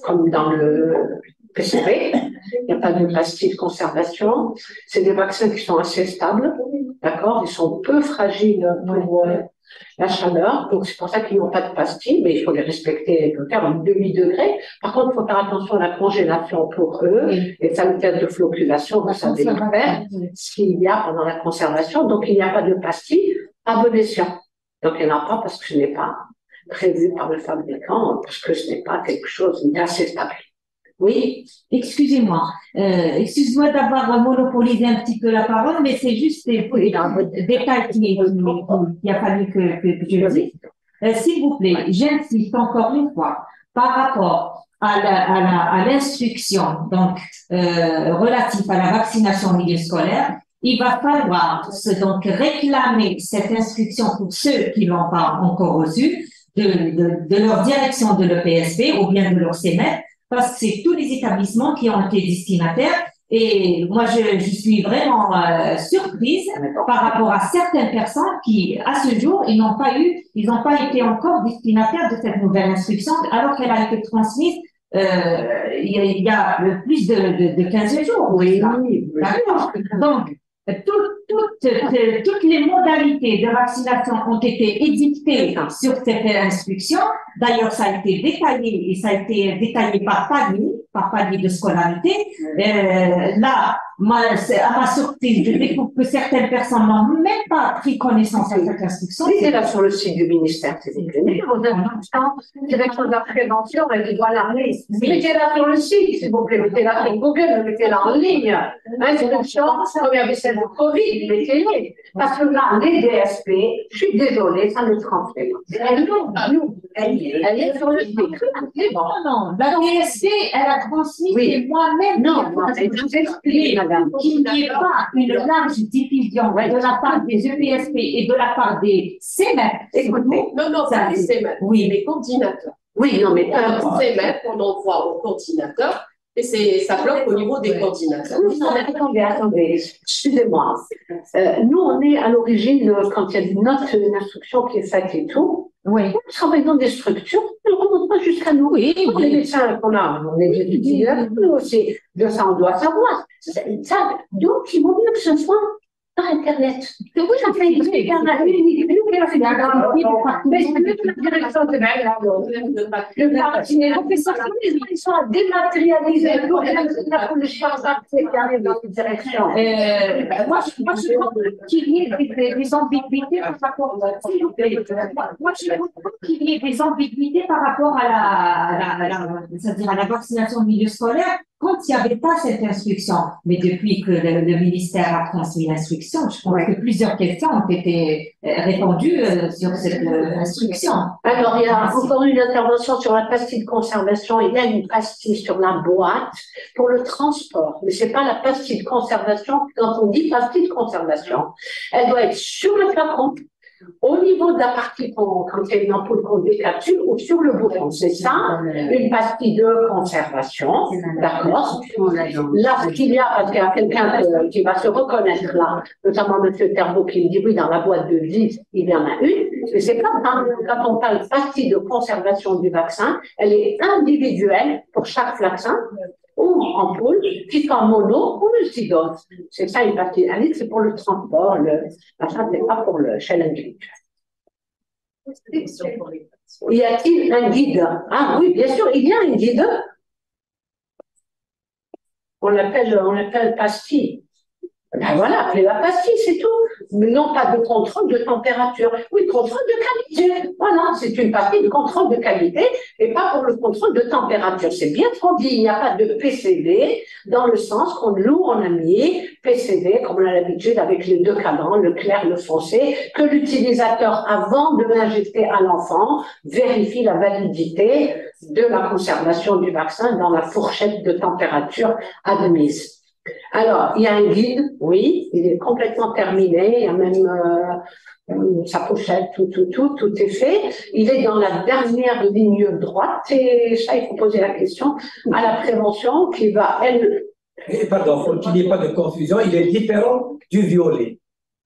comme dans le PCV. Il n'y a pas de pastille de conservation. C'est des vaccins qui sont assez stables, d'accord? Ils sont peu fragiles pour la chaleur, donc c'est pour ça qu'ils n'ont pas de pastille, mais il faut les respecter, il faut faire un demi-degré. Par contre, il faut faire attention à la congélation pour eux, et sanitaire de floculation, vous savez le faire, ce qu'il y a pendant la conservation. Donc, il n'y a pas de pastille à bon escient. Donc, il n'y en a pas parce que ce n'est pas prévu par le fabricant, parce que ce n'est pas quelque chose d'assez stable. Oui. Excusez-moi d'avoir monopolisé un petit peu la parole, mais c'est juste des détails qu'il a fallu que je dise. S'il vous plaît, j'insiste encore une fois par rapport à l'instruction donc relative à la vaccination au milieu scolaire. il va falloir donc réclamer cette inscription pour ceux qui l'ont pas encore reçue de leur direction de l'EPSB ou bien de leur CEMEP, parce que c'est tous les établissements qui ont été destinataires. Et moi, je suis vraiment surprise par rapport à certaines personnes qui, à ce jour, ils n'ont pas été encore destinataires de cette nouvelle instruction, alors qu'elle a été transmise il y a plus de 15 jours. Oui, d'accord. Donc, toutes les modalités de vaccination ont été édictées sur cette instruction. D'ailleurs, ça a été détaillé et ça a été détaillé par palier de scolarité. Là, à ma surprise, je découvre que certaines personnes n'ont même pas pris connaissance de cette instruction. Oui, c'est là sur le site du ministère, c'est écrit. Direction de la prévention, elle dit voilà. Mettez-la sur le site, s'il vous plaît, mettez-la sur Google, mettez-la en ligne. Instruction, comme il y avait celle de Covid, mettez-les. Parce que là, les DSP, je suis désolée, ça ne transmet pas. Elle est sur le site. Non, la DSP, elle a transmis, et moi-même, qu'il n'y ait pas une large diffusion de la part des EPSP et de la part des CEMEP. Écoutez, non, pas les CEMEP, oui, les coordinateurs. Oui, non, mais CEMEP, on envoie au coordinateur et ça bloque au niveau des coordinateurs. Non, mais attendez, excusez-moi. Nous, on est à l'origine, quand il y a une instruction qui est faite et tout, oui. On travaille dans des structures, on ne remonte pas jusqu'à nous. Oui, les médecins qu'on a, on est des étudiants, nous aussi, de ça, on doit savoir. Donc, il vaut mieux que ce soit par Internet. Oui, ça fait une direction de le vacciner. Donc, les sorties, ils sont dématérialisés. Donc, pour le choix qui arrive dans cette direction. Moi, je pense qu'il y ait des ambiguïtés par rapport à la vaccination au milieu scolaire. Quand il n'y avait pas cette instruction, mais depuis que le ministère a transmis l'instruction, je pense que plusieurs questions ont été répondues sur cette instruction. Alors, il y a encore une intervention sur la pastille de conservation. Il y a une pastille sur la boîte pour le transport, mais c'est pas la pastille de conservation. Quand on dit pastille de conservation, elle doit être sur le flacon, au niveau de la partie quand il y a une ampoule qu'on décapsule ou sur le bouton. C'est ça, une pastille de conservation. D'accord. Là, ce qu'il y a, parce qu'il y a quelqu'un qui va se reconnaître là, notamment M. Terbeau qui me dit oui, dans la boîte de 10, il y en a une. Mais c'est pas ça. Quand on parle de pastille de conservation du vaccin, elle est individuelle pour chaque vaccin. Ou ampoule, qui soit mono ou multidose. C'est ça une partie. C'est pour le transport, machin, c'est pas pour le chez l'individu. Y a-t-il un guide? Ah oui, bien sûr, il y a un guide. On l'appelle pastille. Ben voilà, appelez la pastille, c'est tout. Mais non pas de contrôle de température. Oui, contrôle de qualité. Voilà, c'est une pastille de contrôle de qualité et pas pour le contrôle de température. C'est bien trop dit. Il n'y a pas de PCD dans le sens qu'on on a mis PCD, comme on a l'habitude avec les deux cadrans, le clair, le foncé, que l'utilisateur, avant de l'injecter à l'enfant, vérifie la validité de la conservation du vaccin dans la fourchette de température admise. Alors, il y a un guide, oui, il est complètement terminé, il y a même sa pochette, tout est fait. Il est dans la dernière ligne droite et ça, il faut poser la question à la prévention qui va, elle... Pardon, pour qu'il n'y ait pas de confusion, il est différent du violet.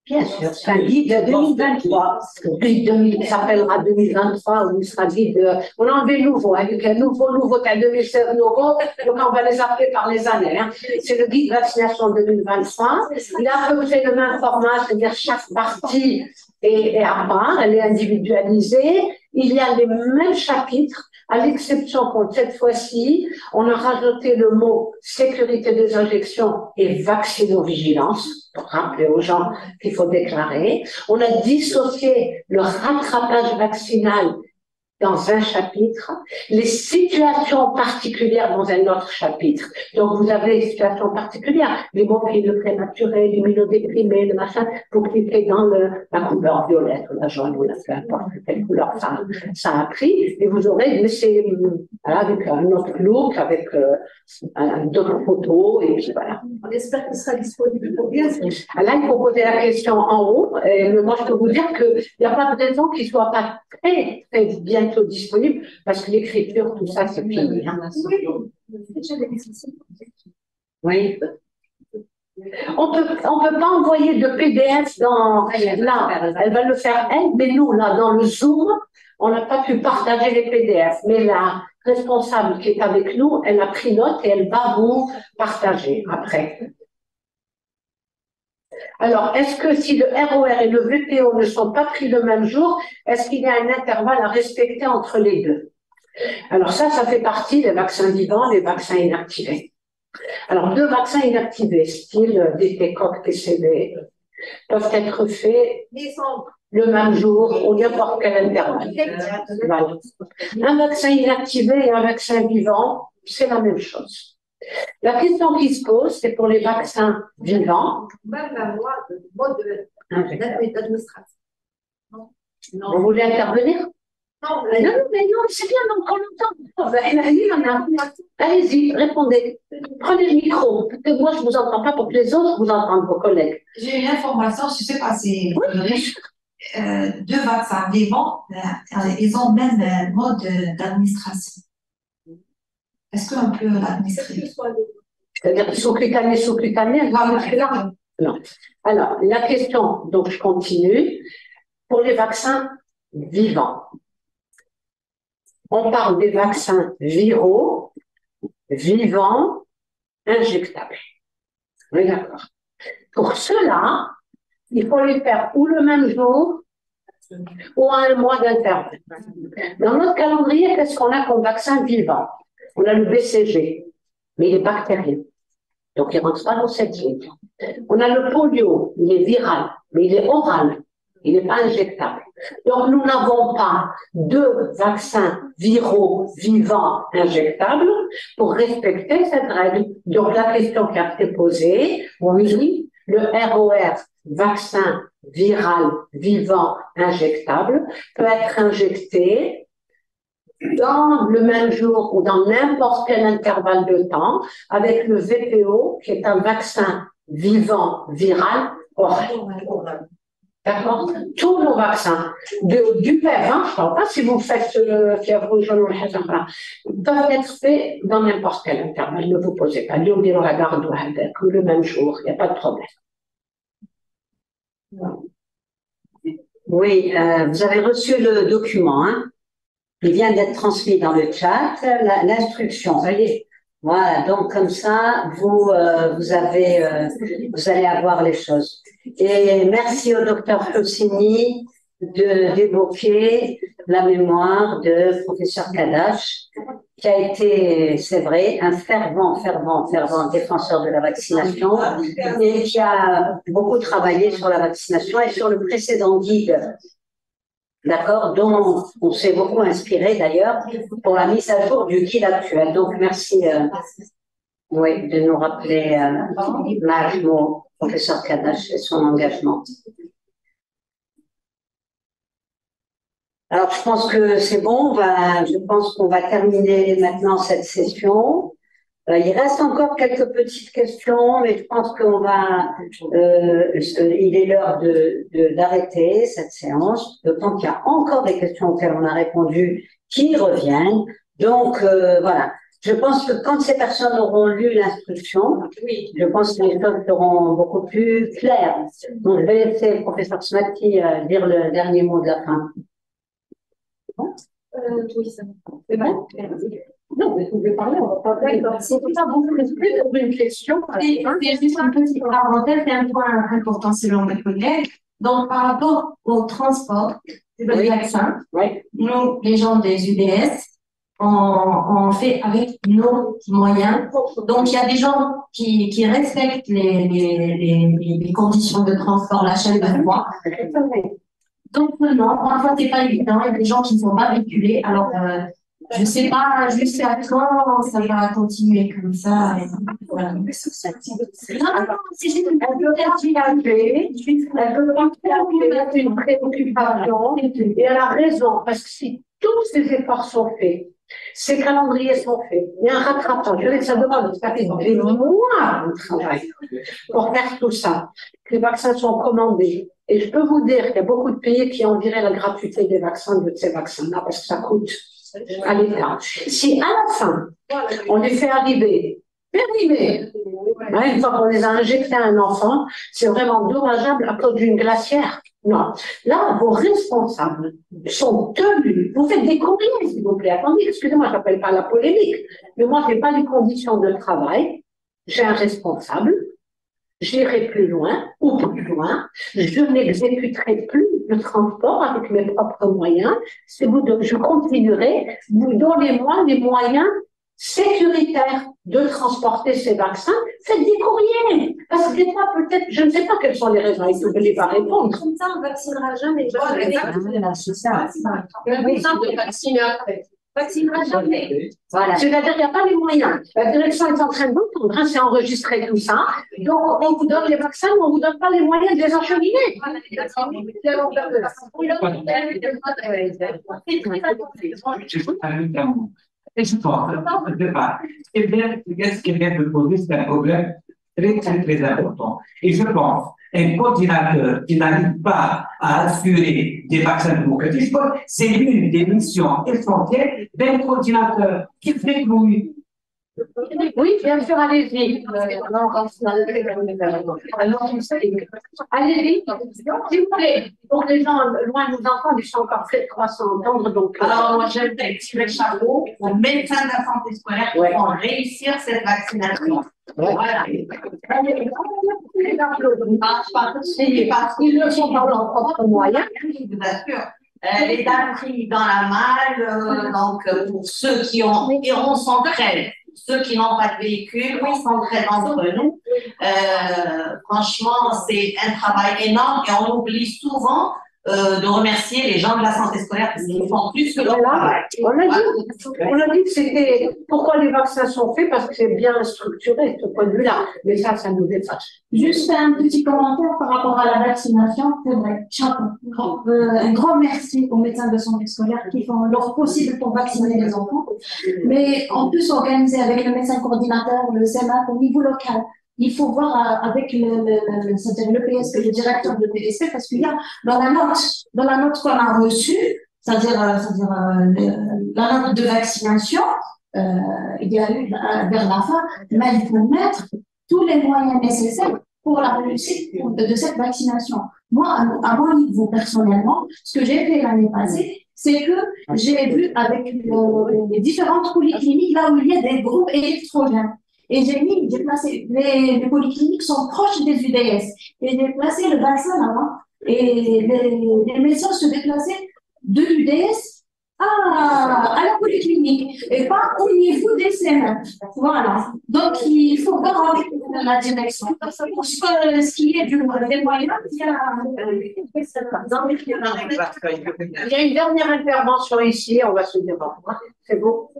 Bien sûr, c'est un guide 2023. Il s'appellera 2023 ou il sera guide. On a enlevé nouveau, avec un nouveau qu'à 2016 nouveau, donc on va les appeler par les années. Hein. C'est le guide vaccination 2023. Il a à peu près le même format, c'est-à-dire chaque partie est à part, elle est individualisée. Il y a les mêmes chapitres, à l'exception que cette fois-ci, on a rajouté le mot sécurité des injections et vaccinovigilance, pour rappeler aux gens qu'il faut déclarer. On a dissocié le rattrapage vaccinal dans un chapitre, les situations particulières dans un autre chapitre. Donc, vous avez les situations particulières, l'hémophilie, le prématuré, l'immunodéprimé, le machin, vous cliquez dans la couleur violette ou la jaune ou la peu importe quelle couleur ça a pris, et vous aurez, mais c'est avec un autre look, avec d'autres photos, et puis voilà. On espère qu'il sera disponible pour bien. Là, il faut poser la question en haut, et moi, je peux vous dire qu'il n'y a pas de raison qu'il ne soit pas très, très bientôt disponible, parce que l'écriture, tout ça, c'est fini. Hein. Oui. On peut pas envoyer de PDF là, elle va le faire elle, mais nous, là, dans le Zoom, on n'a pas pu partager les PDF, mais la responsable qui est avec nous, elle a pris note et elle va vous partager après. Alors, est-ce que si le ROR et le VPO ne sont pas pris le même jour, est-ce qu'il y a un intervalle à respecter entre les deux? Alors ça fait partie des vaccins vivants, des vaccins inactivés. Alors, 2 vaccins inactivés, style DT-CoV, PCV, peuvent être faits le même jour ou n'importe quel intervalle. Voilà. Un vaccin inactivé et un vaccin vivant, c'est la même chose. La question qui se pose, c'est pour les vaccins vivants. Même la loi de mode d'administration. Vous voulez intervenir? Non, mais non, c'est bien, donc on l'entend. Allez-y, répondez. Prenez le micro, parce que moi je ne vous entends pas pour que les autres vous entendent, vos collègues. J'ai une information, je ne sais pas si vous 2 vaccins vivants, ils ont le même mode d'administration. Est-ce qu'on peut l'administrer? C'est-à-dire sous-cutané, non. Alors, la question, donc je continue. Pour les vaccins vivants, on parle des vaccins viraux, vivants, injectables. Oui, d'accord. Pour cela, il faut les faire ou le même jour ou à un mois d'intervalle. Dans notre calendrier, qu'est-ce qu'on a comme vaccin vivant? On a le BCG, mais il est bactérien. Donc, il ne rentre pas dans cette ligne. On a le polio, il est viral, mais il est oral. Il n'est pas injectable. Donc, nous n'avons pas 2 vaccins viraux vivants injectables pour respecter cette règle. Donc, la question qui a été posée, oui, le ROR, vaccin viral vivant injectable, peut être injecté dans le même jour ou dans n'importe quel intervalle de temps avec le VPO, qui est un vaccin vivant viral oral. D'accord? Tous nos vaccins, du PEV, hein, je ne parle pas si vous faites fièvre jaune ou le hasard, peuvent être faits dans n'importe quel intervalle. Ne vous posez pas. Nous, on dit la garde ou le même jour, il n'y a pas de problème. Oui, vous avez reçu le document, hein? Il vient d'être transmis dans le chat, l'instruction. Voilà, donc comme ça, vous allez avoir les choses. Et merci au docteur Houssini d'évoquer la mémoire de professeur Kadash, qui a été, c'est vrai, un fervent défenseur de la vaccination et qui a beaucoup travaillé sur la vaccination et sur le précédent guide. D'accord, dont on s'est beaucoup inspiré d'ailleurs pour la mise à jour du guide actuel. Donc merci de nous rappeler Mahmoud, professeur Kadash et son engagement. Alors je pense que c'est bon, je pense qu'on va terminer maintenant cette session. Il reste encore quelques petites questions, mais je pense qu'on va, il est l'heure d'arrêter cette séance, d'autant qu'il y a encore des questions auxquelles on a répondu qui reviennent. Donc, voilà. Je pense que quand ces personnes auront lu l'instruction, je pense que les choses seront beaucoup plus claires. Donc, je vais laisser le professeur Smati dire le dernier mot de la fin. Oui, ça va. C'est bon? Non, mais vous pouvez parler, on va pas parler. C'est pas vous pouvez une question. C'est juste un petit parenthèse, c'est un point important selon mes collègues. Donc, par rapport au transport des vaccins, nous, les gens des UDS, on fait avec nos moyens. Donc, il y a des gens qui respectent les conditions de transport, la chaîne de froid. Donc, non, parfois, c'est pas évident. Il y a des gens qui ne sont pas véhiculés. Alors, je sais pas jusqu'à quand ça va continuer comme ça. Voilà. Non, non, c'est juste une une préoccupation et elle a raison parce que si tous ces efforts sont faits, ces calendriers sont faits, il y a un rattrapage. Je sais que ça demande, ça fait des mois de travail pour faire tout ça. Les vaccins sont commandés. Et je peux vous dire qu'il y a beaucoup de pays qui ont viré la gratuité des vaccins, de ces vaccins-là, parce que ça coûte à l'État. Si à la fin, on les fait arriver, une fois qu'on les a injectés à un enfant, c'est vraiment dommageable à cause d'une glacière. Non. Là, vos responsables sont tenus. Vous faites des courriers, s'il vous plaît. Attendez, excusez-moi, je n'appelle pas la polémique, mais moi, je n'ai pas les conditions de travail. J'ai un responsable. J'irai plus loin ou plus loin. Je n'exécuterai plus le transport avec mes propres moyens. Je continuerai. Vous donnez-moi les moyens sécuritaires de transporter ces vaccins. Faites des courriers. Parce que des fois, peut-être, je ne sais pas quelles sont les raisons. Il ne voulez pas répondre. Comme ça, on ne vaccinera jamais. C'est ça. De vacciner après. Vaccinera jamais. Voilà. C'est-à-dire qu'il n'y a pas les moyens. La direction est en train d'entendre, c'est enregistré tout ça. Donc, on vous donne les vaccins, mais on ne vous donne pas les moyens de les acheminer. Ce qu'elle vient de poser, c'est un problème très important. Et je pense, un coordinateur qui n'arrive pas à assurer des vaccins démocratiques, c'est l'une des missions essentielles d'un coordinateur qui fait oui. Oui, bien sûr, allez-y. Allez-y, s'il vous plaît. Pour les gens loin nous entendre, ils sont encore très croissants à entendre. Donc, alors, moi, j'aime tirer le chapeau aux médecins de la santé scolaire qui vont réussir cette vaccination. Voilà. Ils le font par leurs propres moyens. Je vous assure. Les dames pris dans la malle, donc pour ceux qui ont, et on s'entraide. Ceux qui n'ont pas de véhicule, on s'entraide entre nous. Franchement, c'est un travail énorme et on oublie souvent de remercier les gens de la santé scolaire parce qu'ils font plus que leur travail. On a dit que c'était pourquoi les vaccins sont faits, parce que c'est bien structuré, ce point de vue-là. Mais ça nous dépasse. Juste un petit commentaire par rapport à la vaccination. C'est vrai, un grand merci aux médecins de santé scolaire qui font leur possible pour vacciner les enfants. Mais on peut s'organiser avec le médecin coordinateur, le CEMAC au niveau local. Il faut voir avec le PSP, le directeur de PSP, parce qu'il y a dans la note qu'on a reçue, c'est-à-dire la note de vaccination, il y a eu vers la fin, mais il faut mettre tous les moyens nécessaires pour la réussite de cette vaccination. Moi, à mon niveau personnellement, ce que j'ai fait l'année passée, c'est que j'ai vu avec les différentes polycliniques là où il y a des groupes électrogènes. Et j'ai placé, les polycliniques sont proches des UDS. Et j'ai placé le vaccin là-bas. Et les médecins se déplaçaient de l'UDS à la polyclinique. Et pas au niveau des CMA. Voilà. Donc, il faut voir avec la direction. Pour ce qui est des moyens, il y a une dernière intervention ici. On va se dire au revoir. C'est beau.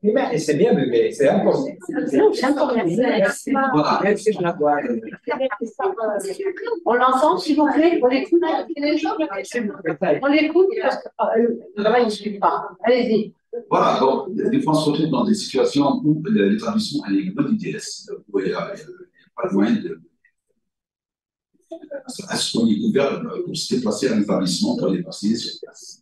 Mais c'est bien, mais c'est important. Non, c'est important. Voilà, merci de l'avoir. On l'entend, s'il vous plaît? On l'écoute? On l'écoute parce que il ne suit pas. Allez-y. Voilà, donc, des fois, on se retrouve dans des situations où l'établissement a les bonnes IDS, où il n'y a pas de moyen de. Est-ce qu'on est ouvert pour se déplacer à l'établissement pour les vacciner sur place?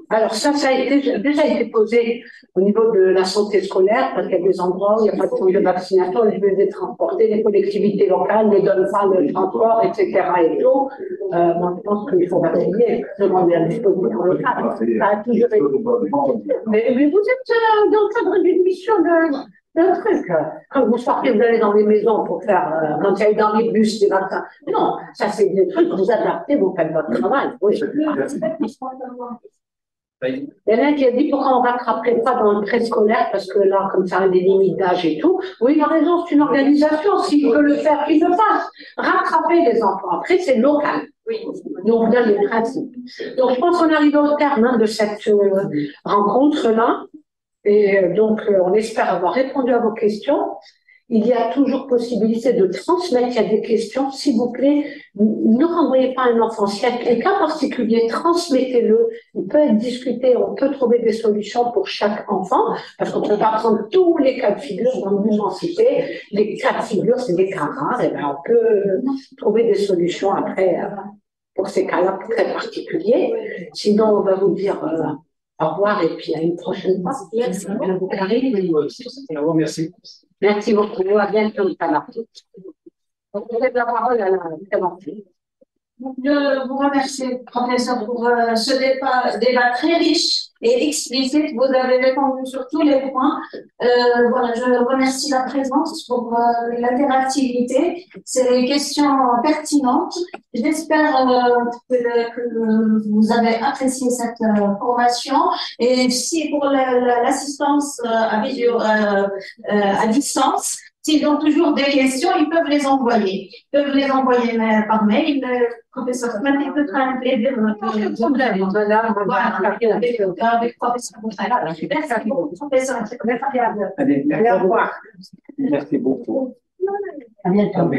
Alors ça a déjà été posé au niveau de la santé scolaire, parce qu'il y a des endroits où il n'y a pas de centre de vaccination, je vais les transporter, les collectivités locales ne donnent pas le transport, etc. et tout. Moi, je pense qu'il faut vacciner, demander à la disposition locale. Ça a toujours été. Mais vous êtes dans le cadre d'une mission d'un truc. Quand vous sortez, vous allez dans les maisons pour faire, quand il y a dans les bus des vaccins. Non, ça c'est des trucs, vous adaptez, vous faites votre travail. Oui. Il y en a un qui a dit pourquoi on ne rattraperait pas dans le préscolaire, parce que là, comme ça, il y a des limites d'âge et tout. Oui, il a raison, c'est une organisation. S'il veut le faire, qu'il le fasse. Rattraper les enfants. Après, c'est local. Donc, là, les principes. Donc, je pense qu'on arrive au terme de cette rencontre-là. Et donc, on espère avoir répondu à vos questions. Il y a toujours possibilité de transmettre. Il y a des questions. S'il vous plaît, ne renvoyez pas un enfant. S'il y a un cas particulier, transmettez-le. Il peut être discuté. On peut trouver des solutions pour chaque enfant. Parce qu'on ne peut pas prendre tous les cas de figure dans l'immensité. Les cas de figure, c'est des cas rares. Et bien, on peut trouver des solutions après pour ces cas-là très particuliers. Sinon, on va vous dire au revoir et puis à une prochaine fois. Merci. Merci. Merci beaucoup. À bientôt, Inch'Allah. Donc, vous avez la parole à la Clémentine. Je vous remercie, professeur, pour ce débat très riche et explicite. Vous avez répondu sur tous les points. Voilà, je remercie la présence pour l'interactivité. C'est des questions pertinentes. J'espère que vous avez apprécié cette formation. Et si pour l'assistance à distance, s'ils ont toujours des questions, ils peuvent les envoyer. Ils peuvent les envoyer par mail. Le professeur Smati peut faire un plaisir. Avec professeur Moutala. Merci beaucoup, professeur. Allez, au revoir. Merci beaucoup. À bientôt.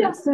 Merci.